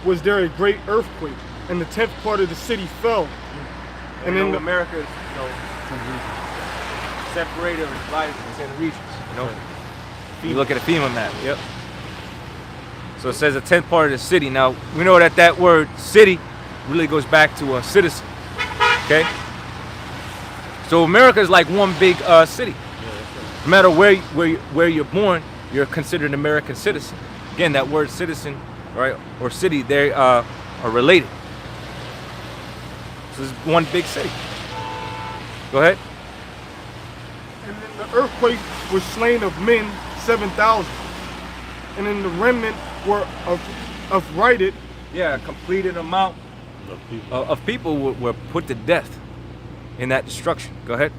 was there a great earthquake, and the 10th part of the city fell. And then America is, separated or divided into 10 regions. You know, you look at a FEMA map. Yep. So it says a 10th part of the city. Now we know that word "city" really goes back to a citizen. Okay. So America is like one big city. No matter where you're born, you're considered an American citizen. Again, that word "citizen," right, or "city," they are related. So it's one big city. Go ahead. And then the earthquake was slain of men 7,000, and then the remnant were affrighted. Yeah, a completed amount of people were put to death in that destruction. Go ahead.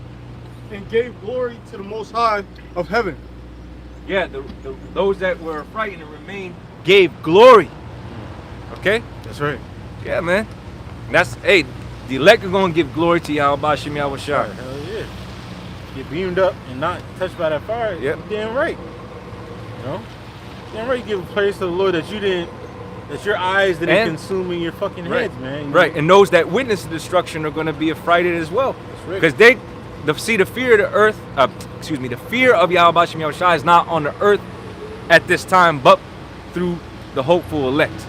And gave glory to the Most High of heaven. Yeah, those that were frightened and remained gave glory. Okay? That's right. Yeah, man. And the elect are going to give glory to Yahweh Shem Yahweh Shai. Hell yeah. Get beamed up and not touched by that fire. Yep. You're damn right. You know? Damn right, you give praise to the Lord that your eyes didn't consume in your fucking heads, man. Right. And those that witness the destruction are going to be affrighted as well. Because the fear of the earth, the fear of Yahweh Shem Yahweh Shai is not on the earth at this time, but through the hopeful elect.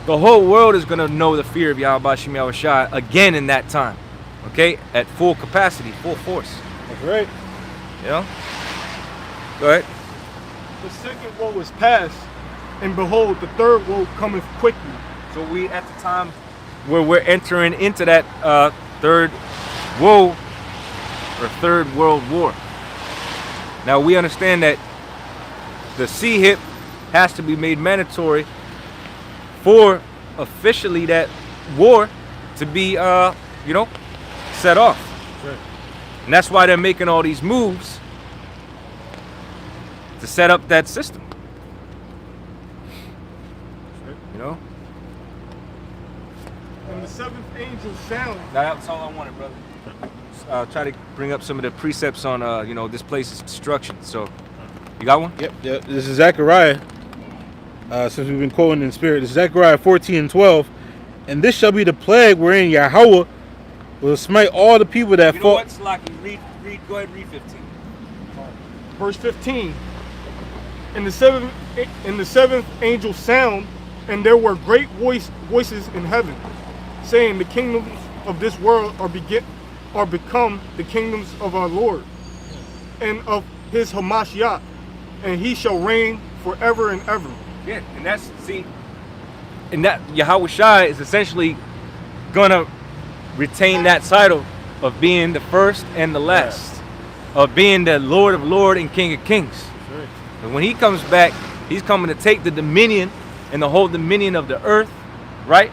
The whole world is going to know the fear of Yahweh Shem Yahushua again in that time. Okay? At full capacity, full force. That's right. You know? Go ahead. The second woe is past, and behold, the third woe cometh quickly. So we at the time where we're entering into that third woe or third world war. Now we understand that the C-hip has to be made mandatory for officially that war to be, set off. Right. And that's why they're making all these moves to set up that system. Right. You know? And the seventh angel sound. That's all I wanted, brother. Try to bring up some of the precepts on, this place's destruction. So, you got one? Yep. This is Zechariah. Since we've been quoting in spirit, this is Zechariah 14:12. And this shall be the plague wherein Yahweh will smite all the people that You know fought. what, Slocky? Go ahead, read 15. Verse 15. And the seventh angel sound, and there were great voices in heaven, saying, the kingdoms of this world are become the kingdoms of our Lord, and of his Hamashiach, and he shall reign forever and ever. Yeah, and that Yahweh Shai is essentially gonna retain that title of being the first and the last, of being the Lord of Lords and King of Kings. Right. And when he comes back, he's coming to take the dominion and the whole dominion of the earth, right?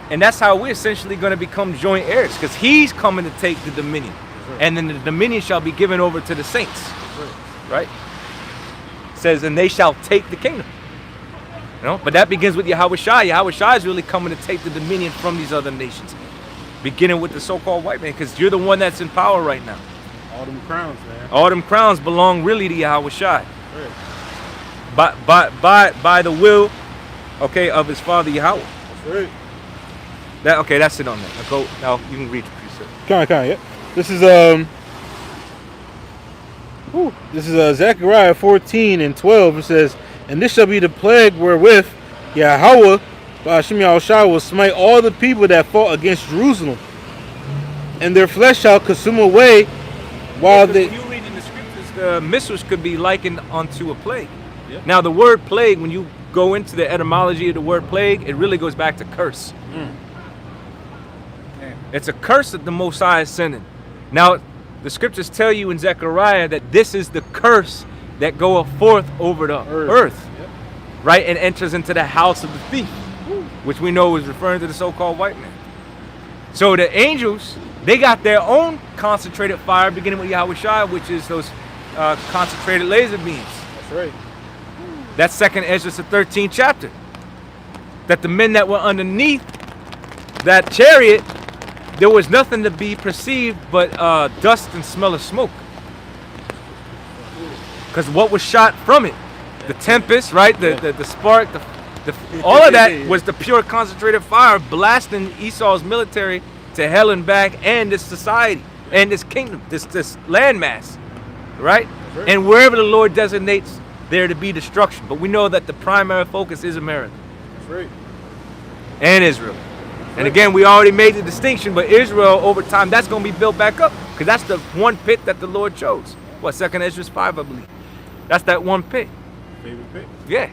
And that's how we're essentially going to become joint heirs, because he's coming to take the dominion. Right. And then the dominion shall be given over to the saints, right? It says, and they shall take the kingdom. You know, but that begins with Yahweh Shai. Yahweh Shai is really coming to take the dominion from these other nations, beginning with the so-called white man, because you're the one that's in power right now. All them crowns, man. All them crowns belong really to Yahweh Shai. Right. By the will, okay, of his father Yahweh. That's right. That's it on that. Now you can read the precept. Kind, yeah. This is Zechariah 14:12. It says, and this shall be the plague wherewith Yahweh Shem Yahushua will smite all the people that fought against Jerusalem, and their flesh shall consume away while they. If you read in the scriptures, the missiles could be likened unto a plague. Yeah. Now the word plague, when you go into the etymology of the word plague, it really goes back to curse. It's a curse that the Most High is sending. Now, the scriptures tell you in Zechariah that this is the curse that goeth forth over the earth. Yep. Right, and enters into the house of the thief, which we know is referring to the so-called white man. So the angels, they got their own concentrated fire, beginning with Yahweh Shai, which is those concentrated laser beams. That's right. That's 2nd Ezra, the 13th chapter. That the men that were underneath that chariot, there was nothing to be perceived but dust and smell of smoke. Because what was shot from it? The tempest, right? The spark, all of that was the pure concentrated fire blasting Esau's military to hell and back, and this society, and this kingdom, this landmass, right? Right. And wherever the Lord designates there to be destruction. But we know that the primary focus is America. That's right. And Israel. And again, we already made the distinction, but Israel, over time, that's going to be built back up. Because that's the one pit that the Lord chose. What, 2nd Ezra 5, I believe. That's that one pit. Favorite pit. Yeah.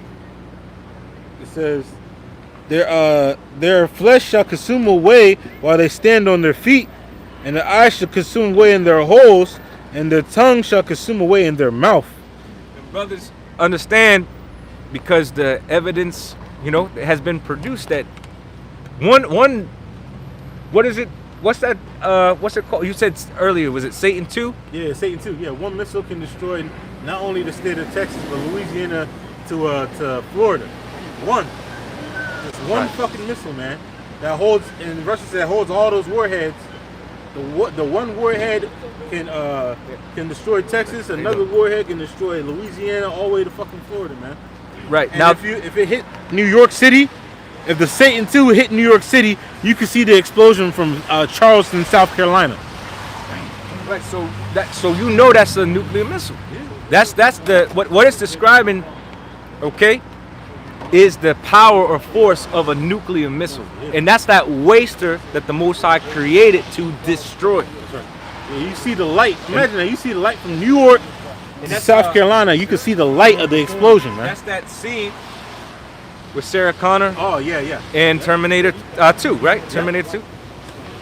It says, their flesh shall consume away while they stand on their feet, and their eyes shall consume away in their holes, and their tongue shall consume away in their mouth. And brothers, understand, because the evidence, has been produced that one, what is it? What's that? What's it called? You said earlier, was it Satan 2? Yeah, Satan 2. Yeah, one missile can destroy not only the state of Texas, but Louisiana to Florida. One. It's one fucking missile, man. That holds, and Russia said holds all those warheads. The one warhead can destroy Texas. Another warhead can destroy Louisiana all the way to fucking Florida, man. Right. And Now, if it hit New York City, if the Satan 2 hit New York City, you can see the explosion from Charleston, South Carolina. right. So that's a nuclear missile. That's the what it's describing, okay, is the power or force of a nuclear missile. And that's that waster that the Most High created to destroy. That's right. Yeah, you see the light. Imagine that. You see the light from New York to South Carolina. You can see the light of the explosion, man. That's that scene with Sarah Connor. Oh, yeah. And Terminator 2, right? Terminator 2.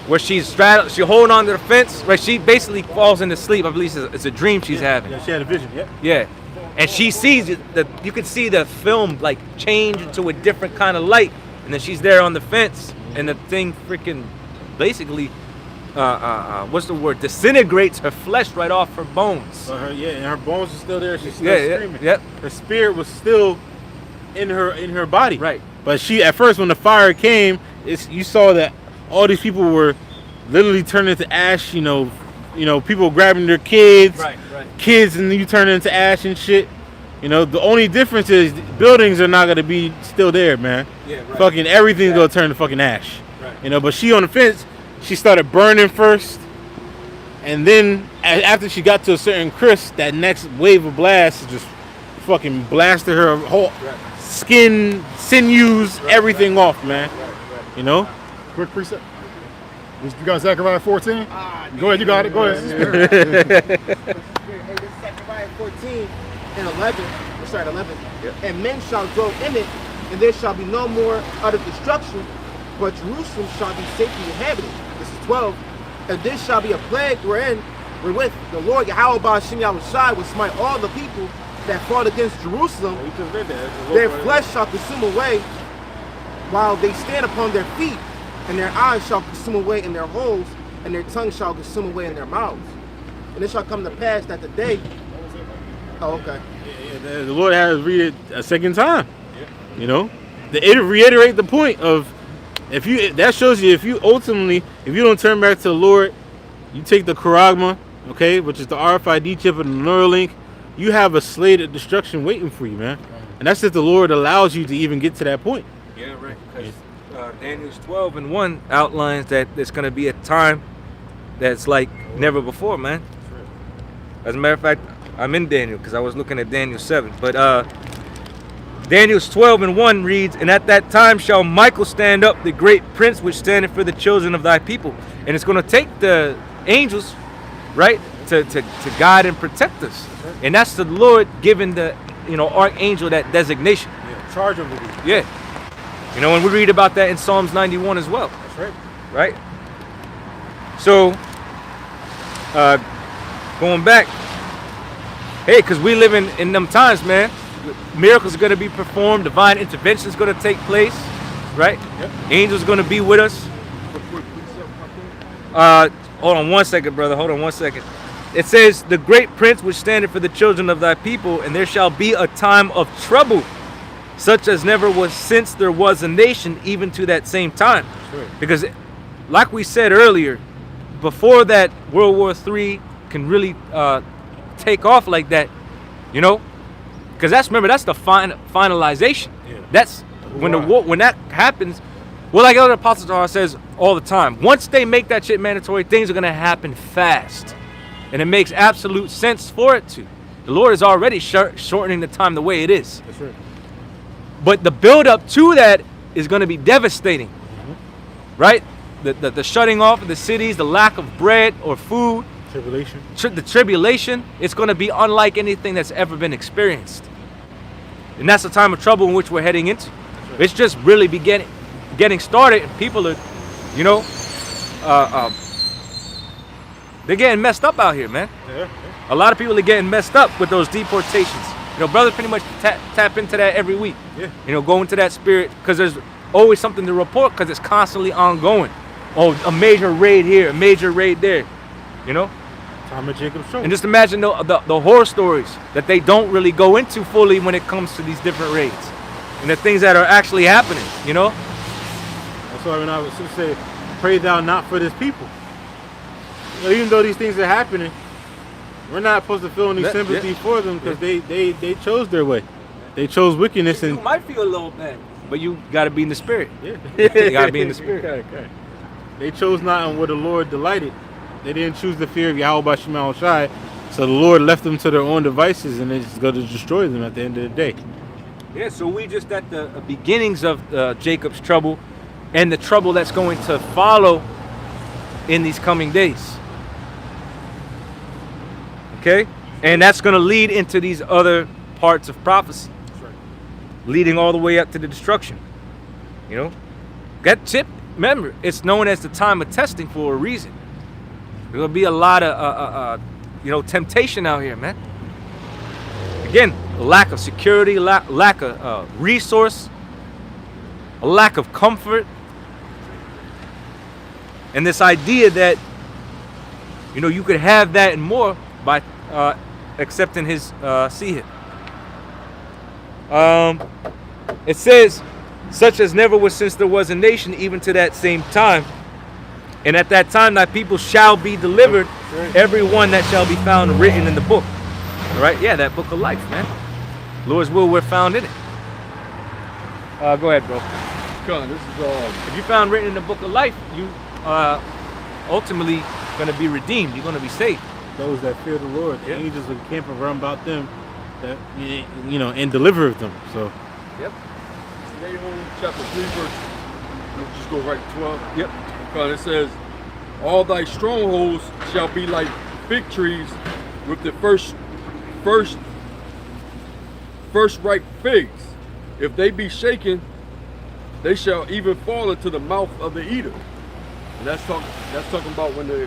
Where she's holding on to the fence, right? She basically falls into sleep. I believe it's a dream she's having. Yeah, she had a vision, Yeah. And she sees you can see the film like change into a different kind of light. And then she's there on the fence and the thing freaking basically what's the word? Disintegrates her flesh right off her bones. And her bones are still there. She's still screaming. Yep. Her spirit was still in her body. Right. But she, at first, when the fire came, you saw that all these people were literally turning into ash. You know, people grabbing their kids. Right. Kids, and you turn into ash and shit. You know, the only difference is buildings are not gonna be still there, man. Yeah, right. Fucking everything's gonna turn to fucking ash. Right. You know, but she on the fence, she started burning first, and then after she got to a certain crisp, that next wave of blast just fucking blasted her whole skin, sinews, everything off, man. You know. Quick precept. You got Zechariah 14? Go ahead, you got it. Go ahead. Hey, this is Zechariah 14 and 11. Let's start 11. And men shall dwell in it, and there shall be no more utter destruction, but Jerusalem shall be safely inhabited. This is 12. And this shall be a plague wherewith the Lord Yakalba Page will smite all the people that fought against Jerusalem. Their flesh shall consume away while they stand upon their feet, and their eyes shall consume away in their holes, and their tongue shall consume away in their mouths. And it shall come to pass that the day. Oh, okay. The Lord had to read it a second time. You know, it reiterate the point of that shows you if you don't turn back to the Lord, you take the Charagma, okay, which is the RFID chip and the Neuralink, you have a slate of destruction waiting for you, man. And that's if the Lord allows you to even get to that point. Yeah, right. Because Daniel's 12:1 outlines that there's going to be a time that's like never before, man. As a matter of fact, I'm in Daniel because I was looking at Daniel 7. But Daniel's 12:1 reads, "And at that time shall Michael stand up, the great prince which standeth for the children of thy people." And it's going to take the angels, right, to guide and protect us. And that's the Lord giving the archangel that designation. Yeah, charge over thee. Yeah. You know, and we read about that in Psalms 91 as well. That's right. Right? So, going back, hey, because we live in them times, man. Miracles are going to be performed. Divine intervention is going to take place. Right? Yep. Angels are going to be with us. Hold on one second, brother. Hold on one second. It says, "The great prince which standeth for the children of thy people, and there shall be a time of trouble, such as never was since there was a nation, even to that same time." Sure. Because, like we said earlier, before that World War III can really take off like that, you know, because that's the finalization. Yeah. That's when when that happens. Well, like other Apostle says all the time, once they make that shit mandatory, things are gonna happen fast, and it makes absolute sense for it to. The Lord is already shortening the time the way it is. That's right. But the build up to that is going to be devastating, right? The shutting off of the cities, the lack of bread or food, Tribulation. the tribulation, it's going to be unlike anything that's ever been experienced. And that's the time of trouble in which we're heading into. Right. It's just really getting started, and people are, they're getting messed up out here, man. Yeah. A lot of people are getting messed up with those deportations. Brothers pretty much tap into that every week. Yeah. Go into that spirit, because there's always something to report, because it's constantly ongoing. Oh, a major raid here, a major raid there. Time of Jacob's trouble. And just imagine the horror stories that they don't really go into fully when it comes to these different raids and the things that are actually happening. That's why when I was to say, "Pray thou not for this people." Even though these things are happening, we're not supposed to feel any sympathy for them, because they chose their way. They chose wickedness. You And might feel a little bad, but you got to be in the spirit. yeah. You got to be in the spirit. Okay. They chose not on what the Lord delighted. They didn't choose the fear of Yakalba Page So the Lord left them to their own devices, and it's going to destroy them at the end of the day. Yeah, so we just at the beginnings of Jacob's trouble and the trouble that's going to follow in these coming days. Okay? And that's going to lead into these other parts of prophecy. That's right. Leading all the way up to the destruction. You know? That tip, remember, it's known as the time of testing for a reason. There's going to be a lot of, temptation out here, man. Again, a lack of security, lack of resource, a lack of comfort, and this idea that, you could have that and more by accepting his seed. It says, such as never was since there was a nation, even to that same time. And at that time thy people shall be delivered, every one that shall be found written in the book. All right? Yeah, that book of life, man. Lord's will, we're found in it. Go ahead, bro. This is If you found written in the book of life, you ultimately going to be redeemed. You're going to be saved. Those that fear the Lord, the Yeah. angels will camp around about them, that and deliver them. So, Yep. Nahum chapter 3 verse. Let's just go right to 12. Yep. It says, all thy strongholds shall be like fig trees with the first ripe figs. If they be shaken, they shall even fall into the mouth of the eater. And that's talking about when the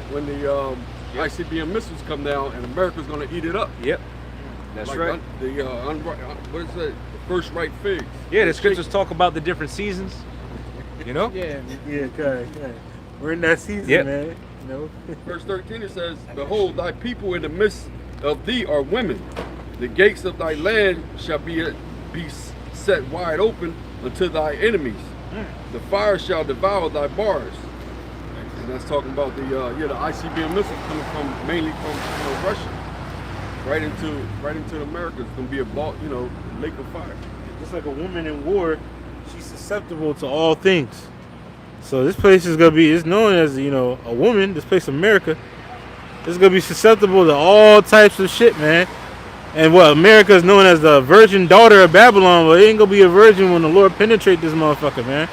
ICBM missiles come down and America's going to eat it up. Yep. That's Like right. What is that? The first ripe figs. Yeah, the scriptures talk about the different seasons. yeah, okay. We're in that season, Yep. man. Verse 13 it says, behold, thy people in the midst of thee are women. The gates of thy land shall be set wide open unto thy enemies. The fire shall devour thy bars. And that's talking about the ICBM missiles coming mainly from Russia. Right into America. It's gonna be a lake of fire. Just like a woman in war, she's susceptible to all things. So this place is it's known as a woman. This place, America, is gonna be susceptible to all types of shit, man. And what America is known as the virgin daughter of Babylon, well, it ain't gonna be a virgin when the Lord penetrate this motherfucker, man.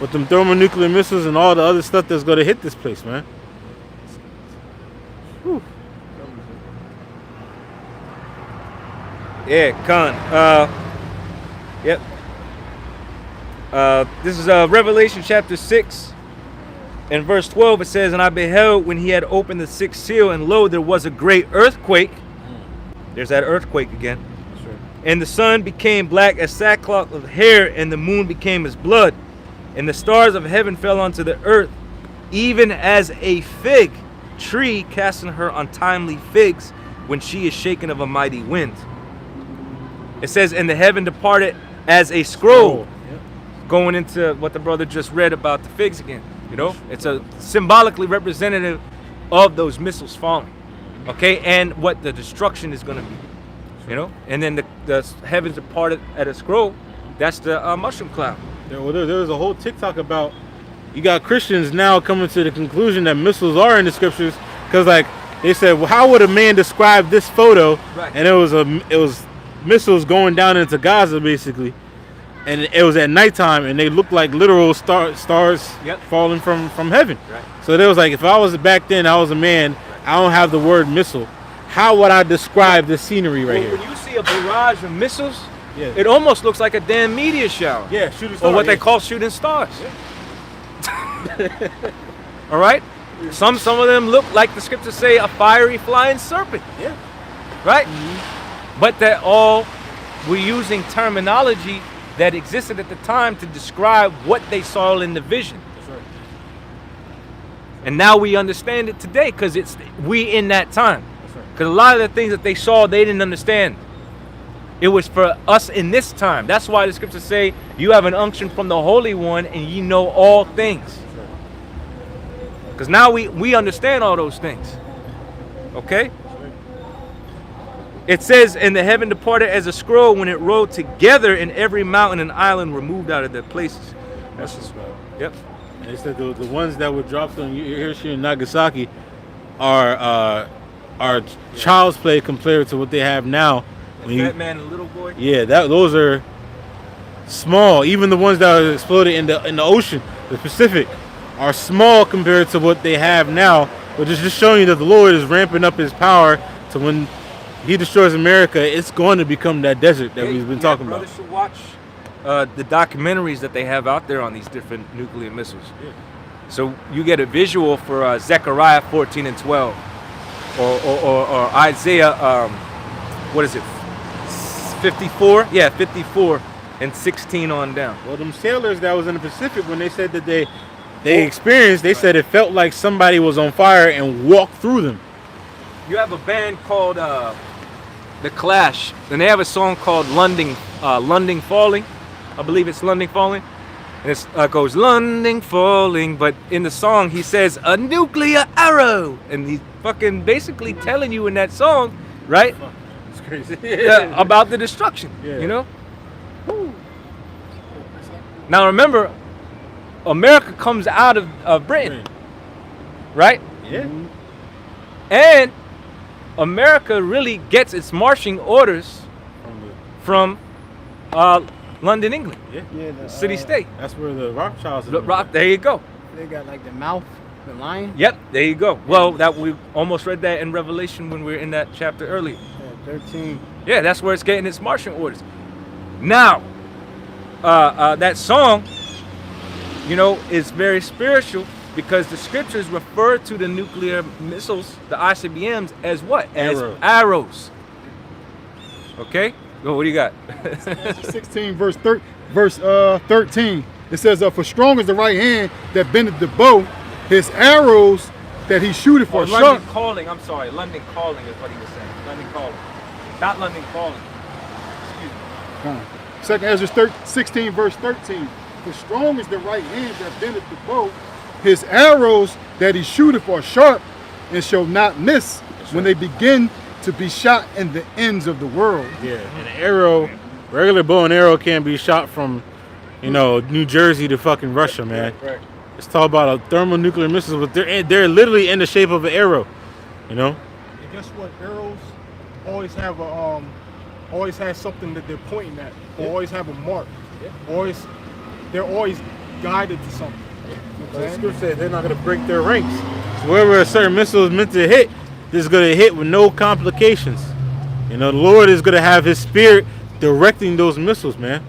With them thermonuclear missiles and all the other stuff that's gonna hit this place, man. Whew. Yeah, Yep. This is Revelation chapter 6 and verse 12. It says, and I beheld when he had opened the sixth seal, and lo, there was a great earthquake. There's that earthquake again. That's right. And the sun became black as sackcloth of hair, and the moon became as blood. And the stars of heaven fell onto the earth, even as a fig tree casting her untimely figs when she is shaken of a mighty wind. It says, and the heaven departed as a scroll. Yep. Going into what the brother just read about the figs again. It's a symbolically representative of those missiles falling. Okay, and what the destruction is going to be. And then the heavens departed at a scroll. That's the mushroom cloud. There was a whole TikTok about, you got Christians now coming to the conclusion that missiles are in the scriptures, because they said, well, how would a man describe this photo? Right. And it was missiles going down into Gaza basically, and it was at nighttime, and they looked like literal stars Yep. falling from heaven. Right. So they was like, if I was back then, I was a man, I don't have the word missile, how would I describe the scenery right here? When you see a barrage of missiles, Yeah. it almost looks like a damn meteor shower. Yeah, shooting Or what they call shooting stars. All right? Some of them look like the scriptures say a fiery flying serpent. Yeah. Right? But they're all, we're using terminology that existed at the time to describe what they saw in the vision. That's right. And now we understand it today because we in that time. That's right. Because a lot of the things that they saw, they didn't understand. It was for us in this time. That's why the scriptures say, you have an unction from the Holy One and ye know all things. Because now we understand all those things. Okay? It says, and the heaven departed as a scroll when it rolled together, and every mountain and island were moved out of their places. That's just right. Yep. And they said the ones that were dropped on Hiroshima and Nagasaki are are child's play compared to what they have now. The fat man and little boy. Yeah, those are small. Even the ones that are exploded in the ocean, the Pacific, are small compared to what they have now. But it's just showing you that the Lord is ramping up His power to when He destroys America, it's going to become that desert that we've been talking about. Brothers should watch the documentaries that they have out there on these different nuclear missiles. Yeah. So you get a visual for Zechariah 14 and 12, or Isaiah, what is it, 54? Yeah, 54 and 16 on down. Well, them sailors that was in the Pacific, when they said that they experienced, they said it felt like somebody was on fire and walked through them. You have a band called The Clash, and they have a song called London Falling. I believe it's London Falling. And it goes, London Falling, but in the song he says, a nuclear arrow. And he's fucking basically telling you in that song, right? It's crazy. About the destruction, Yeah. you know? Now remember, America comes out of Britain, right? Yeah. And America really gets its marching orders from London, England, Yeah. the city-state. That's where the Rothschilds Rock, there you go. They got like the mouth, the lion. Yep, there you go. Well, that we almost read that in Revelation when we were in that chapter earlier. Yeah, 13. Yeah, that's where it's getting its marching orders. Now, that song, you know, is very spiritual because the scriptures refer to the nuclear missiles, the ICBMs, as what? As arrows. Okay? Go, what do you got? 16 verse 13. It says, for strong is the right hand that bendeth the bow, his arrows that he shooteth for sharp. London Calling, I'm sorry. London Calling is what he was saying. London Calling. Not London Calling. Excuse me. Second Ezra 16 verse 13. For strong is the right hand that bendeth the bow, his arrows that he shooteth are sharp and shall not miss when they begin to be shot in the ends of the world. Yeah, an arrow, regular bow and arrow can't be shot from, you know, New Jersey to fucking Russia, man. Right. It's talk about a thermonuclear missile, but they're literally in the shape of an arrow, you know. And guess what? Arrows always have always has something that they're pointing at. Or always have a mark. They're always guided to something. The scripture says they're not going to break their ranks. So wherever a certain missile is meant to hit, it's going to hit with no complications. You know, the Lord is going to have His Spirit directing those missiles, man.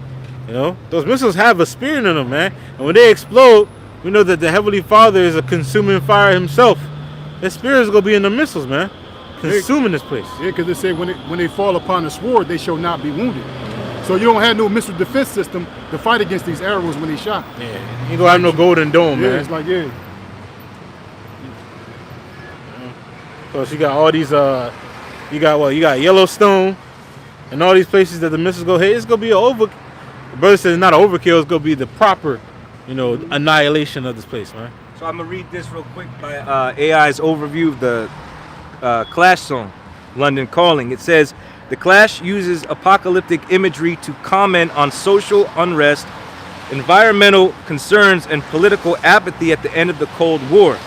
You know, those missiles have a spirit in them, man. And when they explode, we know that the Heavenly Father is a consuming fire Himself. His Spirit is going to be in the missiles, man, consuming this place. Yeah, because they say when they fall upon the sword, they shall not be wounded. So you don't have no missile defense system to fight against these arrows when they shot. Yeah, you don't have no golden dome, Yeah, man. it's like, yeah. Plus, you got all these, you got Yellowstone and all these places that the missiles go hit. It's going to be the brother said it's not an overkill, it's going to be the proper, you know, annihilation of this place, man. So I'm going to read this real quick by AI's overview of the Clash song, London Calling. It says, the Clash uses apocalyptic imagery to comment on social unrest, environmental concerns, and political apathy at the end of the Cold War.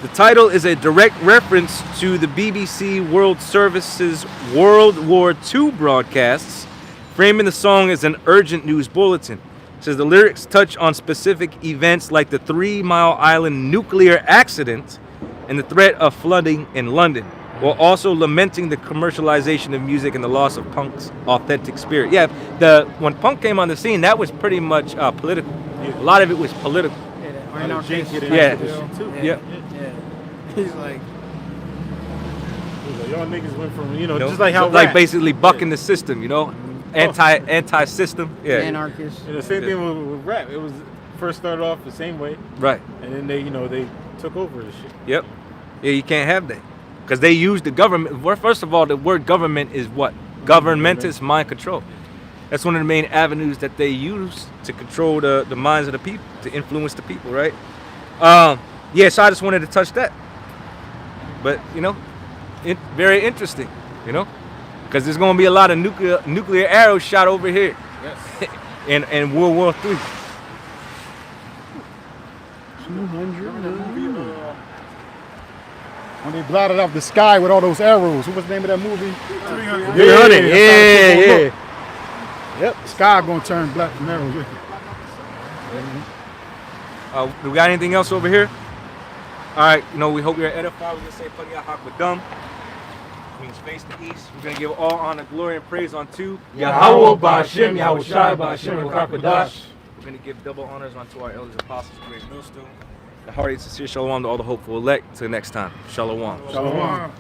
The title is a direct reference to the BBC World Service's World War II broadcasts, framing the song as an urgent news bulletin. It says the lyrics touch on specific events like the 3 Mile Island nuclear accident and the threat of flooding in London, while also lamenting the commercialization of music and the loss of punk's authentic spirit. Yeah, when punk came on the scene, that was pretty much political. A lot of it was political. Yeah. He's like, Y'all niggas went from, you know, just like how like rap. basically bucking the system, you know, anti-system. Yeah. anarchist. And the same thing with rap. It was first started off the same way, Right. and then they, you know, they took over this shit. Yep. Yeah, you can't have that because they use the government. First of all, the word government is what? Governmentus, mind control. That's one of the main avenues that they use to control the minds of the people, to influence the people, right? Yeah, so I just wanted to touch that. But, you know, very interesting, you know, because there's going to be a lot of nuclear arrows shot over here. Yes. in World War III. 200. when they blotted out the sky with all those arrows. What was the name of that movie? 300. Yeah. Yeah. Yep. The sky gonna turn black from arrows. Do we got anything else over here? All right, we hope you're edified. We're going to say Pagya Hakbadum. Means face the east. We're going to give all honor, glory, and praise unto Yahweh Ba'Shem, Yahushai Ba'Shem, Rakadash. We're going to give double honors unto our elders, apostles, great millstone. The hearty, sincere shalom to all the hopeful elect. Till next time. Shalom. Shalom.